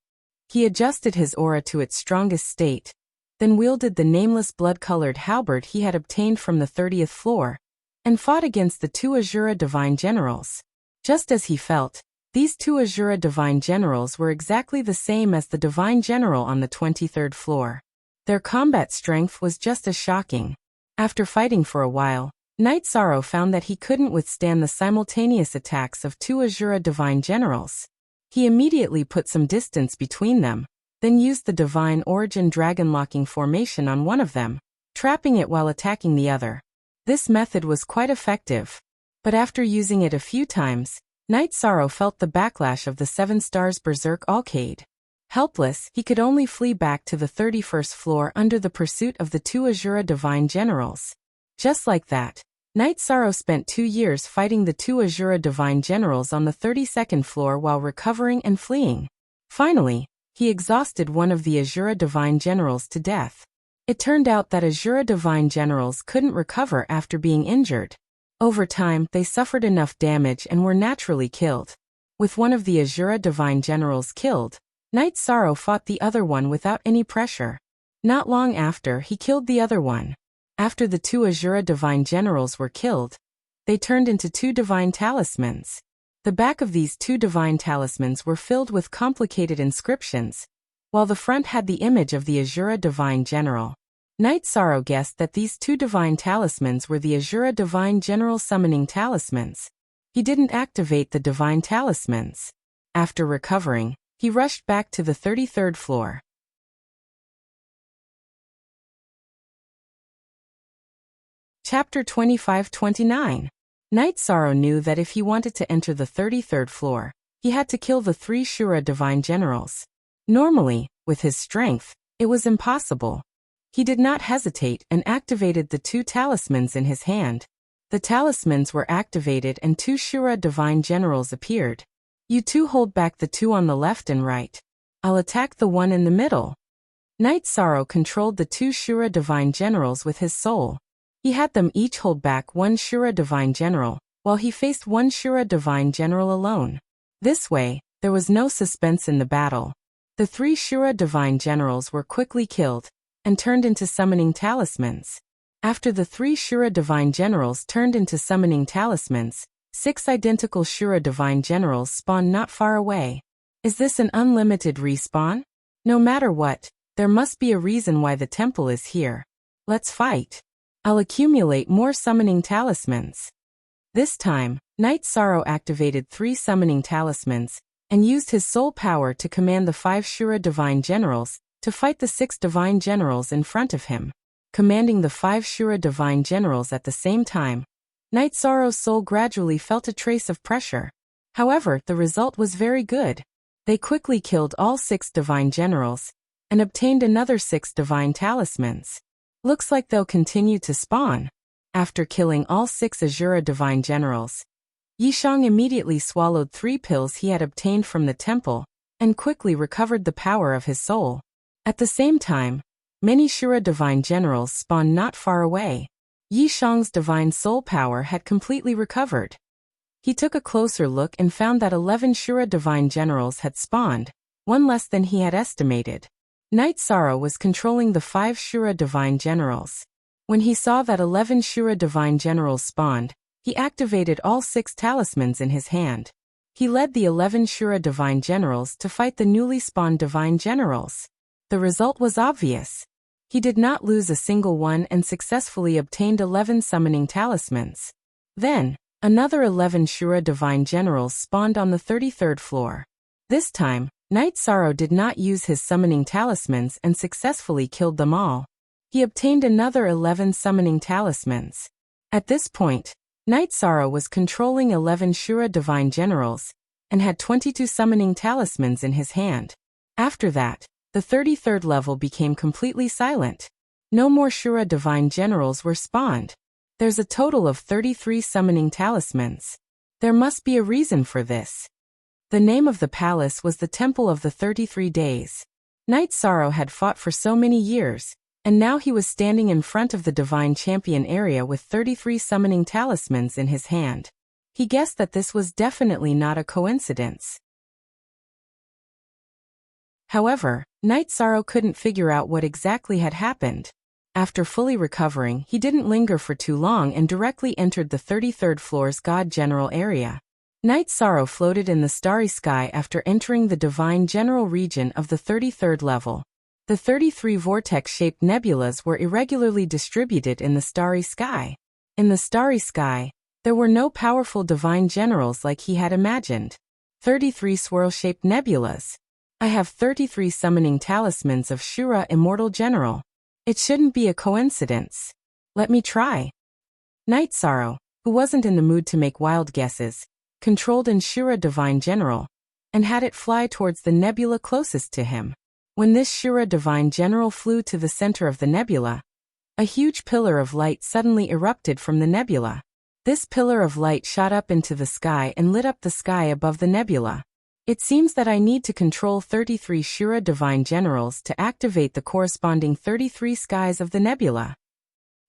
He adjusted his aura to its strongest state, then wielded the nameless blood-colored halberd he had obtained from the 30th floor, and fought against the 2 Azura Divine Generals. Just as he felt, these 2 Azura Divine Generals were exactly the same as the Divine General on the 23rd floor. Their combat strength was just as shocking. After fighting for a while, Night Sorrow found that he couldn't withstand the simultaneous attacks of 2 Azura Divine Generals. He immediately put some distance between them, then used the Divine Origin Dragon-locking formation on one of them, trapping it while attacking the other. This method was quite effective, but after using it a few times, Night Sorrow felt the backlash of the 7 stars Berserk Alcade. Helpless, he could only flee back to the 31st floor under the pursuit of the 2 Azura Divine Generals. Just like that, Night Sorrow spent 2 years fighting the 2 Azura Divine Generals on the 32nd floor while recovering and fleeing. Finally, he exhausted one of the Azura Divine Generals to death. It turned out that Azura Divine Generals couldn't recover after being injured. Over time, they suffered enough damage and were naturally killed. With one of the Azura Divine Generals killed, Night Sorrow fought the other one without any pressure. Not long after, he killed the other one. After the 2 Azura Divine Generals were killed, they turned into 2 Divine Talismans. The back of these 2 Divine Talismans were filled with complicated inscriptions, while the front had the image of the Azura Divine General. Night Sorrow guessed that these 2 Divine Talismans were the Azura Divine General summoning talismans. He didn't activate the Divine Talismans. After recovering, he rushed back to the 33rd floor. Chapter 25-29. Night Sorrow knew that if he wanted to enter the 33rd floor, he had to kill the 3 Shura Divine Generals. Normally, with his strength, it was impossible. He did not hesitate and activated the 2 talismans in his hand. The talismans were activated and 2 Shura Divine Generals appeared. You 2 hold back the 2 on the left and right. I'll attack the one in the middle. Night Sorrow controlled the 2 Shura Divine Generals with his soul. He had them each hold back 1 Shura Divine General, while he faced 1 Shura Divine General alone. This way, there was no suspense in the battle. The 3 Shura Divine Generals were quickly killed, and turned into summoning talismans. After the 3 Shura Divine Generals turned into summoning talismans, 6 identical Shura Divine Generals spawned not far away. Is this an unlimited respawn? No matter what, there must be a reason why the temple is here. Let's fight. I'll accumulate more summoning talismans. This time, Night Sorrow activated 3 summoning talismans, and used his soul power to command the 5 Shura Divine Generals to fight the 6 Divine Generals in front of him. Commanding the 5 Shura Divine Generals at the same time, Night Sorrow's soul gradually felt a trace of pressure. However, the result was very good. They quickly killed all 6 Divine Generals, and obtained another 6 Divine Talismans. Looks like they'll continue to spawn. After killing all 6 Azura Divine Generals, Yishang immediately swallowed 3 pills he had obtained from the temple, and quickly recovered the power of his soul. At the same time, many Shura Divine Generals spawned not far away. Yishang's divine soul power had completely recovered. He took a closer look and found that 11 Shura Divine Generals had spawned, 1 less than he had estimated. Night Sorrow was controlling the 5 Shura Divine Generals. When he saw that 11 Shura Divine Generals spawned, he activated all 6 talismans in his hand. He led the 11 Shura Divine Generals to fight the newly spawned Divine Generals. The result was obvious. He did not lose a single one and successfully obtained 11 summoning talismans. Then, another 11 Shura Divine Generals spawned on the 33rd floor. This time, Night Sorrow did not use his summoning talismans and successfully killed them all. He obtained another 11 summoning talismans. At this point, Night Sorrow was controlling 11 Shura Divine Generals, and had 22 summoning talismans in his hand. After that, the 33rd level became completely silent. No more Shura Divine Generals were spawned. There's a total of 33 summoning talismans. There must be a reason for this. The name of the palace was the Temple of the 33 Days. Night Sorrow had fought for so many years, and now he was standing in front of the Divine Champion area with 33 summoning talismans in his hand. He guessed that this was definitely not a coincidence. However, Night Sorrow couldn't figure out what exactly had happened. After fully recovering, he didn't linger for too long and directly entered the 33rd floor's God General area. Night Sorrow floated in the starry sky after entering the Divine General region of the 33rd level. The 33 vortex-shaped nebulas were irregularly distributed in the starry sky. In the starry sky, there were no powerful divine generals like he had imagined. 33 swirl-shaped nebulas. I have 33 summoning talismans of Shura Immortal General. It shouldn't be a coincidence. Let me try. Night Sorrow, who wasn't in the mood to make wild guesses, controlled Shura Divine General, and had it fly towards the nebula closest to him. When this Shura Divine General flew to the center of the nebula, a huge pillar of light suddenly erupted from the nebula. This pillar of light shot up into the sky and lit up the sky above the nebula. It seems that I need to control 33 Shura Divine Generals to activate the corresponding 33 skies of the nebula.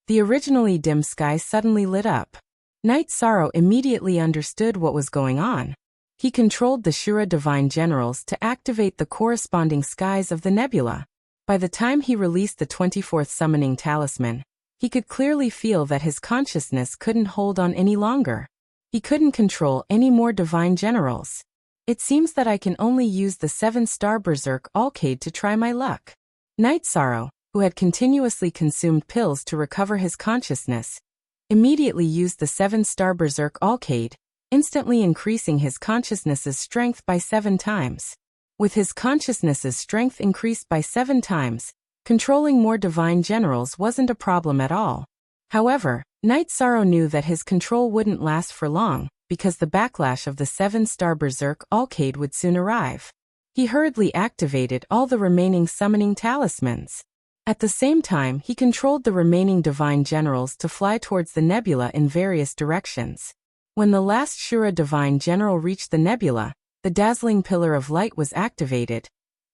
The originally dim sky suddenly lit up. Night Sorrow immediately understood what was going on. He controlled the Shura Divine Generals to activate the corresponding skies of the nebula. By the time he released the 24th summoning talisman, he could clearly feel that his consciousness couldn't hold on any longer. He couldn't control any more Divine Generals. It seems that I can only use the 7-star Berserk Alcade to try my luck. Night Sorrow, who had continuously consumed pills to recover his consciousness, immediately used the 7-star Berserk Alcade, instantly increasing his consciousness's strength by 7 times. With his consciousness's strength increased by 7 times, controlling more Divine Generals wasn't a problem at all. However, Night Sorrow knew that his control wouldn't last for long, because the backlash of the 7-star Berserk Alcade would soon arrive. He hurriedly activated all the remaining summoning talismans. At the same time, he controlled the remaining Divine Generals to fly towards the nebula in various directions. When the last Shura Divine General reached the nebula, the dazzling pillar of light was activated,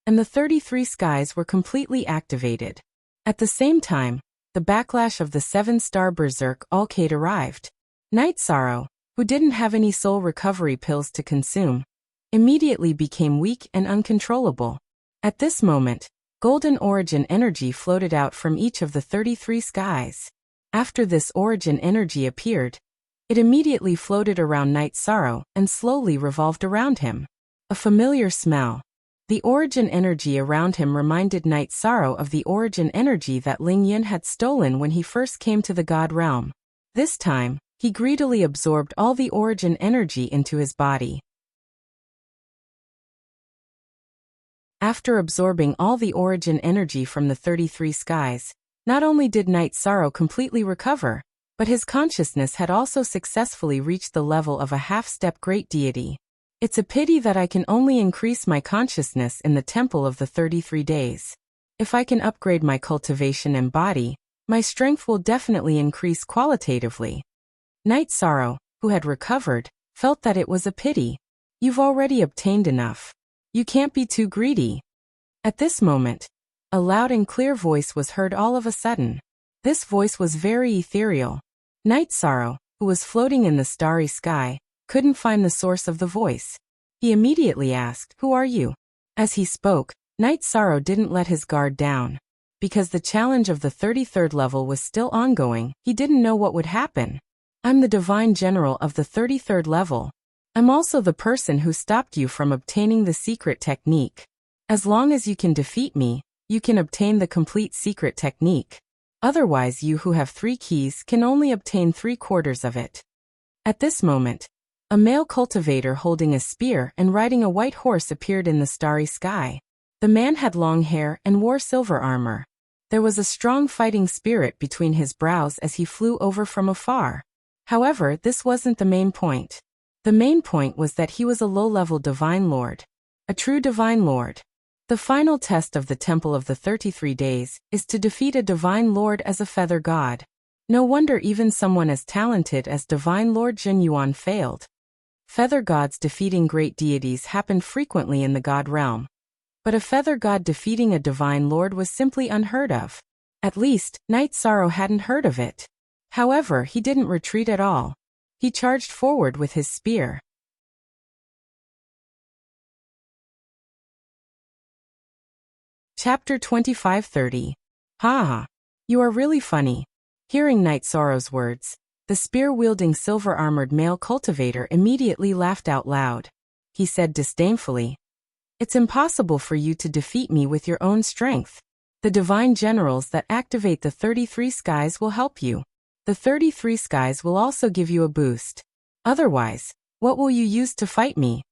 and the 33 skies were completely activated. At the same time, the backlash of the 7-star Berserk Alcade arrived. Night Sorrow, who didn't have any soul recovery pills to consume, immediately became weak and uncontrollable. At this moment, golden origin energy floated out from each of the 33 skies. After this origin energy appeared, it immediately floated around Night Sorrow and slowly revolved around him. A familiar smell. The origin energy around him reminded Night Sorrow of the origin energy that Ling Yin had stolen when he first came to the God Realm. This time, he greedily absorbed all the origin energy into his body. After absorbing all the origin energy from the 33 skies, not only did Night Sorrow completely recover, but his consciousness had also successfully reached the level of a half-step great deity. It's a pity that I can only increase my consciousness in the Temple of the 33 Days. If I can upgrade my cultivation and body, my strength will definitely increase qualitatively. Night Sorrow, who had recovered, felt that it was a pity. You've already obtained enough. You can't be too greedy. At this moment, a loud and clear voice was heard all of a sudden. This voice was very ethereal. Night Sorrow, who was floating in the starry sky, couldn't find the source of the voice. He immediately asked, "Who are you?" As he spoke, Night Sorrow didn't let his guard down. Because the challenge of the 33rd level was still ongoing, he didn't know what would happen. I'm the Divine General of the 33rd level. I'm also the person who stopped you from obtaining the secret technique. As long as you can defeat me, you can obtain the complete secret technique. Otherwise, you who have 3 keys can only obtain 3/4 of it. At this moment, a male cultivator holding a spear and riding a white horse appeared in the starry sky. The man had long hair and wore silver armor. There was a strong fighting spirit between his brows as he flew over from afar. However, this wasn't the main point. The main point was that he was a low-level Divine Lord. A true Divine Lord. The final test of the Temple of the 33 Days is to defeat a Divine Lord as a feather god. No wonder even someone as talented as Divine Lord Jin Yuan failed. Feather gods defeating great deities happened frequently in the God Realm. But a feather god defeating a Divine Lord was simply unheard of. At least, Night Sorrow hadn't heard of it. However, he didn't retreat at all. He charged forward with his spear. Chapter 2530. Ha ha. You are really funny. Hearing Night Sorrow's words, the spear-wielding silver-armored male cultivator immediately laughed out loud. He said disdainfully, "It's impossible for you to defeat me with your own strength. The divine generals that activate the 33 skies will help you. The 33 skies will also give you a boost. Otherwise, what will you use to fight me?"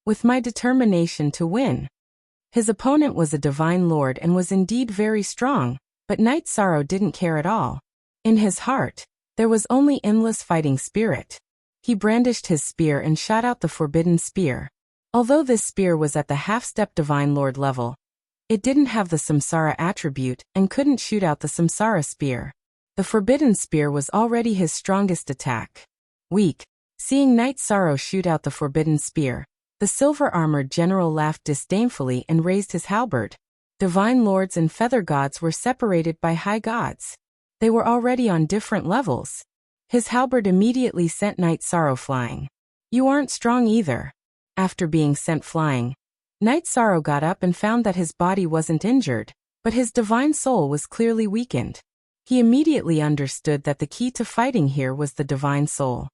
"With my determination to win." His opponent was a divine lord and was indeed very strong, but Night Sorrow didn't care at all. In his heart, there was only endless fighting spirit. He brandished his spear and shot out the forbidden spear. Although this spear was at the half-step divine lord level, it didn't have the samsara attribute and couldn't shoot out the samsara spear. The forbidden spear was already his strongest attack. Weak. Seeing Night Sorrow shoot out the forbidden spear, the silver-armored general laughed disdainfully and raised his halberd. Divine lords and feather gods were separated by high gods. They were already on different levels. His halberd immediately sent Night Sorrow flying. "You aren't strong either." After being sent flying, Night Sorrow got up and found that his body wasn't injured, but his divine soul was clearly weakened. He immediately understood that the key to fighting here was the divine soul.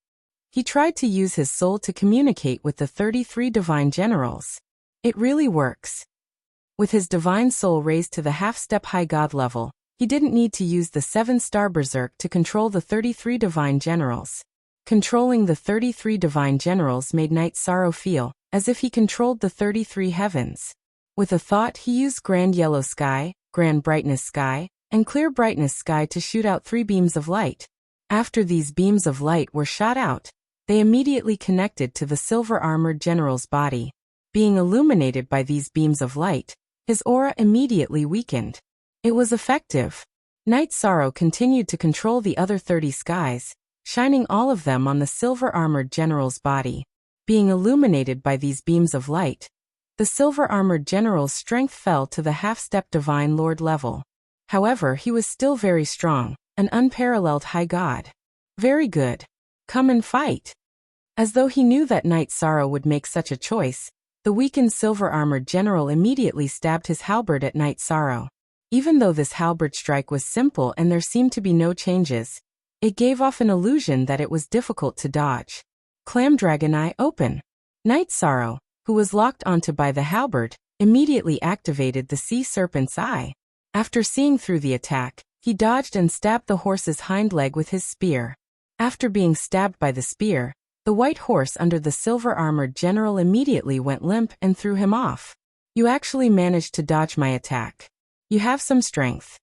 He tried to use his soul to communicate with the 33 divine generals. It really works. With his divine soul raised to the half-step high god level, he didn't need to use the 7-star berserk to control the 33 divine generals. Controlling the 33 divine generals made Night Sorrow feel as if he controlled the 33 heavens. With a thought, he used Grand Yellow Sky, Grand Brightness Sky, and Clear Brightness Sky to shoot out 3 beams of light. After these beams of light were shot out, they immediately connected to the silver-armored general's body. Being illuminated by these beams of light, his aura immediately weakened. It was effective. Night Sorrow continued to control the other 30 skies, shining all of them on the silver-armored general's body. Being illuminated by these beams of light, the silver-armored general's strength fell to the half-step divine lord level. However, he was still very strong, an unparalleled high god. "Very good. Come and fight." As though he knew that Night Sorrow would make such a choice, the weakened silver-armored general immediately stabbed his halberd at Night Sorrow. Even though this halberd strike was simple and there seemed to be no changes, it gave off an illusion that it was difficult to dodge. Clam Dragon Eye open. Night Sorrow, who was locked onto by the halberd, immediately activated the Sea Serpent's Eye. After seeing through the attack, he dodged and stabbed the horse's hind leg with his spear. After being stabbed by the spear, the white horse under the silver-armored general immediately went limp and threw him off. "You actually managed to dodge my attack. You have some strength.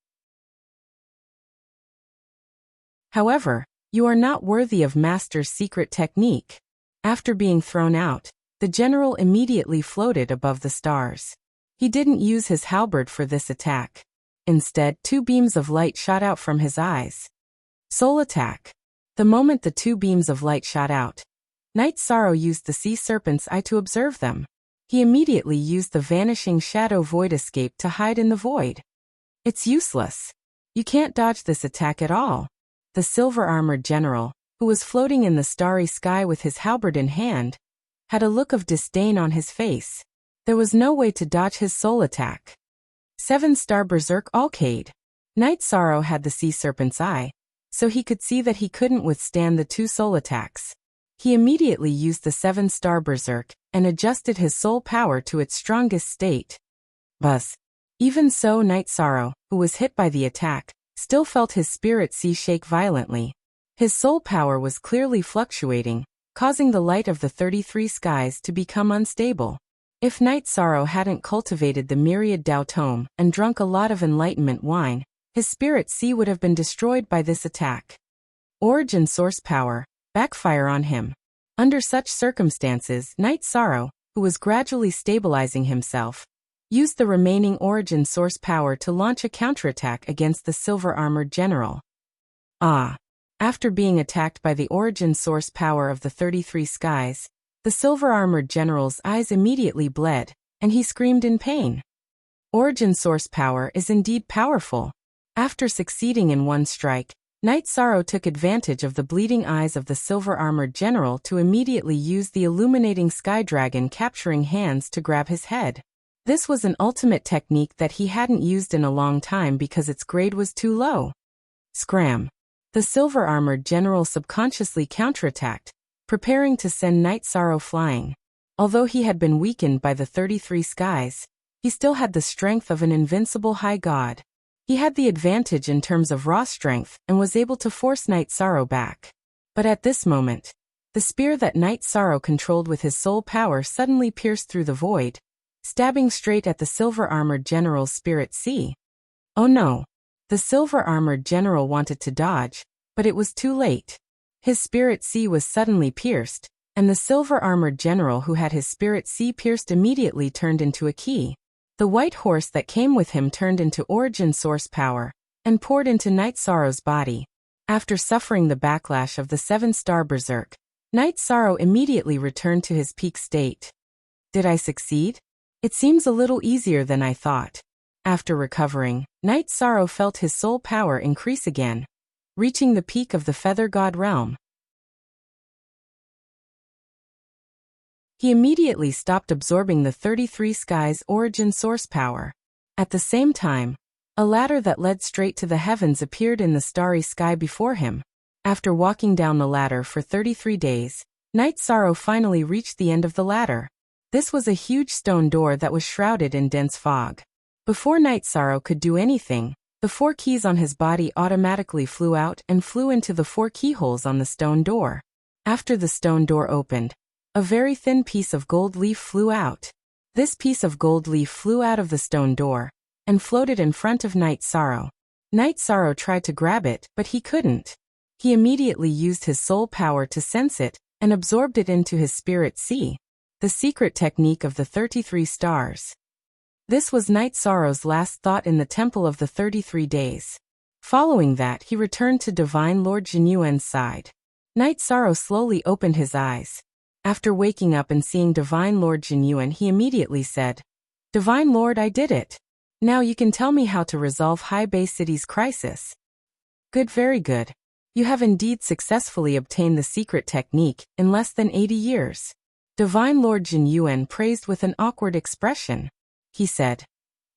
However, you are not worthy of Master's secret technique." After being thrown out, the general immediately floated above the stars. He didn't use his halberd for this attack. Instead, 2 beams of light shot out from his eyes. Soul attack. The moment the 2 beams of light shot out, Night Sorrow used the Sea Serpent's Eye to observe them. He immediately used the Vanishing Shadow Void Escape to hide in the void. "It's useless. You can't dodge this attack at all." The silver-armored general, who was floating in the starry sky with his halberd in hand, had a look of disdain on his face. There was no way to dodge his soul attack. 7-star Berserk Alcade. Night Sorrow had the Sea Serpent's Eye, so he could see that he couldn't withstand the 2 soul attacks. He immediately used the 7-star Berserk and adjusted his soul power to its strongest state. Buzz. Even so, Night Sorrow, who was hit by the attack, still felt his spirit sea shake violently. His soul power was clearly fluctuating, causing the light of the 33 skies to become unstable. If Night Sorrow hadn't cultivated the myriad Dao Tome and drunk a lot of enlightenment wine, his spirit sea would have been destroyed by this attack. Origin source power. Backfire on him. Under such circumstances, Night Sorrow, who was gradually stabilizing himself, used the remaining origin source power to launch a counterattack against the silver-armored general. After being attacked by the origin source power of the 33 skies, the silver-armored general's eyes immediately bled, and he screamed in pain. Origin source power is indeed powerful. After succeeding in one strike, Night Sorrow took advantage of the bleeding eyes of the silver-armored general to immediately use the illuminating sky dragon capturing hands to grab his head. This was an ultimate technique that he hadn't used in a long time because its grade was too low. Scram. The silver-armored general subconsciously counterattacked, preparing to send Night Sorrow flying. Although he had been weakened by the 33 skies, he still had the strength of an invincible high god. He had the advantage in terms of raw strength and was able to force Night Sorrow back. But at this moment, the spear that Night Sorrow controlled with his soul power suddenly pierced through the void, stabbing straight at the silver-armored general's spirit sea. Oh no! The silver-armored general wanted to dodge, but it was too late. His spirit sea was suddenly pierced, and the silver-armored general who had his spirit sea pierced immediately turned into a key. The white horse that came with him turned into origin source power, and poured into Night Sorrow's body. After suffering the backlash of the 7-star berserk, Night Sorrow immediately returned to his peak state. Did I succeed? It seems a little easier than I thought. After recovering, Night Sorrow felt his soul power increase again, reaching the peak of the Feather God realm. He immediately stopped absorbing the 33 skies' origin source power. At the same time, a ladder that led straight to the heavens appeared in the starry sky before him. After walking down the ladder for 33 days, Night Sorrow finally reached the end of the ladder. This was a huge stone door that was shrouded in dense fog. Before Night Sorrow could do anything, the 4 keys on his body automatically flew out and flew into the 4 keyholes on the stone door. After the stone door opened, a very thin piece of gold leaf flew out. This piece of gold leaf flew out of the stone door and floated in front of Night Sorrow. Night Sorrow tried to grab it, but he couldn't. He immediately used his soul power to sense it and absorbed it into his spirit sea, the secret technique of the 33 stars. This was Night Sorrow's last thought in the Temple of the 33 Days. Following that, he returned to Divine Lord Jinyuan's side. Night Sorrow slowly opened his eyes. After waking up and seeing Divine Lord Jinyuan, he immediately said, "Divine Lord, I did it. Now you can tell me how to resolve High Bay City's crisis." "Good, very good. You have indeed successfully obtained the secret technique in less than 80 years. Divine Lord Jinyuan praised with an awkward expression. He said,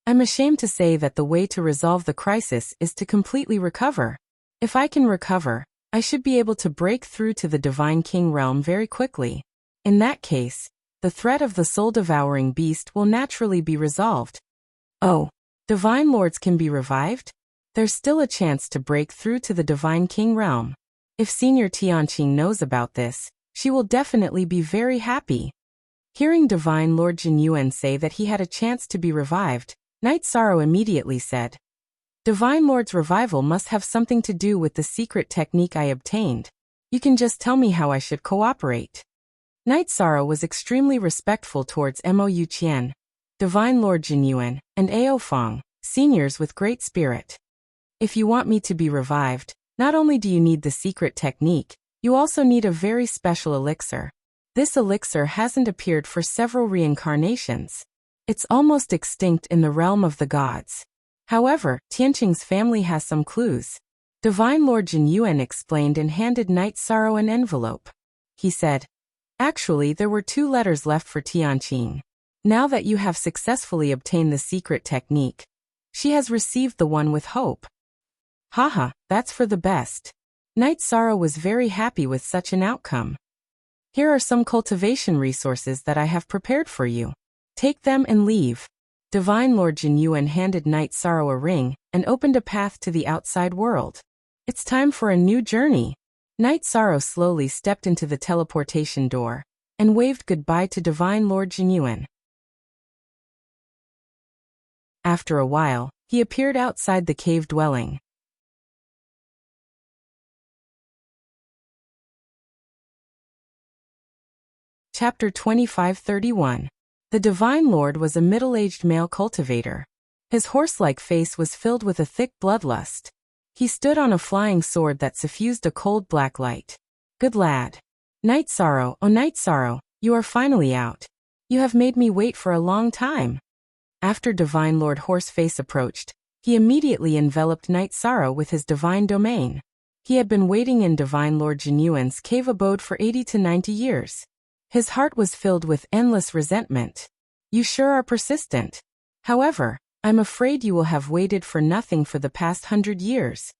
"I'm ashamed to say that the way to resolve the crisis is to completely recover. If I can recover, I should be able to break through to the Divine King realm very quickly. In that case, the threat of the soul-devouring beast will naturally be resolved." "Oh, Divine Lords can be revived? There's still a chance to break through to the Divine King realm. If Senior Tianqing knows about this, she will definitely be very happy." Hearing Divine Lord Jinyuan say that he had a chance to be revived, Night Sorrow immediately said, "Divine Lord's revival must have something to do with the secret technique I obtained. You can just tell me how I should cooperate." Night Sorrow was extremely respectful towards Mo Yuqian, Divine Lord Jinyuan, and Ao Fong, seniors with great spirit. "If you want me to be revived, not only do you need the secret technique, you also need a very special elixir. This elixir hasn't appeared for several reincarnations. It's almost extinct in the realm of the gods. However, Tianqing's family has some clues." Divine Lord Jinyuan explained and handed Night Sorrow an envelope. He said, "Actually, there were 2 letters left for Tianqing. Now that you have successfully obtained the secret technique, she has received the one with hope." Haha, that's for the best. Night Sorrow was very happy with such an outcome. "Here are some cultivation resources that I have prepared for you. Take them and leave." Divine Lord Jinyuan handed Night Sorrow a ring and opened a path to the outside world. "It's time for a new journey." Night Sorrow slowly stepped into the teleportation door and waved goodbye to Divine Lord Jinyuan. After a while, he appeared outside the cave dwelling. Chapter 2531. The Divine Lord was a middle-aged male cultivator. His horse-like face was filled with a thick bloodlust. He stood on a flying sword that suffused a cold black light. "Good lad. Night Sorrow, oh Night Sorrow, you are finally out. You have made me wait for a long time." After Divine Lord Horseface approached, he immediately enveloped Night Sorrow with his divine domain. He had been waiting in Divine Lord Jinyuan's cave abode for 80 to 90 years. His heart was filled with endless resentment. You sure are persistent. However, I'm afraid you will have waited for nothing for the past 100 years.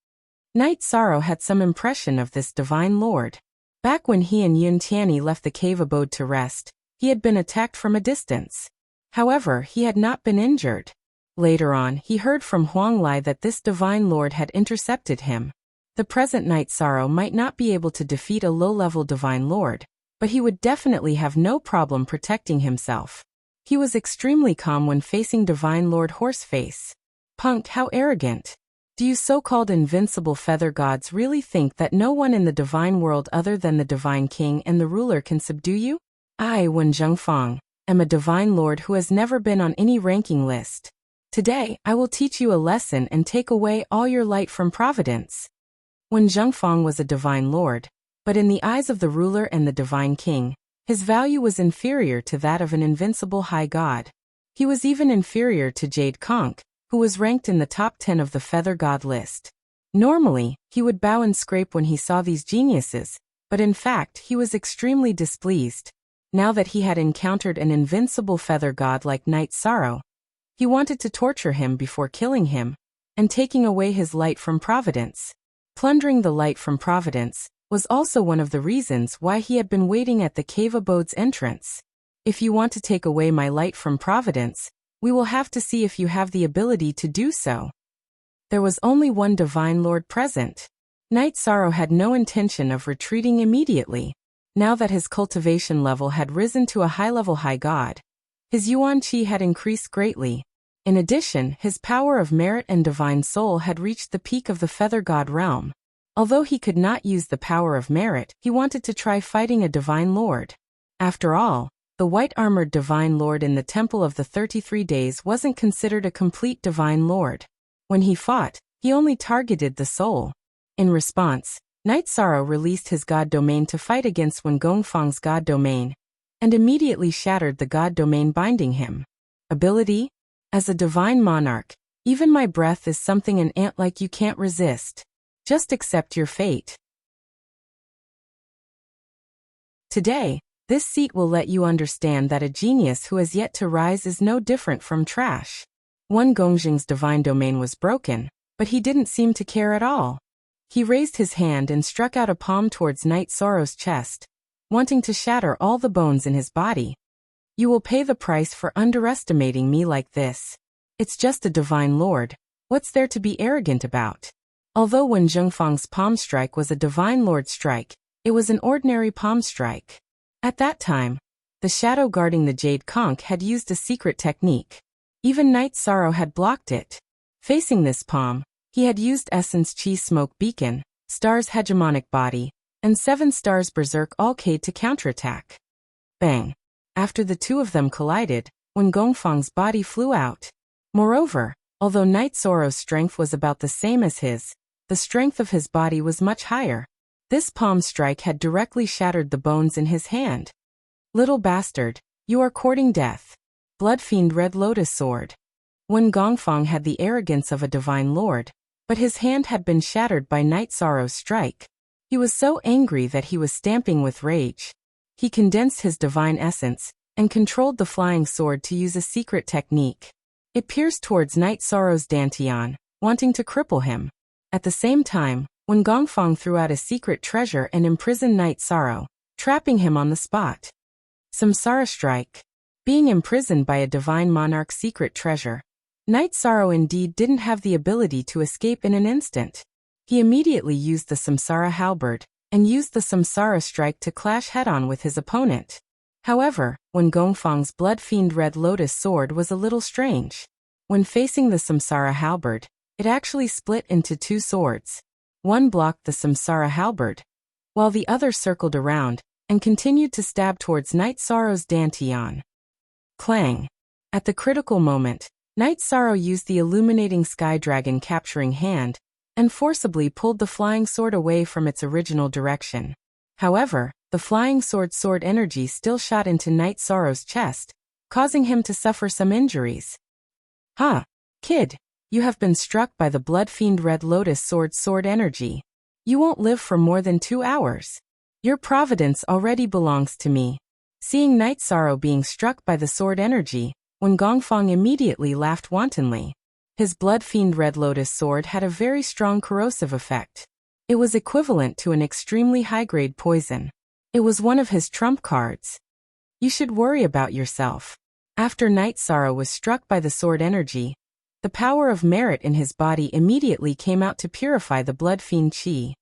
Knight Sorrow had some impression of this divine lord. Back when he and Yun Tianyi left the cave abode to rest, he had been attacked from a distance. However, he had not been injured. Later on, he heard from Huang Lai that this divine lord had intercepted him. The present Knight Sorrow might not be able to defeat a low-level divine lord, but he would definitely have no problem protecting himself. He was extremely calm when facing divine lord Horseface. Punk, how arrogant. Do you so-called invincible feather gods really think that no one in the divine world other than the divine king and the ruler can subdue you? I, Wen Zhengfang, am a divine lord who has never been on any ranking list. Today, I will teach you a lesson and take away all your light from providence. Wen Zhengfang was a divine lord, but in the eyes of the ruler and the divine king, his value was inferior to that of an invincible high god. He was even inferior to Jade Conch, who was ranked in the top 10 of the feather god list. Normally, he would bow and scrape when he saw these geniuses, but in fact he was extremely displeased. Now that he had encountered an invincible feather god like Knight Sorrow, he wanted to torture him before killing him, and taking away his light from providence. Plundering the light from providence was also one of the reasons why he had been waiting at the cave abode's entrance. If you want to take away my light from providence, we will have to see if you have the ability to do so. There was only one divine lord present. Knight Sorrow had no intention of retreating immediately. Now that his cultivation level had risen to a high-level high god, his yuan qi had increased greatly. In addition, his power of merit and divine soul had reached the peak of the feather god realm. Although he could not use the power of merit, he wanted to try fighting a divine lord. After all, the white-armored divine lord in the Temple of the 33 Days wasn't considered a complete divine lord. When he fought, he only targeted the soul. In response, Knight Sorrow released his god domain to fight against Wen Gongfang's god domain, and immediately shattered the god domain binding him. Ability? As a divine monarch, even my breath is something an ant like you can't resist. Just accept your fate. Today, this seat will let you understand that a genius who has yet to rise is no different from trash. Wen Gongxing's divine domain was broken, but he didn't seem to care at all. He raised his hand and struck out a palm towards Knight Sorrow's chest, wanting to shatter all the bones in his body. You will pay the price for underestimating me like this. It's just a divine lord. What's there to be arrogant about? Although Wen Zhengfang's palm strike was a divine lord strike, it was an ordinary palm strike. At that time, the shadow guarding the Jade Conch had used a secret technique. Even Knight Sorrow had blocked it. Facing this palm, he had used Essence Chi Smoke Beacon, Star's hegemonic body, and 7 Stars Berserk Alcade to counterattack. Bang! After the two of them collided, Wen Gongfang's body flew out. Moreover, although Knight Sorrow's strength was about the same as his, the strength of his body was much higher. This palm strike had directly shattered the bones in his hand. Little bastard, you are courting death. Bloodfiend Red Lotus Sword. Wen Gongfang had the arrogance of a divine lord, but his hand had been shattered by Knight Sorrow's strike. He was so angry that he was stamping with rage. He condensed his divine essence and controlled the flying sword to use a secret technique. It pierced towards Knight Sorrow's dantian, wanting to cripple him. At the same time, Wen Gongfang threw out a secret treasure and imprisoned Knight Sorrow, trapping him on the spot. Samsara Strike. Being imprisoned by a divine monarch's secret treasure, Knight Sorrow indeed didn't have the ability to escape in an instant. He immediately used the Samsara Halberd, and used the Samsara Strike to clash head-on with his opponent. However, Wen Gongfang's Bloodfiend Red Lotus Sword was a little strange. When facing the Samsara Halberd, it actually split into 2 swords. One blocked the Samsara Halberd, while the other circled around, and continued to stab towards Knight Sorrow's dantian. Clang! At the critical moment, Knight Sorrow used the illuminating Sky Dragon capturing hand, and forcibly pulled the flying sword away from its original direction. However, the flying sword's sword energy still shot into Knight Sorrow's chest, causing him to suffer some injuries. Huh, kid, you have been struck by the Bloodfiend Red Lotus Sword's sword energy. You won't live for more than 2 hours. Your providence already belongs to me. Seeing Knight Sorrow being struck by the sword energy, Wen Gongfang immediately laughed wantonly. His blood-fiend Red Lotus sword had a very strong corrosive effect. It was equivalent to an extremely high-grade poison. It was one of his trump cards. You should worry about yourself. After Night Sorrow was struck by the sword energy, the power of merit in his body immediately came out to purify the blood-fiend chi.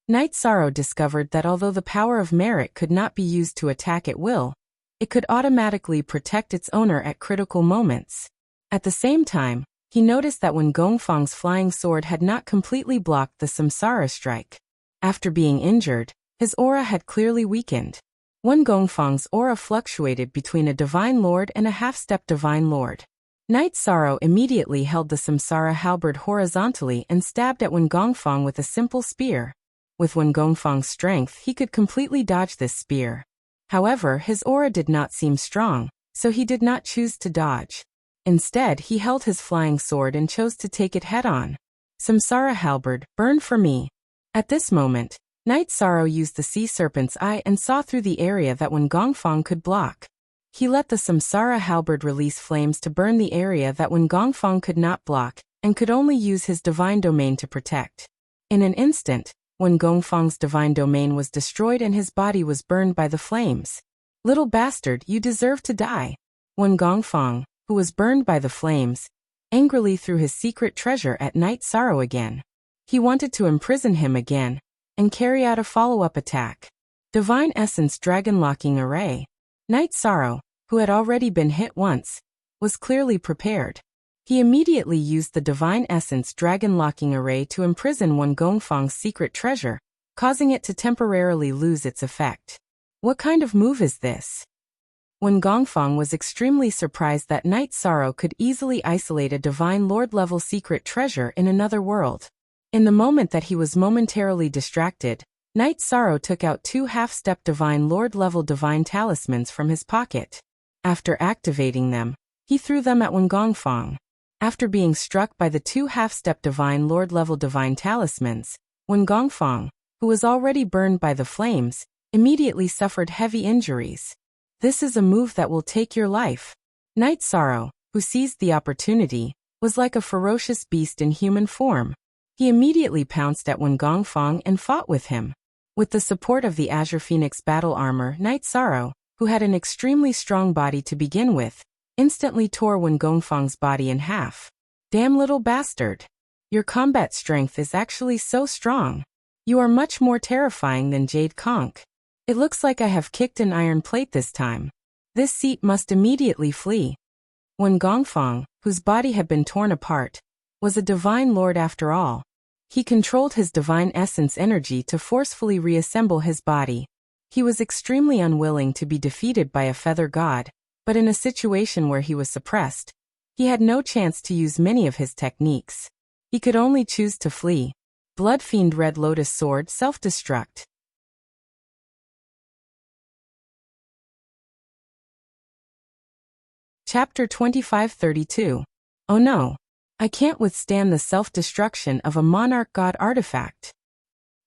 Night Sorrow discovered that although the power of merit could not be used to attack at will, it could automatically protect its owner at critical moments. At the same time, he noticed that Wen Gongfang's flying sword had not completely blocked the Samsara strike. After being injured, his aura had clearly weakened. Wen Gongfang's aura fluctuated between a Divine Lord and a half-step Divine Lord. Night Sorrow immediately held the Samsara halberd horizontally and stabbed at Wen Gongfang with a simple spear. With Wen Gongfang's strength, he could completely dodge this spear. However, his aura did not seem strong, so he did not choose to dodge. Instead, he held his flying sword and chose to take it head-on. Samsara halberd, burn for me. At this moment, Night Sorrow used the sea serpent's eye and saw through the area that Wen Gongfang could block. He let the Samsara halberd release flames to burn the area that Wen Gongfang could not block, and could only use his divine domain to protect. In an instant, Wen Gongfang's divine domain was destroyed and his body was burned by the flames. Little bastard, you deserve to die. Wen Gongfang, who was burned by the flames, angrily threw his secret treasure at Night Sorrow again. He wanted to imprison him again, and carry out a follow-up attack. Divine Essence Dragon Locking Array. Night Sorrow, who had already been hit once, was clearly prepared. He immediately used the Divine Essence Dragon Locking Array to imprison Wen Gongfang's secret treasure, causing it to temporarily lose its effect. What kind of move is this? Wen Gongfang was extremely surprised that Night Sorrow could easily isolate a Divine Lord-level secret treasure in another world. In the moment that he was momentarily distracted, Night Sorrow took out 2 half-step Divine Lord-level Divine Talismans from his pocket. After activating them, he threw them at Wen Gongfang. After being struck by the 2 half-step Divine Lord-level Divine Talismans, Wen Gongfang, who was already burned by the flames, immediately suffered heavy injuries. This is a move that will take your life. Night Sorrow, who seized the opportunity, was like a ferocious beast in human form. He immediately pounced at Wen Gongfang and fought with him. With the support of the Azure Phoenix battle armor, Night Sorrow, who had an extremely strong body to begin with, instantly tore Wen Gongfang's body in half. Damn little bastard. Your combat strength is actually so strong. You are much more terrifying than Jade Conch. It looks like I have kicked an iron plate this time. This seat must immediately flee. Wen Gongfang, whose body had been torn apart, was a Divine Lord after all. He controlled his Divine Essence energy to forcefully reassemble his body. He was extremely unwilling to be defeated by a feather god, but in a situation where he was suppressed, he had no chance to use many of his techniques. He could only choose to flee. Bloodfiend Red Lotus Sword Self-Destruct. Chapter 2532. Oh no. I can't withstand the self-destruction of a monarch god artifact.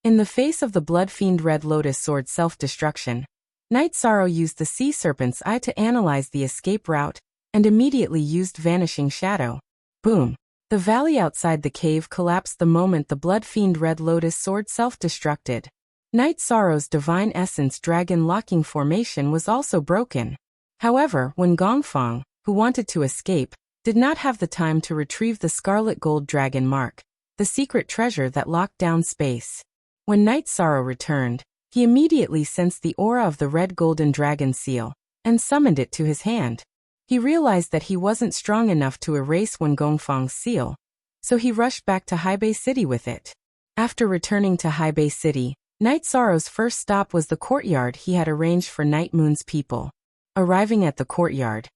In the face of the Bloodfiend Red Lotus Sword self-destruction, Night Sorrow used the Sea Serpent's Eye to analyze the escape route, and immediately used Vanishing Shadow. Boom! The valley outside the cave collapsed the moment the Bloodfiend Red Lotus Sword self-destructed. Night Sorrow's Divine Essence Dragon Locking Formation was also broken. However, Wen Gongfang, who wanted to escape, did not have the time to retrieve the Scarlet Gold Dragon Mark, the secret treasure that locked down space. When Night Sorrow returned, he immediately sensed the aura of the Red Golden Dragon Seal, and summoned it to his hand. He realized that he wasn't strong enough to erase Wen Gongfang's seal, so he rushed back to Haibei City with it. After returning to Haibei City, Night Sorrow's first stop was the courtyard he had arranged for Night Moon's people. Arriving at the courtyard,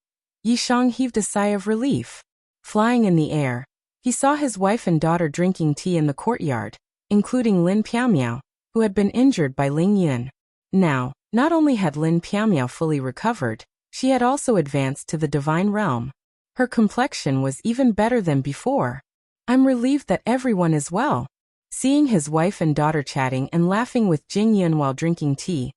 Yishang heaved a sigh of relief. Flying in the air, he saw his wife and daughter drinking tea in the courtyard, including Lin Piaomiao, who had been injured by Ling Yun. Now, not only had Lin Piaomiao fully recovered, she had also advanced to the divine realm. Her complexion was even better than before. I'm relieved that everyone is well. Seeing his wife and daughter chatting and laughing with Jing Yun while drinking tea,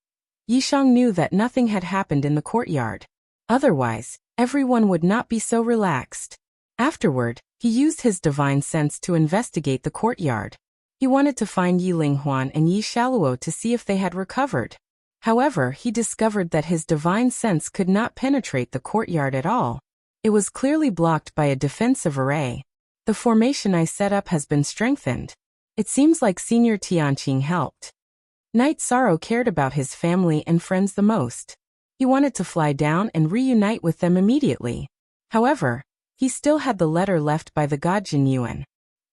Yishang knew that nothing had happened in the courtyard. Otherwise, everyone would not be so relaxed. Afterward, he used his divine sense to investigate the courtyard. He wanted to find Yi Linghuan and Yi Shaluo to see if they had recovered. However, he discovered that his divine sense could not penetrate the courtyard at all. It was clearly blocked by a defensive array. The formation I set up has been strengthened. It seems like Senior Tianqing helped. Knight Sorrow cared about his family and friends the most. He wanted to fly down and reunite with them immediately. However, he still had the letter left by the god Jin Yuan.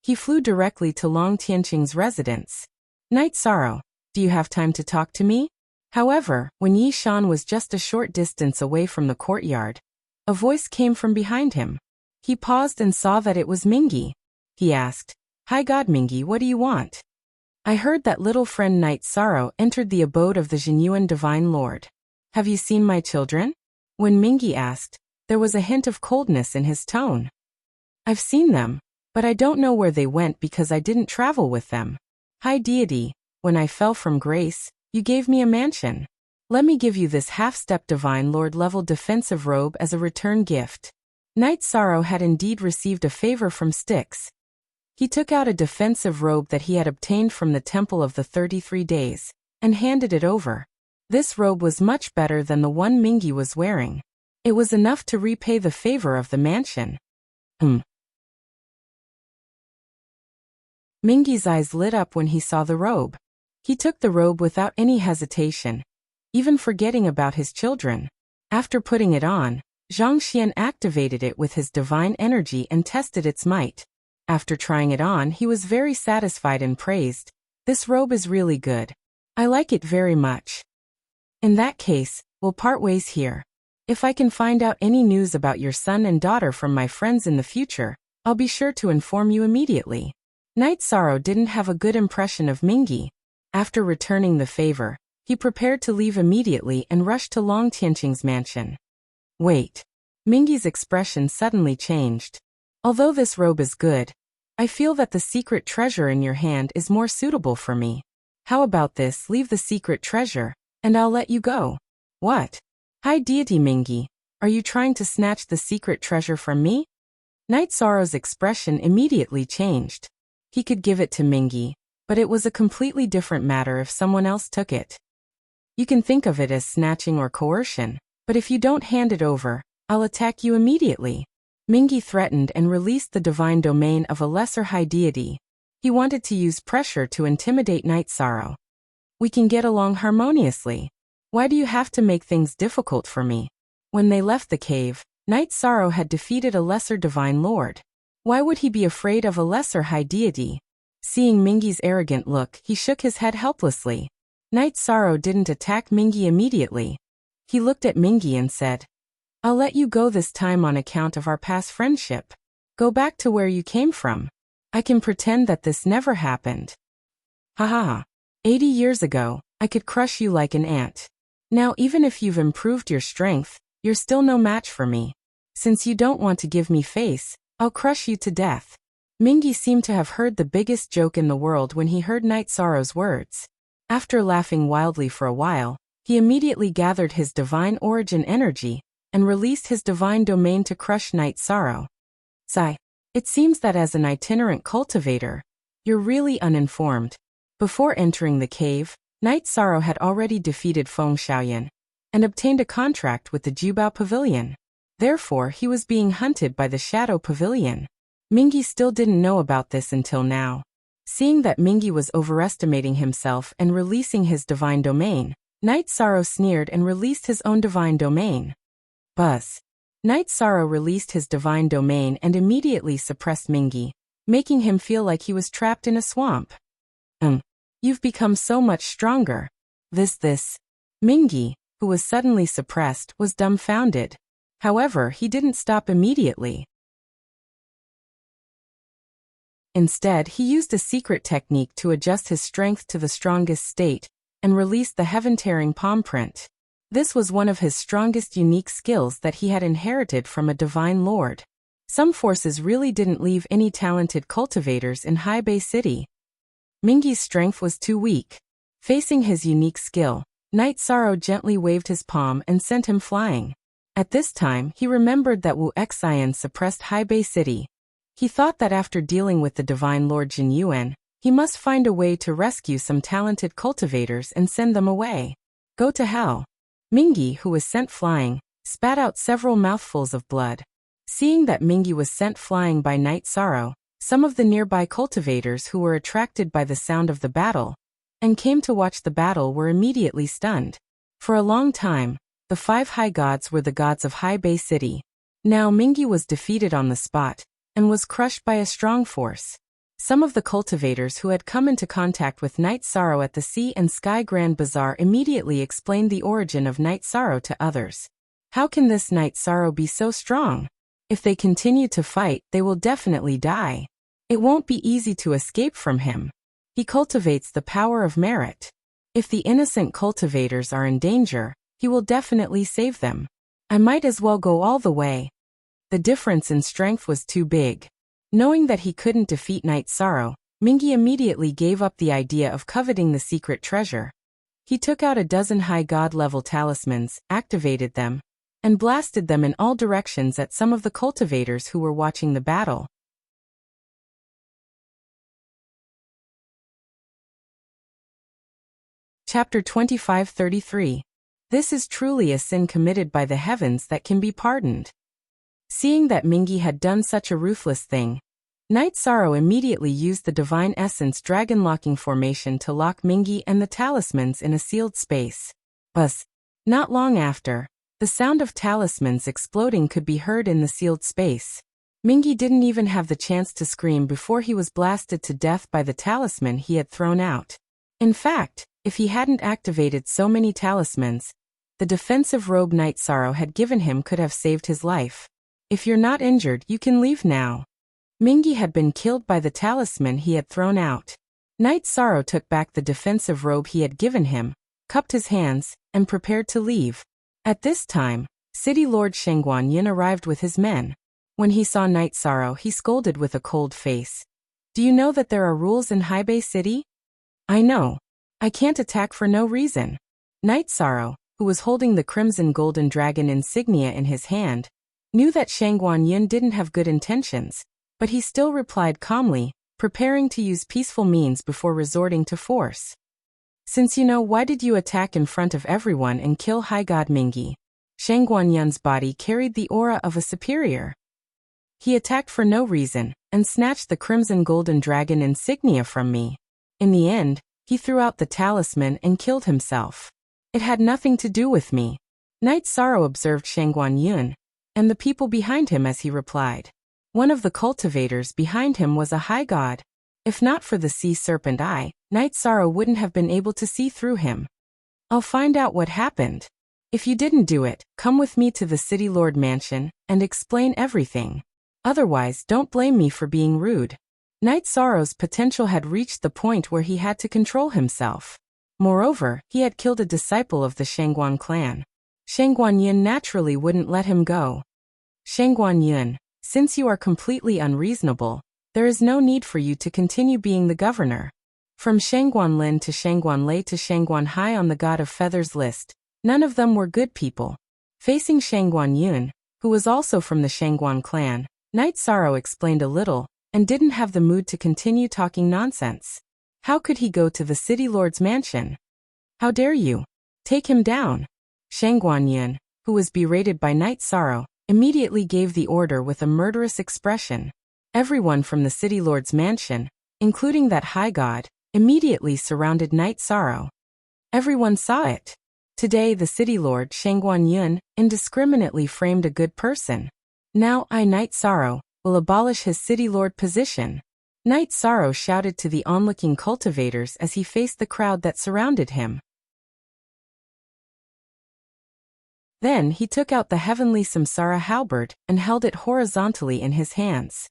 He flew directly to Long Tianqing's residence. Knight Sorrow, do you have time to talk to me? However, when Yi Shan was just a short distance away from the courtyard, a voice came from behind him. He paused and saw that it was Mingyi. He asked, "Hi God Mingyi, what do you want?" "I heard that little friend Knight Sorrow entered the abode of the Jinyuan Divine Lord. Have you seen my children?" When Mingyi asked, there was a hint of coldness in his tone. "I've seen them, but I don't know where they went because I didn't travel with them. High deity, when I fell from grace, you gave me a mansion. Let me give you this half-step Divine Lord level defensive robe as a return gift." Knight Sorrow had indeed received a favor from Styx. He took out a defensive robe that he had obtained from the Temple of the 33 Days, and handed it over. This robe was much better than the one Mingyi was wearing. It was enough to repay the favor of the mansion. Mingyi's eyes lit up when he saw the robe. He took the robe without any hesitation, even forgetting about his children. After putting it on, Zhang Xian activated it with his divine energy and tested its might. After trying it on, he was very satisfied and praised, "This robe is really good. I like it very much. In that case, we'll part ways here. If I can find out any news about your son and daughter from my friends in the future, I'll be sure to inform you immediately." Knight Sorrow didn't have a good impression of Mingyi. After returning the favor, he prepared to leave immediately and rushed to Long Tianqing's mansion. "Wait." Mingyi's expression suddenly changed. "Although this robe is good, I feel that the secret treasure in your hand is more suitable for me. How about this? Leave the secret treasure, and I'll let you go." "What? High deity Mingyi, are you trying to snatch the secret treasure from me?" Knight Sorrow's expression immediately changed. He could give it to Mingyi, but it was a completely different matter if someone else took it. "You can think of it as snatching or coercion, but if you don't hand it over, I'll attack you immediately." Mingyi threatened and released the divine domain of a lesser high deity. He wanted to use pressure to intimidate Knight Sorrow. "We can get along harmoniously. Why do you have to make things difficult for me?" When they left the cave, Knight Sorrow had defeated a lesser divine lord. Why would he be afraid of a lesser high deity? Seeing Mingyi's arrogant look, he shook his head helplessly. Knight Sorrow didn't attack Mingyi immediately. He looked at Mingyi and said, "I'll let you go this time on account of our past friendship. Go back to where you came from. I can pretend that this never happened. Ha ha ha. 80 years ago, I could crush you like an ant. Now even if you've improved your strength, you're still no match for me. Since you don't want to give me face, I'll crush you to death." Mingyi seemed to have heard the biggest joke in the world when he heard Knight Sorrow's words. After laughing wildly for a while, he immediately gathered his divine origin energy and released his divine domain to crush Knight Sorrow. "Sigh. It seems that as an itinerant cultivator, you're really uninformed." Before entering the cave, Knight Sorrow had already defeated Feng Xiaoyan and obtained a contract with the Jubao Pavilion. Therefore, he was being hunted by the Shadow Pavilion. Mingyi still didn't know about this until now. Seeing that Mingyi was overestimating himself and releasing his divine domain, Knight Sorrow sneered and released his own divine domain. Buzz. Knight Sorrow released his divine domain and immediately suppressed Mingyi, making him feel like he was trapped in a swamp. You've become so much stronger. This. Mingyi, who was suddenly suppressed, was dumbfounded. However, he didn't stop immediately. Instead, he used a secret technique to adjust his strength to the strongest state and released the heaven-tearing palm print. This was one of his strongest unique skills that he had inherited from a divine lord. Some forces really didn't leave any talented cultivators in High Bay City. Mingyi's strength was too weak. Facing his unique skill, Night Sorrow gently waved his palm and sent him flying. At this time, he remembered that Wu Xian suppressed Haibei City. He thought that after dealing with the Divine Lord Jin Yuan, he must find a way to rescue some talented cultivators and send them away. Go to hell. Mingi, who was sent flying, spat out several mouthfuls of blood. Seeing that Mingi was sent flying by Night Sorrow, some of the nearby cultivators who were attracted by the sound of the battle and came to watch the battle were immediately stunned. For a long time, the 5 high gods were the gods of Haibei City. Now Mingi was defeated on the spot and was crushed by a strong force. Some of the cultivators who had come into contact with Night Sorrow at the Sea and Sky Grand Bazaar immediately explained the origin of Night Sorrow to others. How can this Night Sorrow be so strong? If they continue to fight, they will definitely die. It won't be easy to escape from him. He cultivates the power of merit. If the innocent cultivators are in danger, he will definitely save them. I might as well go all the way. The difference in strength was too big. Knowing that he couldn't defeat Night Sorrow, Mingi immediately gave up the idea of coveting the secret treasure. He took out a dozen high god-level talismans, activated them, and blasted them in all directions at some of the cultivators who were watching the battle. Chapter 25-33. This is truly a sin committed by the heavens that can be pardoned. Seeing that Mingi had done such a ruthless thing, Night Sorrow immediately used the Divine Essence Dragon Locking Formation to lock Mingi and the talismans in a sealed space. Buzz. Not long after, the sound of talismans exploding could be heard in the sealed space. Mingi didn't even have the chance to scream before he was blasted to death by the talisman he had thrown out. In fact, if he hadn't activated so many talismans, the defensive robe Night Sorrow had given him could have saved his life. If you're not injured, you can leave now. Mingi had been killed by the talisman he had thrown out. Night Sorrow took back the defensive robe he had given him, cupped his hands, and prepared to leave. At this time, City Lord Shengguan Yin arrived with his men. When he saw Night Sorrow, he scolded with a cold face. Do you know that there are rules in Haibei City? I know. I can't attack for no reason. Night Sorrow, who was holding the crimson golden dragon insignia in his hand, knew that Shengguan Yin didn't have good intentions, but he still replied calmly, preparing to use peaceful means before resorting to force. Since you know, why did you attack in front of everyone and kill High God Mingi? Shengguan Yin's body carried the aura of a superior. He attacked for no reason, and snatched the crimson golden dragon insignia from me. In the end, he threw out the talisman and killed himself. It had nothing to do with me. Night Sorrow observed Shengguan Yin and the people behind him as he replied. One of the cultivators behind him was a high god. If not for the sea serpent eye, Night Sorrow wouldn't have been able to see through him. I'll find out what happened. If you didn't do it, come with me to the City Lord Mansion and explain everything. Otherwise, don't blame me for being rude. Night Sorrow's potential had reached the point where he had to control himself. Moreover, he had killed a disciple of the Shengguan clan. Shengguan Yin naturally wouldn't let him go. Shengguan Yin, since you are completely unreasonable, there is no need for you to continue being the governor. From Shengguan Lin to Shengguan Lei to Shengguan Hai on the God of Feathers list, none of them were good people. Facing Shengguan Yin, who was also from the Shengguan clan, Night Sorrow explained a little, and didn't have the mood to continue talking nonsense. How could he go to the City Lord's mansion? How dare you? Take him down. Shengguan Yin, who was berated by Night Sorrow, immediately gave the order with a murderous expression. Everyone from the City Lord's mansion, including that high god, immediately surrounded Night Sorrow. Everyone saw it. Today the City Lord Shengguan Yin indiscriminately framed a good person. Now I, Night Sorrow, will abolish his City Lord position. Night Sorrow shouted to the onlooking cultivators as he faced the crowd that surrounded him. Then he took out the heavenly samsara halberd and held it horizontally in his hands.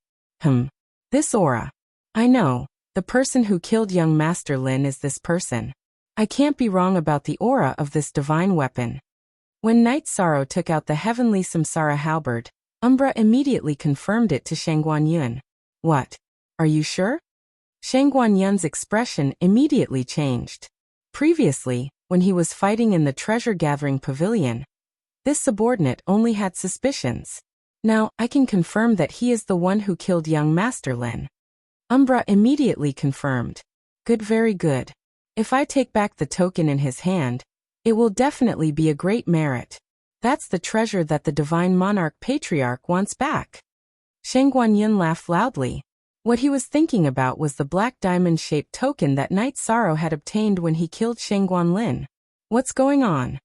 This aura. I know, the person who killed young Master Lin is this person. I can't be wrong about the aura of this divine weapon. When Night Sorrow took out the heavenly samsara halberd, Umbra immediately confirmed it to Shengguan Yin. What? Are you sure? Shengguan Yin's expression immediately changed. Previously, when he was fighting in the treasure-gathering pavilion, this subordinate only had suspicions. Now, I can confirm that he is the one who killed young Master Lin. Umbra immediately confirmed. Good, very good. If I take back the token in his hand, it will definitely be a great merit. That's the treasure that the Divine Monarch Patriarch wants back. Shang Guanyin laughed loudly. What he was thinking about was the black diamond-shaped token that Knight Sorrow had obtained when he killed Shang Guanlin. What's going on?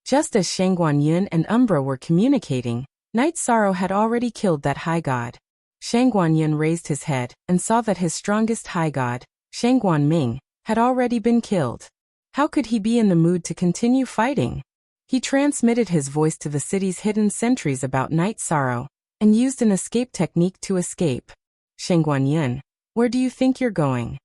Just as Shang Guanyin and Umbra were communicating, Knight Sorrow had already killed that high god. Shang Guanyin raised his head and saw that his strongest high god, Shang Guanming, had already been killed. How could he be in the mood to continue fighting? He transmitted his voice to the city's hidden sentries about Knight Sorrow and used an escape technique to escape. Shang Guanyin, where do you think you're going?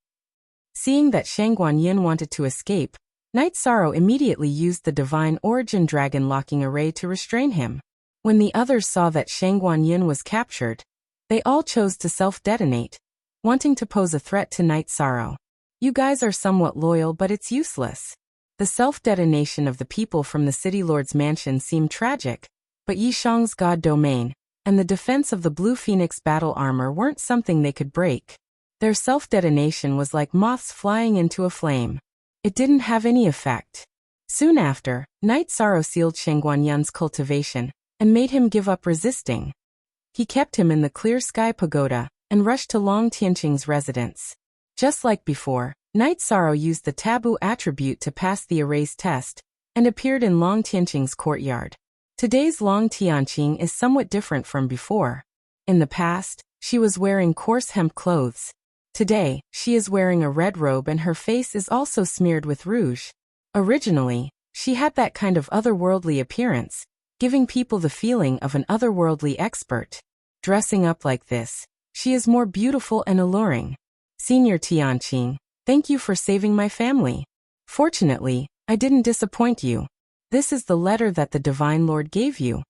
Seeing that Shang Guanyin wanted to escape, Knight Sorrow immediately used the Divine Origin Dragon locking array to restrain him. When the others saw that Shang Guanyin was captured, they all chose to self-detonate, wanting to pose a threat to Knight Sorrow. You guys are somewhat loyal, but it's useless. The self-detonation of the people from the City Lord's mansion seemed tragic, but Yi Shang's god domain and the defense of the Blue Phoenix battle armor weren't something they could break. Their self-detonation was like moths flying into a flame. It didn't have any effect. Soon after, Knight Sorrow sealed Shang Guanyun's cultivation and made him give up resisting. He kept him in the Clear Sky Pagoda and rushed to Long Tianqing's residence. Just like before, Knight Sorrow used the taboo attribute to pass the erase test and appeared in Long Tianqing's courtyard. Today's Long Tianqing is somewhat different from before. In the past, she was wearing coarse hemp clothes. Today, she is wearing a red robe and her face is also smeared with rouge. Originally, she had that kind of otherworldly appearance, giving people the feeling of an otherworldly expert. Dressing up like this, she is more beautiful and alluring. Senior Tianqing, thank you for saving my family. Fortunately, I didn't disappoint you. This is the letter that the Divine Lord gave you.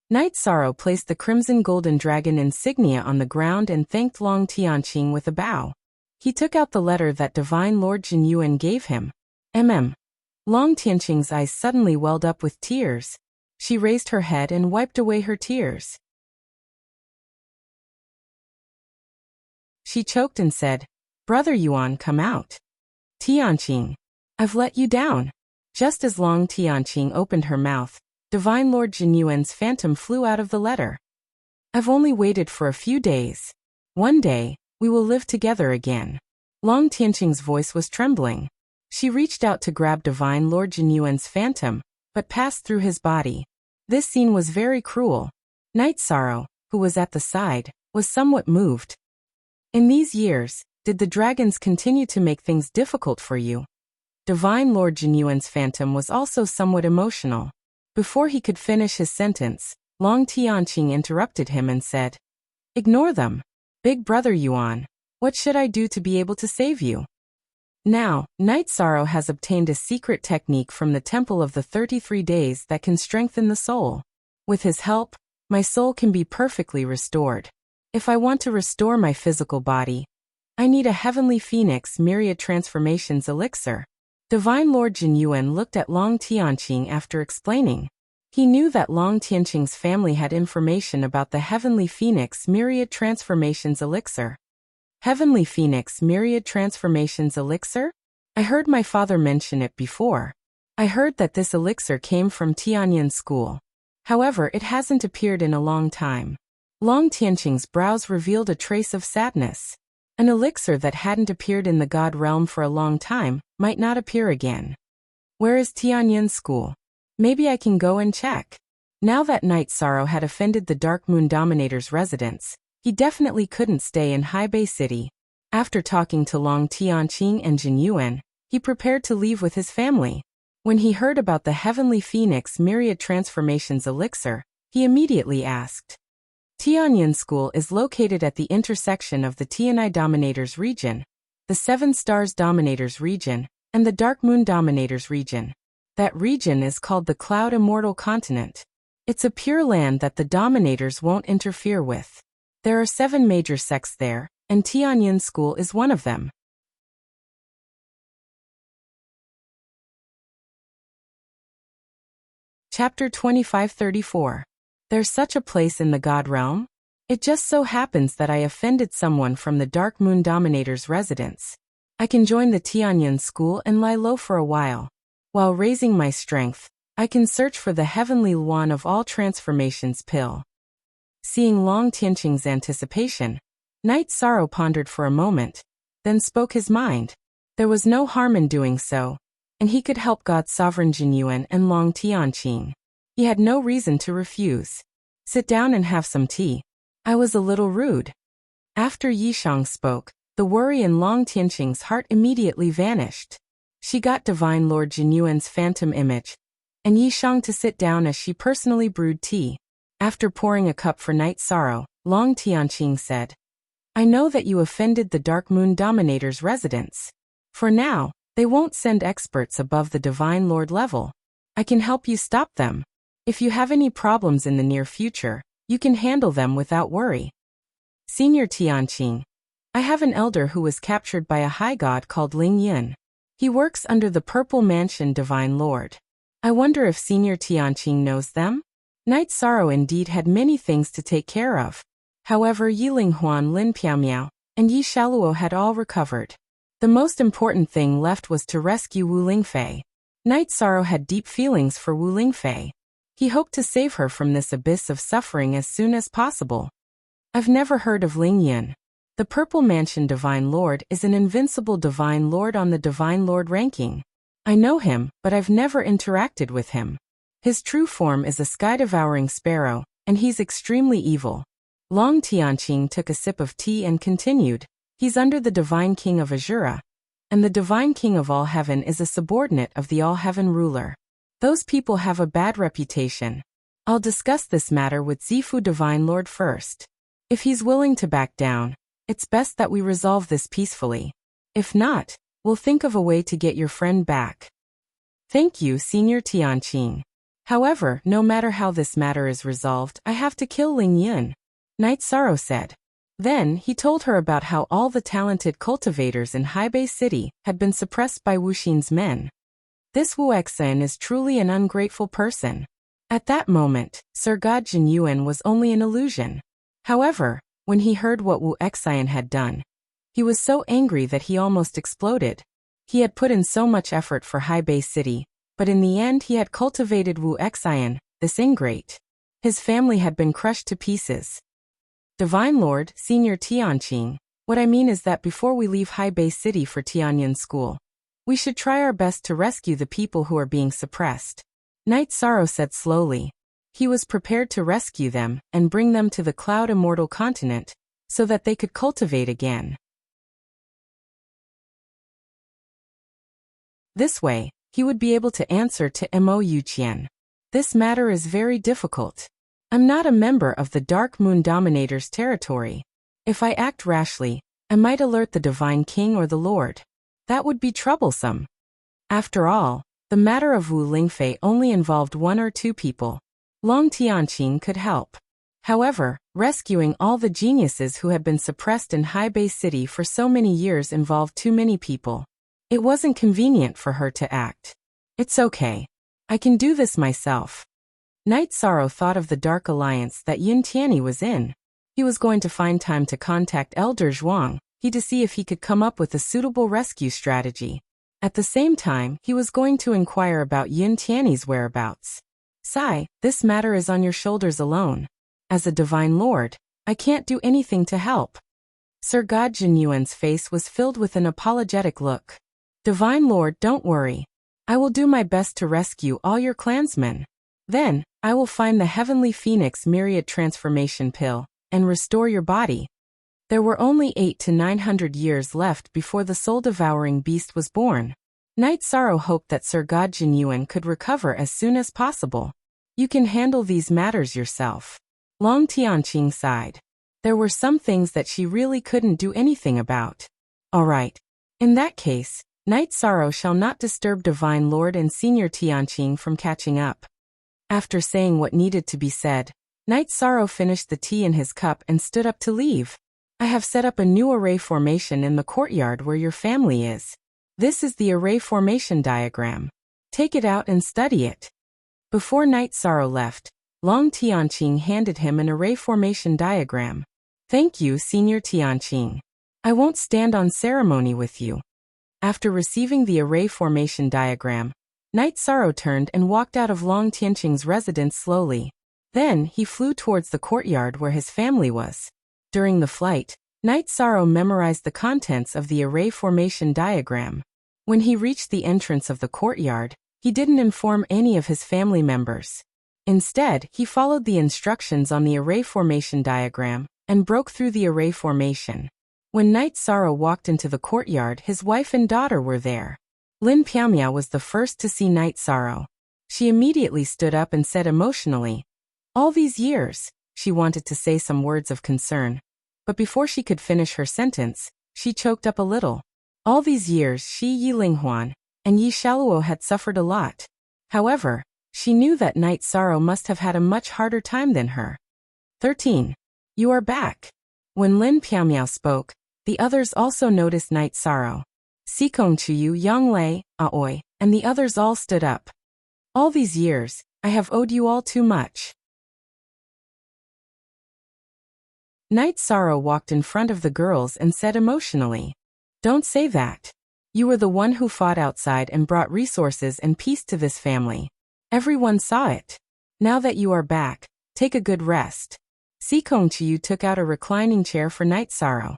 Knight Sorrow placed the crimson golden dragon insignia on the ground and thanked Long Tianqing with a bow. He took out the letter that Divine Lord Jin Yuan gave him. Long Tianqing's eyes suddenly welled up with tears. She raised her head and wiped away her tears. She choked and said, "Brother Yuan, come out." Tianqing, I've let you down. Just as Long Tianqing opened her mouth, Divine Lord Jin Yuan's phantom flew out of the letter. I've only waited for a few days. One day, we will live together again. Long Tianqing's voice was trembling. She reached out to grab Divine Lord Jin Yuan's phantom, but passed through his body. This scene was very cruel. Knight Sorrow, who was at the side, was somewhat moved. In these years, did the dragons continue to make things difficult for you? Divine Lord Jin Yuan's phantom was also somewhat emotional. Before he could finish his sentence, Long Tianqing interrupted him and said, "Ignore them. Big brother Yuan, what should I do to be able to save you?" Now, Knight Sorrow has obtained a secret technique from the Temple of the 33 Days that can strengthen the soul. With his help, my soul can be perfectly restored. If I want to restore my physical body, I need a Heavenly Phoenix Myriad Transformations elixir. Divine Lord Jin Yuan looked at Long Tianqing after explaining. He knew that Long Tianqing's family had information about the Heavenly Phoenix Myriad Transformations elixir. Heavenly Phoenix Myriad Transformations elixir? I heard my father mention it before. I heard that this elixir came from Tianyan School. However, it hasn't appeared in a long time. Long Tianqing's brows revealed a trace of sadness. An elixir that hadn't appeared in the God realm for a long time might not appear again. Where is Tianyan School? Maybe I can go and check. Now that Knight Sorrow had offended the Dark Moon Dominator's residence, he definitely couldn't stay in Haibei City. After talking to Long Tianqing and Jin Yuan, he prepared to leave with his family. When he heard about the Heavenly Phoenix Myriad Transformations elixir, he immediately asked. Tianyan School is located at the intersection of the Tianai Dominators region, the Seven Stars Dominators region, and the Dark Moon Dominators region. That region is called the Cloud Immortal Continent. It's a pure land that the Dominators won't interfere with. There are 7 major sects there, and Tianyan School is one of them. Chapter 2534. There's such a place in the God realm? It just so happens that I offended someone from the Dark Moon Dominator's residence. I can join the Tianyan school and lie low for a while. While raising my strength, I can search for the heavenly Luan of all transformations pill. Seeing Long Tianqing's anticipation, Knight Sorrow pondered for a moment, then spoke his mind. There was no harm in doing so, and he could help God's sovereign Jinyuan and Long Tianqing. He had no reason to refuse. Sit down and have some tea. I was a little rude. After Yishang spoke, the worry in Long Tianqing's heart immediately vanished. She got Divine Lord Jinyuan's phantom image, and Yishang to sit down as she personally brewed tea. After pouring a cup for Knight Sorrow, Long Tianqing said, I know that you offended the Dark Moon Dominator's residence. For now, they won't send experts above the Divine Lord level. I can help you stop them. If you have any problems in the near future, you can handle them without worry. Senior Tianqing. I have an elder who was captured by a high god called Ling Yin. He works under the Purple Mansion Divine Lord. I wonder if Senior Tianqing knows them? Knight Sorrow indeed had many things to take care of. However, Yiling Huan, Lin Piaomiao, and Yi Shaluo had all recovered. The most important thing left was to rescue Wu Lingfei. Knight Sorrow had deep feelings for Wu Lingfei. He hoped to save her from this abyss of suffering as soon as possible. I've never heard of Ling Yin. The Purple Mansion Divine Lord is an invincible Divine Lord on the Divine Lord ranking. I know him, but I've never interacted with him. His true form is a sky-devouring sparrow, and he's extremely evil. Long Tianqing took a sip of tea and continued, he's under the Divine King of Azura, and the Divine King of All Heaven is a subordinate of the All Heaven ruler. Those people have a bad reputation. I'll discuss this matter with Zifu Divine Lord first. If he's willing to back down, it's best that we resolve this peacefully. If not, we'll think of a way to get your friend back. Thank you, Senior Tianqing. However, no matter how this matter is resolved, I have to kill Ling Yin, Knight Sorrow said. Then, he told her about how all the talented cultivators in Haibei City had been suppressed by Wuxin's men. This Wu Exan is truly an ungrateful person. At that moment, Sir God Jinyuan was only an illusion. However, when he heard what Wu Exan had done, he was so angry that he almost exploded. He had put in so much effort for Haibei City, but in the end he had cultivated Wu Exan, this ingrate. His family had been crushed to pieces. Divine Lord, Senior Tianqing, what I mean is that before we leave Haibei City for Tianyan School, we should try our best to rescue the people who are being suppressed. Knight Sorrow said slowly. He was prepared to rescue them and bring them to the Cloud Immortal Continent, so that they could cultivate again. This way, he would be able to answer to Mo Yuqian. This matter is very difficult. I'm not a member of the Dark Moon Dominator's territory. If I act rashly, I might alert the Divine King or the Lord. That would be troublesome. After all, the matter of Wu Lingfei only involved 1 or 2 people. Long Tianqing could help. However, rescuing all the geniuses who had been suppressed in Haibei City for so many years involved too many people. It wasn't convenient for her to act. It's okay. I can do this myself. Knight Sorrow thought of the Dark Alliance that Yin Tianyi was in. He was going to find time to contact Elder Zhuang, to see if he could come up with a suitable rescue strategy. At the same time, he was going to inquire about Yin Tianyi's whereabouts. Sai, this matter is on your shoulders alone. As a Divine Lord, I can't do anything to help. Sir God Jinyuan's face was filled with an apologetic look. Divine Lord, don't worry. I will do my best to rescue all your clansmen. Then, I will find the Heavenly Phoenix Myriad Transformation Pill, and restore your body. There were only 800 to 900 years left before the soul-devouring beast was born. Knight Sorrow hoped that Sir God Jinyuan could recover as soon as possible. You can handle these matters yourself. Long Tianqing sighed. There were some things that she really couldn't do anything about. All right. In that case, Knight Sorrow shall not disturb Divine Lord and Senior Tianqing from catching up. After saying what needed to be said, Knight Sorrow finished the tea in his cup and stood up to leave. I have set up a new array formation in the courtyard where your family is. This is the array formation diagram. Take it out and study it. Before Night Sorrow left, Long Tianqing handed him an array formation diagram. Thank you, Senior Tianqing. I won't stand on ceremony with you. After receiving the array formation diagram, Night Sorrow turned and walked out of Long Tianqing's residence slowly. Then, he flew towards the courtyard where his family was. During the flight, Night Sorrow memorized the contents of the array formation diagram. When he reached the entrance of the courtyard, he didn't inform any of his family members. Instead, he followed the instructions on the array formation diagram and broke through the array formation. When Night Sorrow walked into the courtyard, his wife and daughter were there. Lin Piaomia was the first to see Night Sorrow. She immediately stood up and said emotionally, "All these years," she wanted to say some words of concern. But before she could finish her sentence, she choked up a little. All these years she, Yi Linghuan, and Yi Shaluo had suffered a lot. However, she knew that Night Sorrow must have had a much harder time than her. 13. You are back. When Lin Piaomiao spoke, the others also noticed Night Sorrow. Sikong Chuyu, Yang Lei, Aoi, and the others all stood up. All these years, I have owed you all too much. Night Sorrow walked in front of the girls and said emotionally, "Don't say that. You were the one who fought outside and brought resources and peace to this family. Everyone saw it. Now that you are back, take a good rest." Sikong Chiyu took out a reclining chair for Night Sorrow.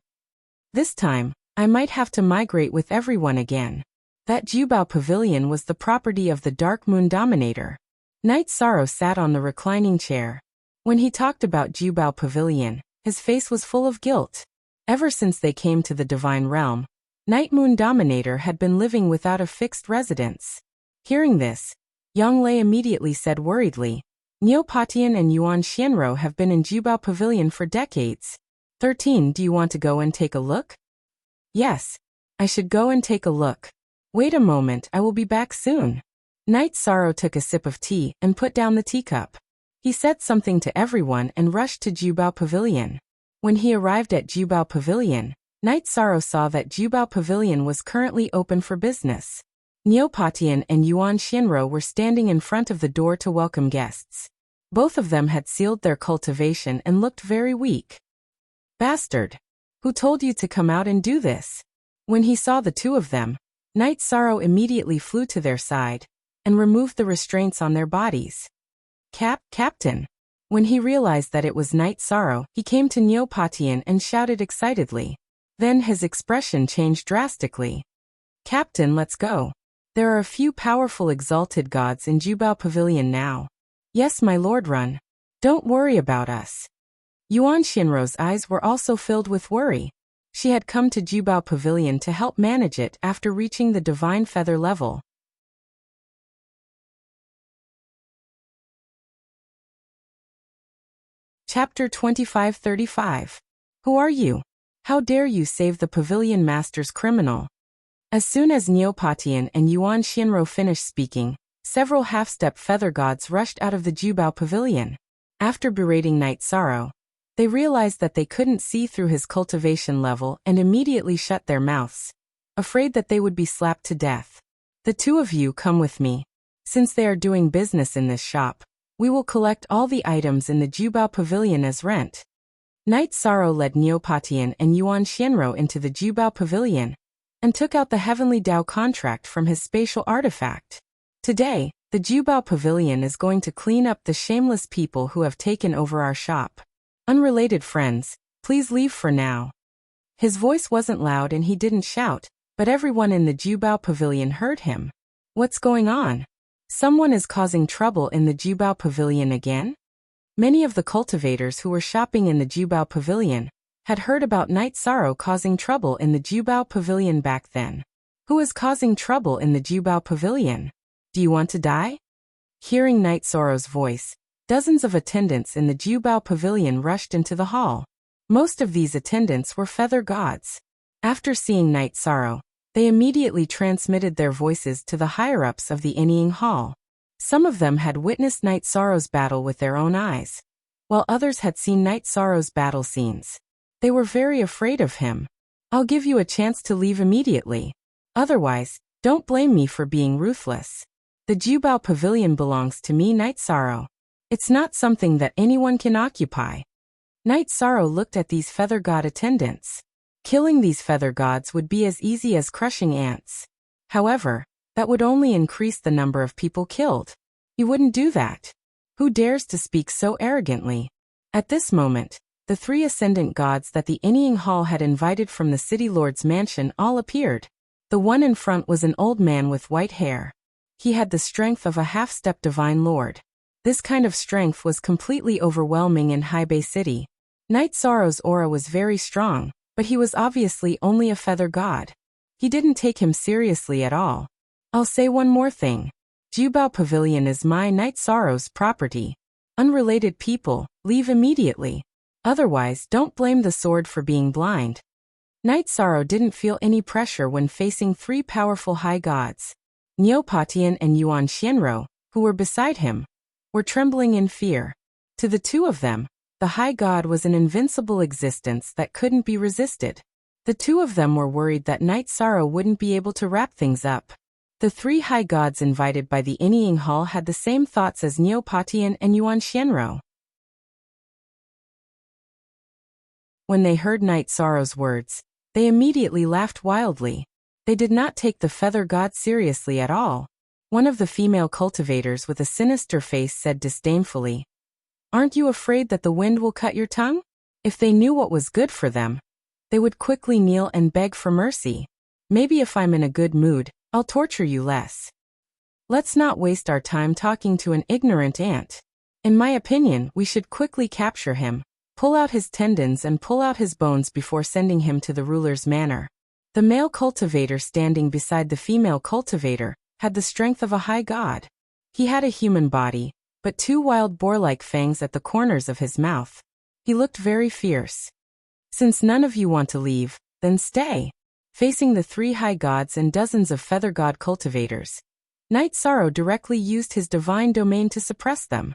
"This time, I might have to migrate with everyone again. That Jubao Pavilion was the property of the Dark Moon Dominator." Night Sorrow sat on the reclining chair. When he talked about Jubao Pavilion, his face was full of guilt. Ever since they came to the Divine Realm, Night Moon Dominator had been living without a fixed residence. Hearing this, Yang Lei immediately said worriedly, "Neopatian and Yuan Xianro have been in Jubao Pavilion for decades. 13. Do you want to go and take a look?" "Yes, I should go and take a look. Wait a moment, I will be back soon." Night Sorrow took a sip of tea and put down the teacup. He said something to everyone and rushed to Jubao Pavilion. When he arrived at Jubao Pavilion, Night Sorrow saw that Jubao Pavilion was currently open for business. Neopatian and Yuan Xianro were standing in front of the door to welcome guests. Both of them had sealed their cultivation and looked very weak. "Bastard! Who told you to come out and do this?" When he saw the two of them, Night Sorrow immediately flew to their side and removed the restraints on their bodies. Captain!" When he realized that it was Night Sorrow, he came to Neopatian and shouted excitedly. Then his expression changed drastically. "Captain, let's go. There are a few powerful exalted gods in Jubao Pavilion now." "Yes, my lord, run. Don't worry about us." Yuan Xianro's eyes were also filled with worry. She had come to Jubao Pavilion to help manage it after reaching the divine feather level. Chapter 25-35. Who are you? How dare you save the Pavilion Master's criminal? As soon as Neopatian and Yuan Xianro finished speaking, several half-step feather gods rushed out of the Jubao Pavilion. After berating Night Sorrow, they realized that they couldn't see through his cultivation level and immediately shut their mouths, afraid that they would be slapped to death. "The two of you come with me. Since they are doing business in this shop, we will collect all the items in the Jubao Pavilion as rent." Night Sorrow led Neopatian and Yuan Xianro into the Jubao Pavilion and took out the Heavenly Dao contract from his spatial artifact. "Today, the Jubao Pavilion is going to clean up the shameless people who have taken over our shop. Unrelated friends, please leave for now." His voice wasn't loud and he didn't shout, but everyone in the Jubao Pavilion heard him. "What's going on? Someone is causing trouble in the Jubao Pavilion again?" Many of the cultivators who were shopping in the Jubao Pavilion had heard about Night Sorrow causing trouble in the Jubao Pavilion back then. "Who is causing trouble in the Jubao Pavilion? Do you want to die?" Hearing Night Sorrow's voice, dozens of attendants in the Jubao Pavilion rushed into the hall. Most of these attendants were feather gods. After seeing Night Sorrow, they immediately transmitted their voices to the higher-ups of the Inning Hall. Some of them had witnessed Night Sorrow's battle with their own eyes, while others had seen Night Sorrow's battle scenes. They were very afraid of him. "I'll give you a chance to leave immediately. Otherwise, don't blame me for being ruthless." The Jubao Pavilion belongs to me, Night Sorrow. It's not something that anyone can occupy. Night Sorrow looked at these feather god attendants. Killing these feather gods would be as easy as crushing ants. However, that would only increase the number of people killed. He wouldn't do that. Who dares to speak so arrogantly? At this moment, the 3 ascendant gods that the Inning Hall had invited from the city lord's mansion all appeared. The one in front was an old man with white hair. He had the strength of a half-step divine lord. This kind of strength was completely overwhelming in High Bay City. Night Sorrow's aura was very strong, but he was obviously only a feather god. He didn't take him seriously at all. I'll say one more thing. Jubao Pavilion is my Night Sorrow's property. Unrelated people, leave immediately. Otherwise, don't blame the sword for being blind. Night Sorrow didn't feel any pressure when facing 3 powerful high gods. Neopatian and Yuan Xianro, who were beside him, were trembling in fear. To the 2 of them, the high god was an invincible existence that couldn't be resisted. The 2 of them were worried that Night Sorrow wouldn't be able to wrap things up. The 3 high gods invited by the Inning Hall had the same thoughts as Neopatian and Yuan Xianro. When they heard Night Sorrow's words, they immediately laughed wildly. They did not take the feather god seriously at all. One of the female cultivators with a sinister face said disdainfully, "Aren't you afraid that the wind will cut your tongue?" If they knew what was good for them, they would quickly kneel and beg for mercy. Maybe if I'm in a good mood, I'll torture you less. Let's not waste our time talking to an ignorant ant. In my opinion, we should quickly capture him, pull out his tendons and pull out his bones before sending him to the ruler's manor. The male cultivator standing beside the female cultivator had the strength of a high god. He had a human body, but 2 wild boar-like fangs at the corners of his mouth. He looked very fierce. Since none of you want to leave, then stay. Facing the 3 high gods and dozens of feather god cultivators, Night Sorrow directly used his divine domain to suppress them.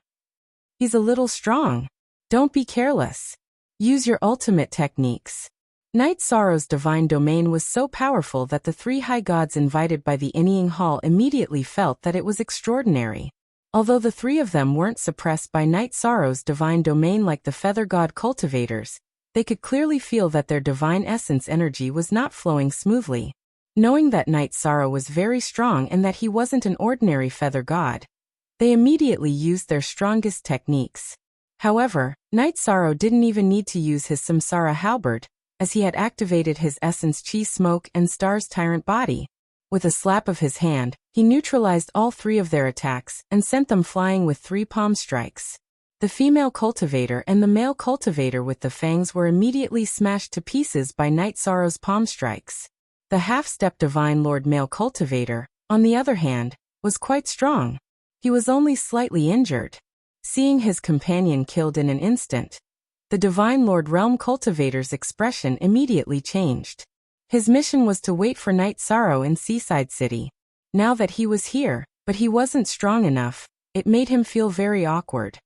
He's a little strong. Don't be careless. Use your ultimate techniques. Night Sorrow's divine domain was so powerful that the 3 high gods invited by the Inning Hall immediately felt that it was extraordinary. Although the 3 of them weren't suppressed by Night Sorrow's divine domain like the feather god cultivators, they could clearly feel that their divine essence energy was not flowing smoothly. Knowing that Night Sorrow was very strong and that he wasn't an ordinary feather god, they immediately used their strongest techniques. However, Night Sorrow didn't even need to use his Samsara halberd, as he had activated his essence Chi Smoke and Star's tyrant body. With a slap of his hand, he neutralized all 3 of their attacks and sent them flying with 3 palm strikes. The female cultivator and the male cultivator with the fangs were immediately smashed to pieces by Night Sorrow's palm strikes. The half-step divine lord male cultivator, on the other hand, was quite strong. He was only slightly injured. Seeing his companion killed in an instant, the divine lord realm cultivator's expression immediately changed. His mission was to wait for Night Sorrow in Seaside City. Now that he was here, but he wasn't strong enough, it made him feel very awkward.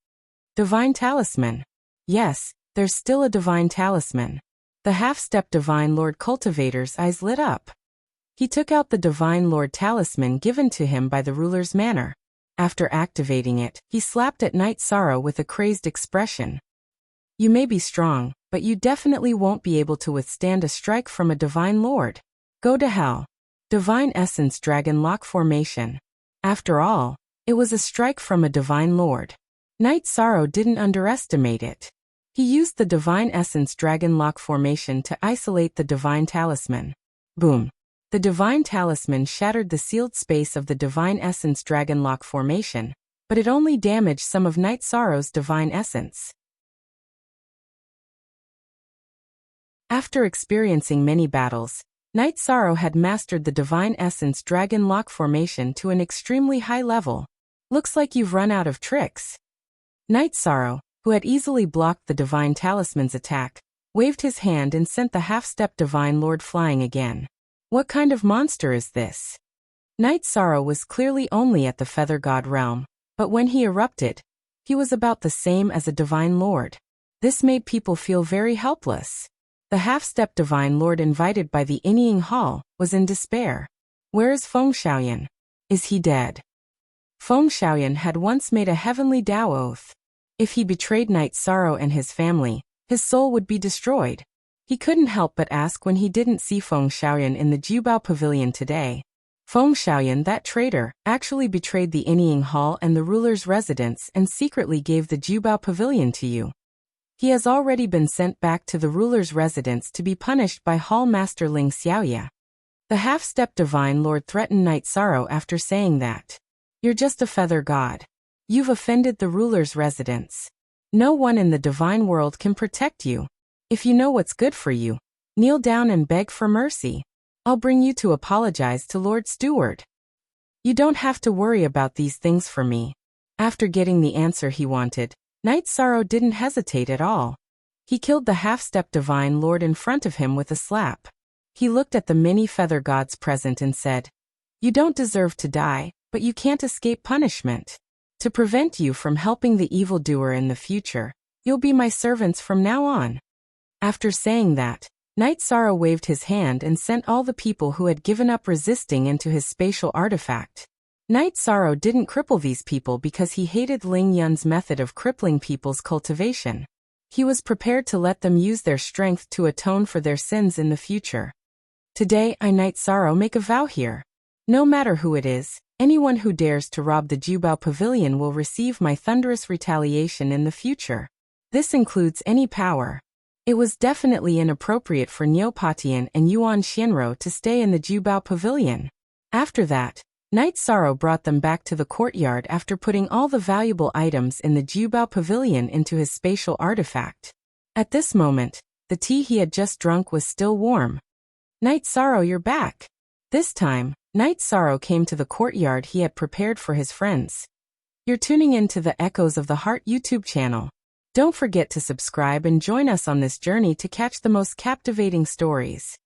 Divine Talisman. Yes, there's still a divine talisman. The half-step divine lord cultivator's eyes lit up. He took out the divine lord talisman given to him by the ruler's manor. After activating it, he slapped at Night Sorrow with a crazed expression. You may be strong, but you definitely won't be able to withstand a strike from a divine lord. Go to hell. Divine Essence Dragon Lock Formation. After all, it was a strike from a divine lord. Night Sorrow didn't underestimate it. He used the Divine Essence Dragon Lock Formation to isolate the Divine Talisman. Boom. The Divine Talisman shattered the sealed space of the Divine Essence Dragon Lock Formation, but it only damaged some of Night Sorrow's Divine Essence. After experiencing many battles, Night Sorrow had mastered the Divine Essence Dragon Lock Formation to an extremely high level. Looks like you've run out of tricks. Night Sorrow, who had easily blocked the Divine Talisman's attack, waved his hand and sent the half-step Divine Lord flying again. What kind of monster is this? Night Sorrow was clearly only at the Feather God realm, but when he erupted, he was about the same as a Divine Lord. This made people feel very helpless. The half-step Divine Lord invited by the Inying Hall was in despair. Where is Feng Xiaoyan? Is he dead? Feng Xiaoyan had once made a heavenly Tao oath. If he betrayed Knight Sorrow and his family, his soul would be destroyed. He couldn't help but ask when he didn't see Feng Xiaoyan in the Jubao Pavilion today. Feng Xiaoyan, that traitor, actually betrayed the Inying Hall and the ruler's residence and secretly gave the Jubao Pavilion to you. He has already been sent back to the ruler's residence to be punished by Hall Master Ling Xiaoya. The half-step divine lord threatened Knight Sorrow after saying that. You're just a feather god. You've offended the ruler's residence. No one in the divine world can protect you. If you know what's good for you, kneel down and beg for mercy. I'll bring you to apologize to Lord Steward. You don't have to worry about these things for me. After getting the answer he wanted, Knight Sorrow didn't hesitate at all. He killed the half-step divine lord in front of him with a slap. He looked at the many feather gods present and said, You don't deserve to die, but you can't escape punishment. To prevent you from helping the evildoer in the future, you'll be my servants from now on. After saying that, Knight Sorrow waved his hand and sent all the people who had given up resisting into his spatial artifact. Knight Sorrow didn't cripple these people because he hated Ling Yun's method of crippling people's cultivation. He was prepared to let them use their strength to atone for their sins in the future. Today I, Knight Sorrow, make a vow here. No matter who it is, anyone who dares to rob the Jubao Pavilion will receive my thunderous retaliation in the future. This includes any power. It was definitely inappropriate for Neopatian and Yuan Xianro to stay in the Jubao Pavilion. After that, Knight Sorrow brought them back to the courtyard after putting all the valuable items in the Jubao Pavilion into his spatial artifact. At this moment, the tea he had just drunk was still warm. Knight Sorrow, you're back. This time, Knight Sorrow came to the courtyard he had prepared for his friends. You're tuning in to the Echoes of the Heart YouTube channel. Don't forget to subscribe and join us on this journey to catch the most captivating stories.